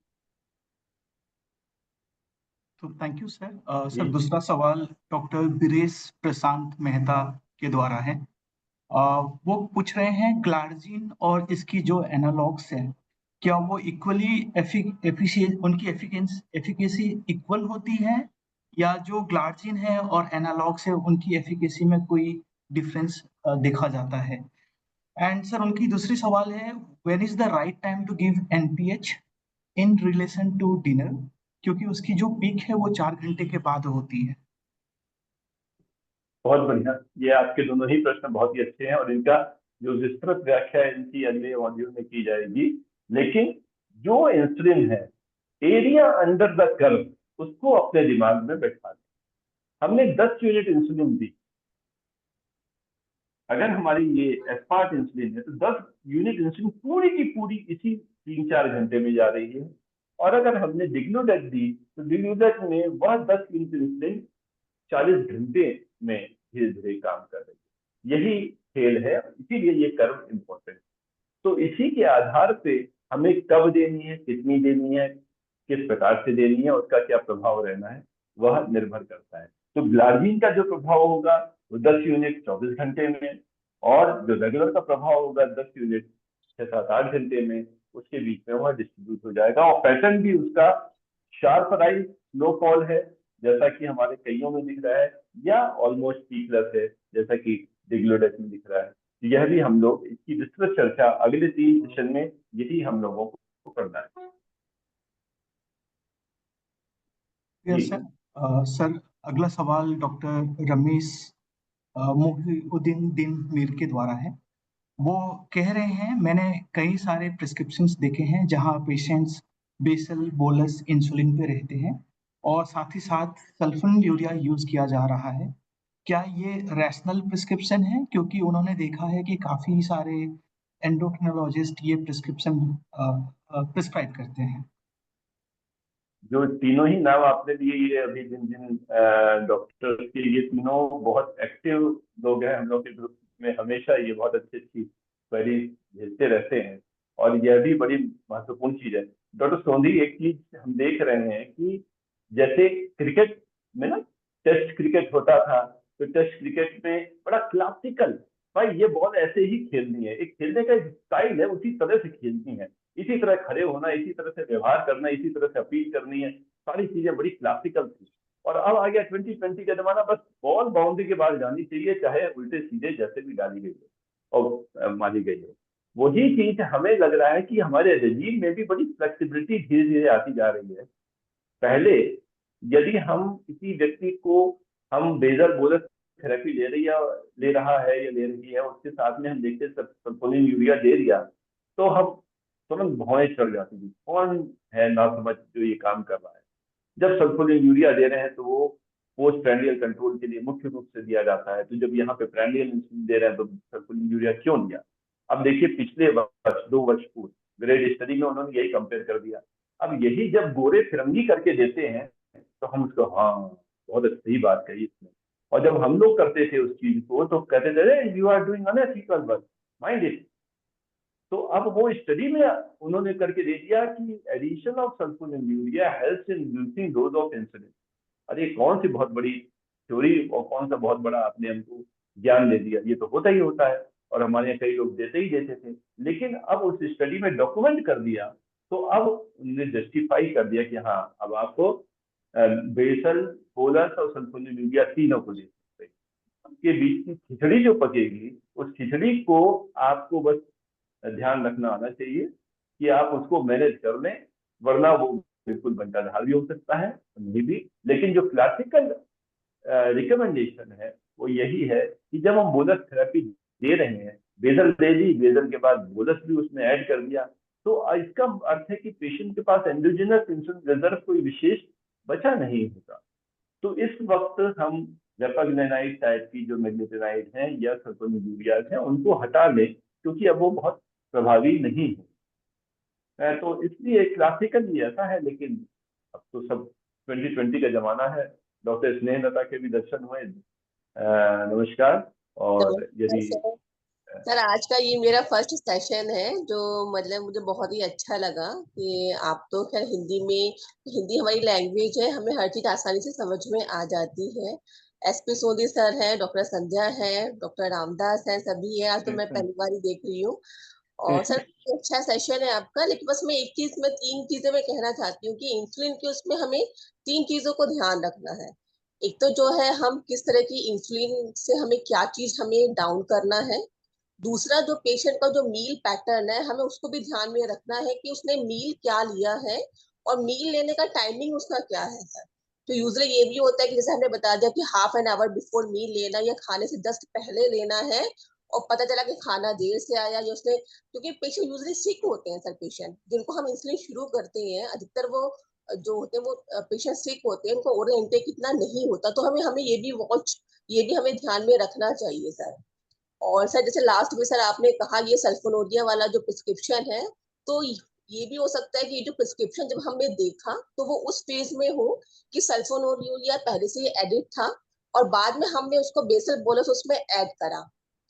तो थैंक यू सर। सर, दूसरा सवाल डॉक्टर बीरेश प्रशांत मेहता के द्वारा है। वो पूछ रहे हैं, ग्लार्जिन और इसकी जो एनालॉग्स हैं, क्या वो इक्वली उनकी एफिकेसी इक्वल होती है, या जो ग्लार्जिन है और एनालॉग्स है उनकी एफिकेसी में कोई डिफरेंस देखा जाता है? एंड सर, उनकी दूसरी सवाल है, when is the right time to give NPH in relation to dinner, क्योंकि उसकी जो पीक है वो 4 घंटे के बाद होती है। बहुत बढ़िया, ये आपके दोनों ही प्रश्न बहुत ही अच्छे हैं, और इनका जो विस्तृत व्याख्या है इनकी अगले मॉड्यूल में की जाएगी। लेकिन जो इंसुलिन है, एरिया अंडर द कर्व, उसको अपने दिमाग में बैठा दें। हमने 10 यूनिट इंसुलिन दी, अगर हमारी ये एस्पार्ट इंसुलिन है तो 10 यूनिट इंसुलिन पूरी की पूरी इसी 3-4 घंटे में जा रही है। और अगर हमने डिग्लूडेट दी तो डिग्लूडेट में वह 10 यूनिट इंसुलिन 40 घंटे में धीरे धीरे काम कर रही है। यही खेल है, इसीलिए ये कर्व इम्पोर्टेंट है। तो इसी के आधार पे हमें कब देनी है, कितनी देनी है, किस प्रकार से देनी है, उसका क्या प्रभाव रहना है, वह निर्भर करता है। तो ग्लार्जिन का जो प्रभाव होगा वो 10 यूनिट 24 घंटे में, और जो रेगुलर का प्रभाव होगा 10 यूनिट 6-7-8 घंटे में, उसके बीच में वह डिस्ट्रीब्यूट हो जाएगा। और पैटर्न भी उसका शार्प राइज स्लो फॉल है, जैसा कि हमारे कईयों में दिख रहा है, या ऑलमोस्ट पीकलेस है, जैसा कि डिग्लोडेस में दिख रहा है। यह भी हम लोग इसकी विस्तृत चर्चा अगले 3 सेशन में यही हम लोगों को करना है। Yes sir. सर, अगला सवाल डॉक्टर रमेश मोहिउद्दीन मीर के द्वारा है। वो कह रहे हैं, मैंने कई सारे प्रिस्क्रिप्शंस देखे हैं जहां पेशेंट्स बेसल बोलस इंसुलिन पे रहते हैं और साथ ही साथ सल्फोनिलूरिया यूज किया जा रहा है। क्या ये रैशनल प्रिस्क्रिप्शन है? क्योंकि उन्होंने देखा है कि काफी सारे एंडोक्रिनोलॉजिस्ट ये प्रिस्क्रिप्शन प्रिस्क्राइब करते हैं। जो तीनों ही नाम आपने लिए, ये अभी जिन जिन डॉक्टर के, ये तीनों बहुत एक्टिव लोग हैं हम लोग के ग्रुप में, हमेशा ये बहुत अच्छी अच्छी क्वेरी भेजते रहते हैं, और यह भी बड़ी महत्वपूर्ण चीज है। डॉक्टर सोंधी, एक चीज हम देख रहे हैं कि जैसे क्रिकेट में ना टेस्ट क्रिकेट होता था, तो टेस्ट क्रिकेट में बड़ा क्लासिकल, भाई ये बॉल ऐसे ही खेलनी है, एक खेलने का स्टाइल है, उसी तरह से खेलनी है, इसी तरह खड़े होना, इसी तरह से व्यवहार करना, इसी तरह से अपील करनी है, सारी चीजें बड़ी क्लासिकल थी। और अब आ गया 2020 का जमाना, बस बॉल बाउंड्री के बाद जानी चाहिए, चाहे उल्टे सीधे जैसे भी डाली गई हो और मारी गई हो। वही चीज हमें लग रहा है कि हमारे रजीम में भी बड़ी फ्लेक्सिबिलिटी धीरे धीरे आती जा रही है। पहले यदि हम किसी व्यक्ति को, हम बेजल बोलस थेरेपी ले रहा है या ले रही है, उसके साथ में हम देखते सल्फोनिलूरिया दे दिया, तो हम तुरंत भौएं चढ़ जाती थी, कौन है ना समझ जो ये काम कर रहा है। जब सल्फोनिलूरिया दे रहे हैं तो वो पोस्ट प्रैंडियल कंट्रोल के लिए मुख्य रूप से दिया जाता है। तो जब यहाँ पे प्रैंडियल इंसुलिन दे रहे हैं तो सल्फोनिलूरिया क्यों दिया? अब देखिए, पिछले वर्ष 2 वर्ष पूर्व ग्रेड स्टडी में उन्होंने यही कंपेयर कर दिया। अब यही जब गोरे फिरंगी करके देते हैं तो हम उसको, हाँ बहुत सही बात कही इसने, और जब हम लोग करते थे उस चीज को तो कहते थे you are doing unethical work, mind it. तो अब वो स्टडी में उन्होंने करके दे दिया कि addition of sulfonylurea helps in reducing dose of insulin. अरे कौन सी बहुत बड़ी थ्योरी और कौन सा बहुत बड़ा आपने हमको ज्ञान दे दिया, ये तो होता ही होता है, और हमारे यहाँ कई लोग देते ही देते थे, लेकिन अब उस स्टडी में डॉक्यूमेंट कर दिया, तो अब उन्होंने जस्टिफाई कर दिया कि हाँ अब आपको बेसल बोलस और सल्फोनिलूरिया तीनों को दे सकते हैं। उसके बीच की खिचड़ी जो पकेगी, उस खिचड़ी को आपको बस ध्यान रखना आना चाहिए कि आप उसको मैनेज कर लें, वरना वो बिल्कुल बंटाधार भी हो सकता है, नहीं भी। लेकिन जो क्लासिकल रिकमेंडेशन है वो यही है कि जब हम बोलस थेरेपी दे रहे हैं, बेजल दे दी, बेजल के बाद बोलस भी उसमें ऐड कर दिया, तो इसका अर्थ है कि पेशेंट के पास एंडोजेनस इंसुलिन रिजर्व कोई विशेष बचा नहीं होता। तो इस वक्त हम रेपाग्नेनाइड टाइप की जो मेग्नेटेनाइड हैं या सल्फोनिलूरियाज हैं उनको हटा लें, क्योंकि अब वो बहुत प्रभावी नहीं है। तो इसलिए क्लासिकल ये ऐसा है, लेकिन अब तो सब 2020 का जमाना है। डॉक्टर स्नेहलता के भी दर्शन हुए, नमस्कार। और यदि सर आज का ये मेरा फर्स्ट सेशन है, जो मतलब मुझे बहुत ही अच्छा लगा कि आप तो खैर हिंदी हमारी लैंग्वेज है, हमें हर चीज आसानी से समझ में आ जाती है। एसपी सोंधी सर है, डॉक्टर संध्या है, डॉक्टर रामदास है, सभी है। आज तो मैं पहली बार ही देख रही हूँ। और सर अच्छा सेशन है आपका, लेकिन बस मैं एक चीज में 3 चीजें मैं कहना चाहती हूँ कि इंसुलिन के उसमें हमें 3 चीजों को ध्यान रखना है। एक तो जो है हम किस तरह की इंसुलिन से हमें क्या चीज हमें डाउन करना है। दूसरा जो पेशेंट का जो मील पैटर्न है, हमें उसको भी ध्यान में रखना है कि उसने मील क्या लिया है और मील लेने का टाइमिंग उसका क्या है सर। तो यूजुअली ये भी होता है कि जैसे हमने बता दिया कि half an hour before meal लेना या खाने से जस्ट पहले लेना है, और पता चला कि खाना देर से आया या उसने, क्योंकि पेशेंट यूजुअली सिक होते हैं सर, पेशेंट जिनको हम इंसुलिन शुरू करते हैं अधिकतर वो जो होते हैं वो पेशेंट सिक होते हैं, उनको ओरल इंटेक इतना नहीं होता। तो हमें हमें ये भी हमें ध्यान में रखना चाहिए सर। और सर जैसे लास्ट में सर आपने कहा ये सल्फोनोरिया वाला जो प्रिस्क्रिप्शन है, तो ये भी हो सकता है कि ये जो प्रिस्क्रिप्शन जब हमने देखा तो वो उस फेज में हो कि सल्फोनोरिया पहले से एडिट था, और बाद में हमने उसको बेसल बोलस उसमें ऐड करा।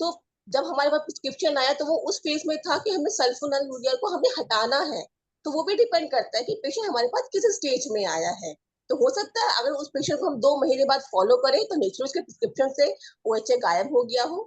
तो जब हमारे पास प्रिस्क्रिप्शन आया तो वो उस फेज में था कि हमें सल्फोनाइलुरिया को हमें हटाना है। तो वो भी डिपेंड करता है कि पेशेंट हमारे पास किस स्टेज में आया है। तो हो सकता है अगर उस पेशेंट को हम 2 महीने बाद फॉलो करें तो नेचुरल उसके प्रिस्क्रिप्शन से OHA गायब हो गया हो।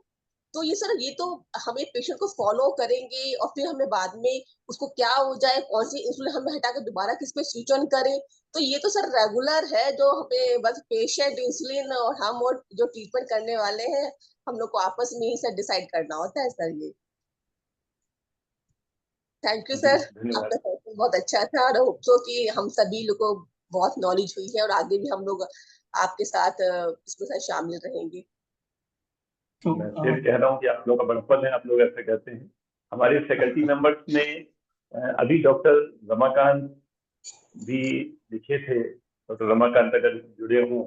तो ये सर, ये तो हमें पेशेंट को फॉलो करेंगे और फिर हमें बाद में उसको क्या हो जाए, कौन सी इंसुलिन हमें हटा कर दोबारा किस पे स्विच ऑन करें, तो ये तो सर रेगुलर है, जो हमें बस पेशेंट, इंसुलिन और हम और जो ट्रीटमेंट करने वाले हैं, हम लोग को आपस में ही सर डिसाइड करना होता है सर ये। थैंक यू जी सर, धन्यवाद। आपका सेशन बहुत अच्छा था और होप सो कि हम सभी लोग को बहुत नॉलेज हुई है और आगे भी हम लोग आपके साथ इसके साथ शामिल रहेंगे। तो मैं फिर कह रहा हूँ कि आप लोग का बड़प्पन है, आप लोग ऐसे कहते हैं। हमारे फैकल्टी मेंबर्स में अभी डॉक्टर रमाकांत भी लिखे थे। डॉक्टर रमाकांत अगर जुड़े हों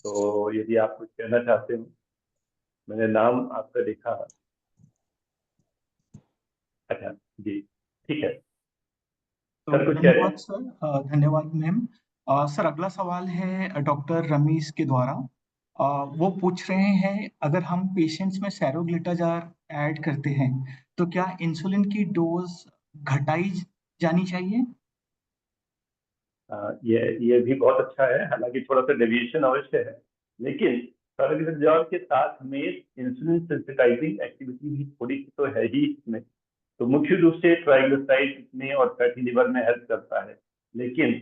तो यदि आप कुछ कहना चाहते हो, मैंने नाम आपका देखा। अच्छा जी, ठीक है तो सर, कुछ कह रहे धन्यवाद हैं? सर, धन्यवाद मैम। सर, अगला सवाल है डॉक्टर रमीश के द्वारा। वो पूछ रहे हैं, अगर हम पेशेंट्स में सेरोग्लिटाजार ऐड करते हैं तो क्या इंसुलिन की डोज घटाई जानी चाहिए? ये भी बहुत अच्छा है, हालांकि थोड़ा सा डेविएशन अवश्य है, लेकिन पैराग्लिसरॉल के साथ में इंसुलिन सेंसिटाइजिंग एक्टिविटी भी थोड़ी सी तो है ही इसमें। तो मुख्य रूप से ट्राइग्लिसराइड में और फैटी लिवर में हेल्प करता है, लेकिन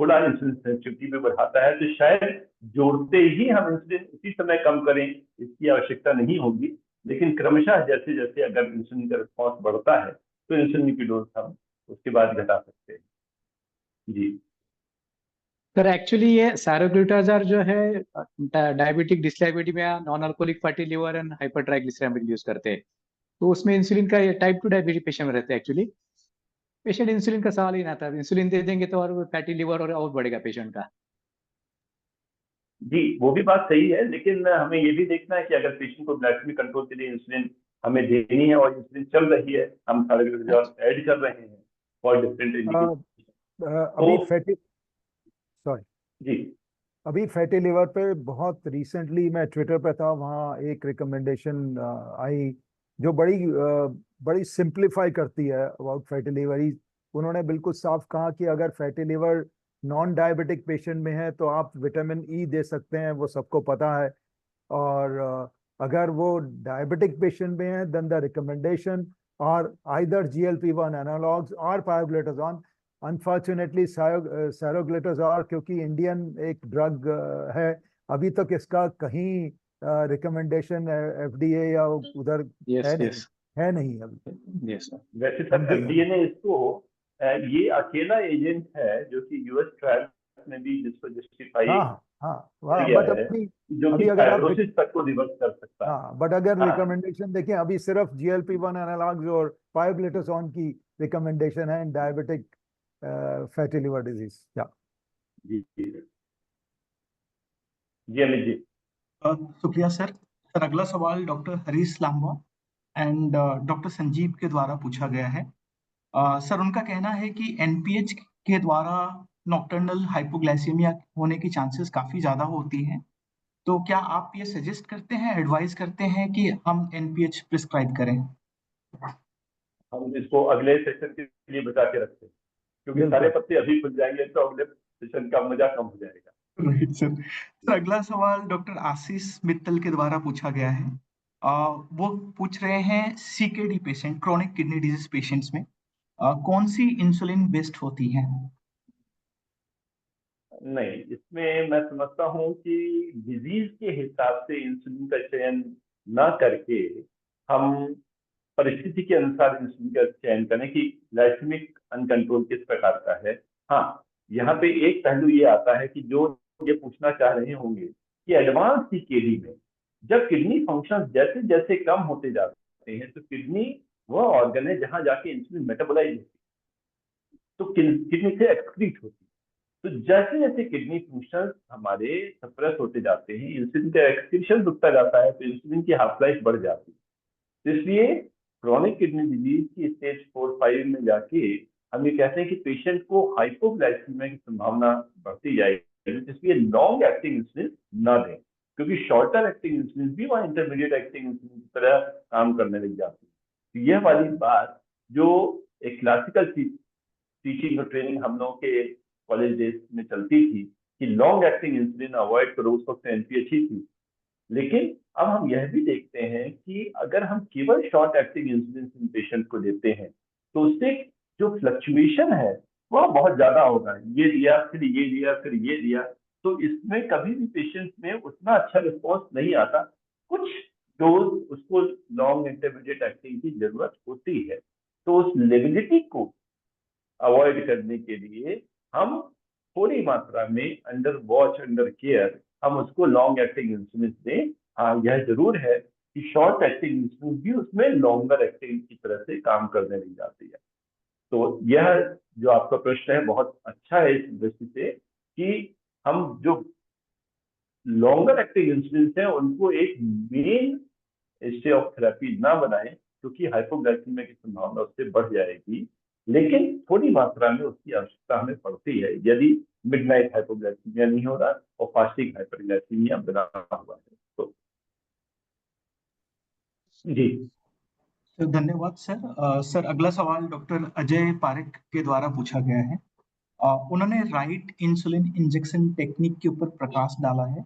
थोड़ा इंसुलिन सेंसिटिविटी भी बढ़ाता है। तो शायद जोड़ते ही हम इंसुलिन उसी समय कम करें, इसकी आवश्यकता नहीं होगी, लेकिन क्रमशः जैसे जैसे अगर इंसुलिन का रिस्पॉन्स बढ़ता है तो इंसुलिन की डोज हम उसके बाद घटा सकते हैं। जी सर एक्चुअली ये सारोग्लूटाजार जो है डायबिटिक डिसलाइपिडीमिया में non alcoholic fatty liver and hyper triglyceride use करते हैं। तो उसमें इंसुलिन का टाइप 2 डायबिटीज पेशेंट में रहते हैं। एक्चुअली पेशेंट इंसुलिन का सवाल ही ना था, इंसुलिन दे देंगे तो और फैटी लिवर और बढ़ेगा पेशेंट का। जी, वो भी बात सही है, लेकिन हमें ये भी देखना है कि अगर पेशेंट को ग्लाइसेमिक कंट्रोल के लिए इंसुलिन हमें देनी है और इंसुलिन चल रही है, हम सारोग्लिसरॉल ऐड कर रहे हैं फॉर डिफरेंट इंडिकेशन अभी तो फैटी सॉरी जी अभी फैटी लिवर पे बहुत रिसेंटली मैं ट्विटर पे था, वहाँ एक रिकमेंडेशन आई जो बड़ी सिंप्लीफाई करती है अबाउट फैटी लिवर ही। उन्होंने बिल्कुल साफ कहा कि अगर fatty liver non diabetic patient में है तो आप विटामिन ई दे सकते हैं, वो सबको पता है। और अगर वो डायबिटिक पेशेंट में है देन द रिकमेंडेशन और आइदर GLP-1 एनालॉग्स और पायोग्लिटाजोन। अनफॉर्चुनेटली सैरोग्लिटाजोल क्योंकि इंडियन एक ड्रग है, अभी तक इसका कहीं रिकमेंडेशन FDA या उधर यस है नहीं, यस है नहीं अभी। Yes sir. वैसे सर FDA ने इसको ये अकेला एजेंट है जो कि US ट्रायल में भी जिसको जस्टिफाई हाँ हाँ किया हाँ, गया बट है, अभी जो कि अभी अगर आप फाइब्रोसिस तक को रिवर्स कर सकता है। हाँ, बट अगर हाँ रिकमेंडेशन देखें अभी सिर्फ GLP-1 एनालॉग्स और पायोग्लिटाजोन की रिकमेंडेशन है in diabetic fatty liver disease. या जी जी जी अमित जी। शुक्रिया सर। सर, अगला सवाल doctor Harish Lamba and doctor Sanjeev के द्वारा पूछा गया है। सर, उनका कहना है कि एनपीएच के द्वारा नॉक्टर्नल हाइपोग्लाइसीमिया होने की चांसेस काफी ज्यादा होती हैं। तो क्या आप ये सजेस्ट करते हैं, एडवाइस करते हैं कि हम एनपीएच प्रिस्क्राइब करें? हम इसको अगले सेशन के लिए बचा के रखते हैं, क्योंकि सारे बिल्कुल। पत्ते अभी खुल जाएंगे तो अगले सेशन का मजा कम हो जाएगा। Right sir. सर, अगला सवाल डॉक्टर आशीष मित्तल के द्वारा पूछा गया है। वो पूछ रहे हैं CKD patient, chronic kidney disease patients में कौन सी इंसुलिन बेस्ट होती है? नहीं, इसमें मैं समझता हूँ कि डिजीज के हिसाब से इंसुलिन का चयन ना करके हम परिस्थिति के अनुसार इंसुलिन का चयन करें कि ग्लाइसेमिक अनकंट्रोल किस प्रकार का है। हाँ, यहाँ पे एक पहलू ये आता है कि जो ये पूछना चाह रहे होंगे कि एडवांस सीकेडी में जब किडनी फंक्शन जैसे जैसे कम होते जाते हैं तो किडनी वह ऑर्गन है जहां जाके इंसुलिन मेटाबोलाइज होती है, तो किडनी से एक्सक्रीट होती है। तो जैसे जैसे किडनी फंक्शन हमारे सप्रेस होते जाते हैं, इंसुलिन का एक्सक्रीशन रुकता जाता है, तो इंसुलिन की हाफ लाइफ बढ़ जाती है। तो इसलिए क्रोनिक किडनी डिजीज की स्टेज 4-5 में जाके हम ये कहते हैं कि पेशेंट को हाइपोग्लाइसीमिया की संभावना बढ़ती जाएगी इसलिए लॉन्ग एक्टिंग इंसुलिन ना दें, क्योंकि शॉर्टर एक्टिंग इंसुलिन भी वहाँ इंटरमीडिएट एक्टिंग इंसुलिन की तरह काम करने लग जाती है। तो यह वाली बात जो एक क्लासिकल टीचिंग और ट्रेनिंग हम लोगों के कॉलेज डेज में चलती थी कि लॉन्ग एक्टिंग इंसुलिन अवॉइड करो, उस वक्त एनपी अच्छी थी। लेकिन अब हम यह भी देखते हैं कि अगर हम केवल शॉर्ट एक्टिंग इंसुलिन पेशेंट को देते हैं तो उससे जो फ्लक्चुएशन है वह बहुत ज्यादा होगा, ये दिया फिर ये दिया फिर ये दिया, तो इसमें कभी भी पेशेंट में उतना अच्छा रिस्पॉन्स नहीं आता। कुछ डोज उसको लॉन्ग इंटरमीडिएट एक्टिंग की जरूरत होती है, तो उस लेबिलिटी को अवॉइड करने के लिए हम थोड़ी मात्रा में अंडर वॉच अंडर केयर हम उसको लॉन्ग एक्टिंग इंसुलिन दें। हाँ, यह जरूर है कि शॉर्ट एक्टिंग इंसुलिन भी उसमें लॉन्गर एक्टिंग की तरह से काम करने लग जाती है। तो यह जो आपका प्रश्न है बहुत अच्छा है इस दृष्टि से कि हम जो लॉन्गर एक्टिंग इंसुलिन है उनको एक मेन स्टे ऑफ थेरेपी ना बनाएं, क्योंकि हाइपोग्लाइसीमिया की संभावना उससे बढ़ जाएगी। लेकिन थोड़ी मात्रा में उसकी आवश्यकता हमें पड़ती है यदि मिडनाइट हाइपोग्लाइसीमिया नहीं हो रहा और फास्टिंग हाइपरग्लाइसीमिया बना हुआ है तो। जी तो धन्यवाद सर। सर अगला सवाल डॉक्टर अजय पारेख के द्वारा पूछा गया है। उन्होंने राइट इंसुलिन इंजेक्शन टेक्निक के ऊपर प्रकाश डाला है।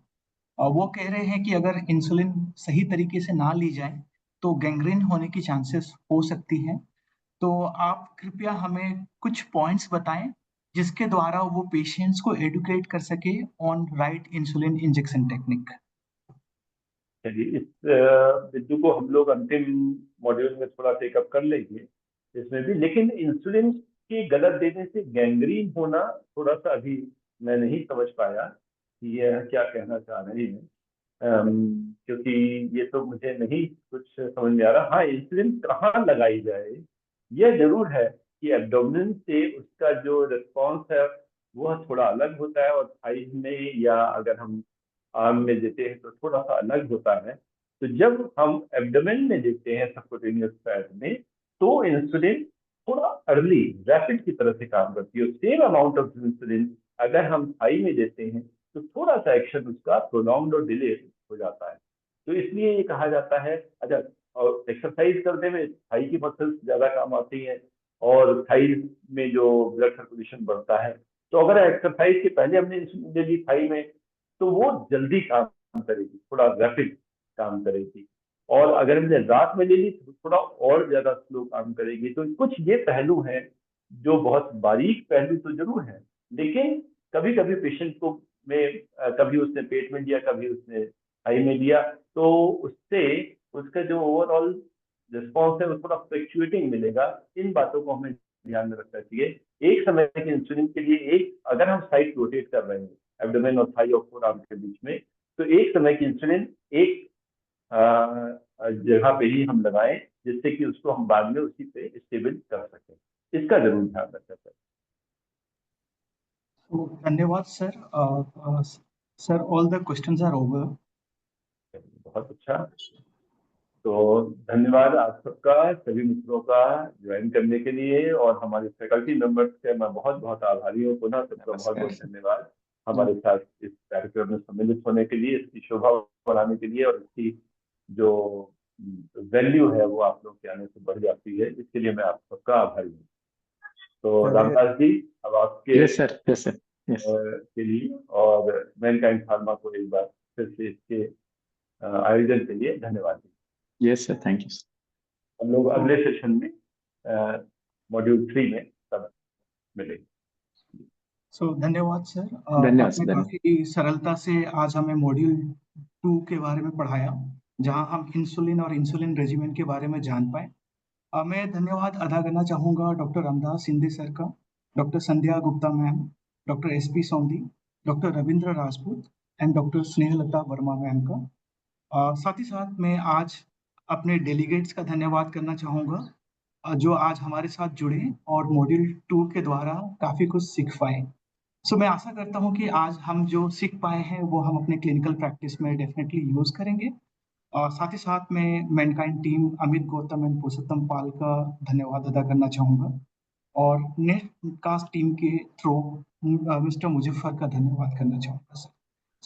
वो कह रहे हैं कि अगर इंसुलिन सही तरीके से ना ली जाए तो गैंग्रीन होने की चांसेस हो सकती है। तो आप कृपया हमें कुछ पॉइंट्स बताएं जिसके द्वारा वो पेशेंट्स को एडुकेट कर सके on right insulin injection technique. चलिए, इस बिंदु को हम लोग अंतिम मॉड्यूल में थोड़ा टेकअप कर लेंगे इसमें भी। लेकिन इंसुलिन के गलत देने से गैंग्रीन होना थोड़ा सा अभी मैं नहीं समझ पाया कि यह क्या कहना चाह रहे हैं, क्योंकि ये तो मुझे नहीं कुछ समझ में आ रहा। हाँ, इंसुलिन कहाँ लगाई जाए यह जरूर है कि एब्डोमेन से उसका जो रिस्पॉन्स है वह थोड़ा अलग होता है, और थाइज में या अगर हम आर्म में देते हैं तो थोड़ा सा अलग होता है। तो जब हम एब्डोमेन में देते हैं सबक्यूटेनियस फैट में तो इंसुलिन थोड़ा अर्ली रैपिड की तरह से काम करती है। सेम अमाउंट ऑफ इंसुलिन अगर हम थाई में देते हैं तो थोड़ा सा एक्शन उसका प्रोलॉन्ग्ड और डिले हो जाता है। तो इसलिए ये कहा जाता है, अच्छा, और एक्सरसाइज करने में थाई की मसल्स ज्यादा काम आती हैं और थाई में जो ब्लड सर्कुलेशन बढ़ता है। तो अगर एक्सरसाइज के पहले हमने इंसुलिन दे दी थाई में तो वो जल्दी काम करेगी, थोड़ा रैपिड काम करेगी। और अगर हमने रात में ले ली तो थोड़ा और ज्यादा स्लो काम करेगी। तो कुछ ये पहलू हैं जो बहुत बारीक पहलू तो जरूर है, लेकिन कभी कभी पेशेंट को में कभी उसने पेट में लिया कभी उसने थाई में लिया तो उससे उसका जो ओवरऑल रिस्पॉन्स है वो थोड़ा फ्लक्चुएटिंग मिलेगा। इन बातों को हमें ध्यान में रखना चाहिए। एक समय के इंसुलिन के लिए एक अगर हम साइड रोटेट कर रहे हैं एब्डोमेन और थाई और फोरआर्म के बीच में, तो एक समय की इंसुलिन एक जगह पे ही हम लगाएं जिससे कि उसको हम बाद में उसी पे स्टेबल कर सकें। इसका जरूर ध्यान रखें सर। तो धन्यवाद sir. Sir all the questions are over. बहुत अच्छा। तो धन्यवाद आप सबका, सभी मित्रों का ज्वाइन करने के लिए, और हमारे फैकल्टी मेंबर्स के मैं बहुत बहुत आभारी हूँ। पुनः सबका बहुत बहुत धन्यवाद हमारे साथ इस कार्यक्रम में सम्मिलित होने के लिए, इसकी शोभा बढ़ाने के लिए, और इसकी जो वैल्यू है वो आप लोग के आने से बढ़ जाती है। इसके लिए मैं आप सबका आभारी हूँ। तो रामदास जी, अब आपके yes sir, yes sir, yes के लिए और मैनकाइंड फार्मा को एक बार फिर से इसके आयोजन के लिए धन्यवाद। Yes sir, thank you. हम लोग अगले सेशन में मॉड्यूल 3 में तब मिलेंगे। सो धन्यवाद सर। धन्यवाद आपने सर, काफी सरलता से आज हमें मॉड्यूल 2 के बारे में पढ़ाया, जहां हम इंसुलिन और इंसुलिन रेजिमेन के बारे में जान पाए। मैं धन्यवाद अदा करना चाहूंगा डॉक्टर रामदास सिंधे सर का, doctor Sandhya Gupta ma'am, doctor SP Saundhi, doctor Ravindra Rajput and doctor Snehlata Verma ma'am का। साथ ही साथ मैं आज अपने डेलीगेट्स का धन्यवाद करना चाहूंगा, जो आज हमारे साथ जुड़े और मॉड्यूल 2 के द्वारा काफी कुछ सीख पाए। सो मैं आशा करता हूं कि आज हम जो सीख पाए हैं वो हम अपने क्लिनिकल प्रैक्टिस में डेफिनेटली यूज करेंगे। और साथ ही साथ में Mankind team Amit Gautam and Purushottam Pal का धन्यवाद अदा करना चाहूंगा, और नेट कास्ट टीम के थ्रू मिस्टर मुजफ्फर का धन्यवाद करना चाहूंगा sir.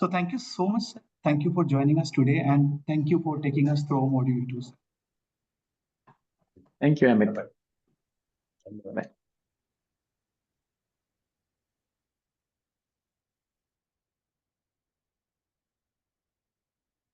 So thank you so much, sir. Thank you for joining us today and thank you for taking us through module 2, sir. Thank you, Amit. धन्यवाद. Bye.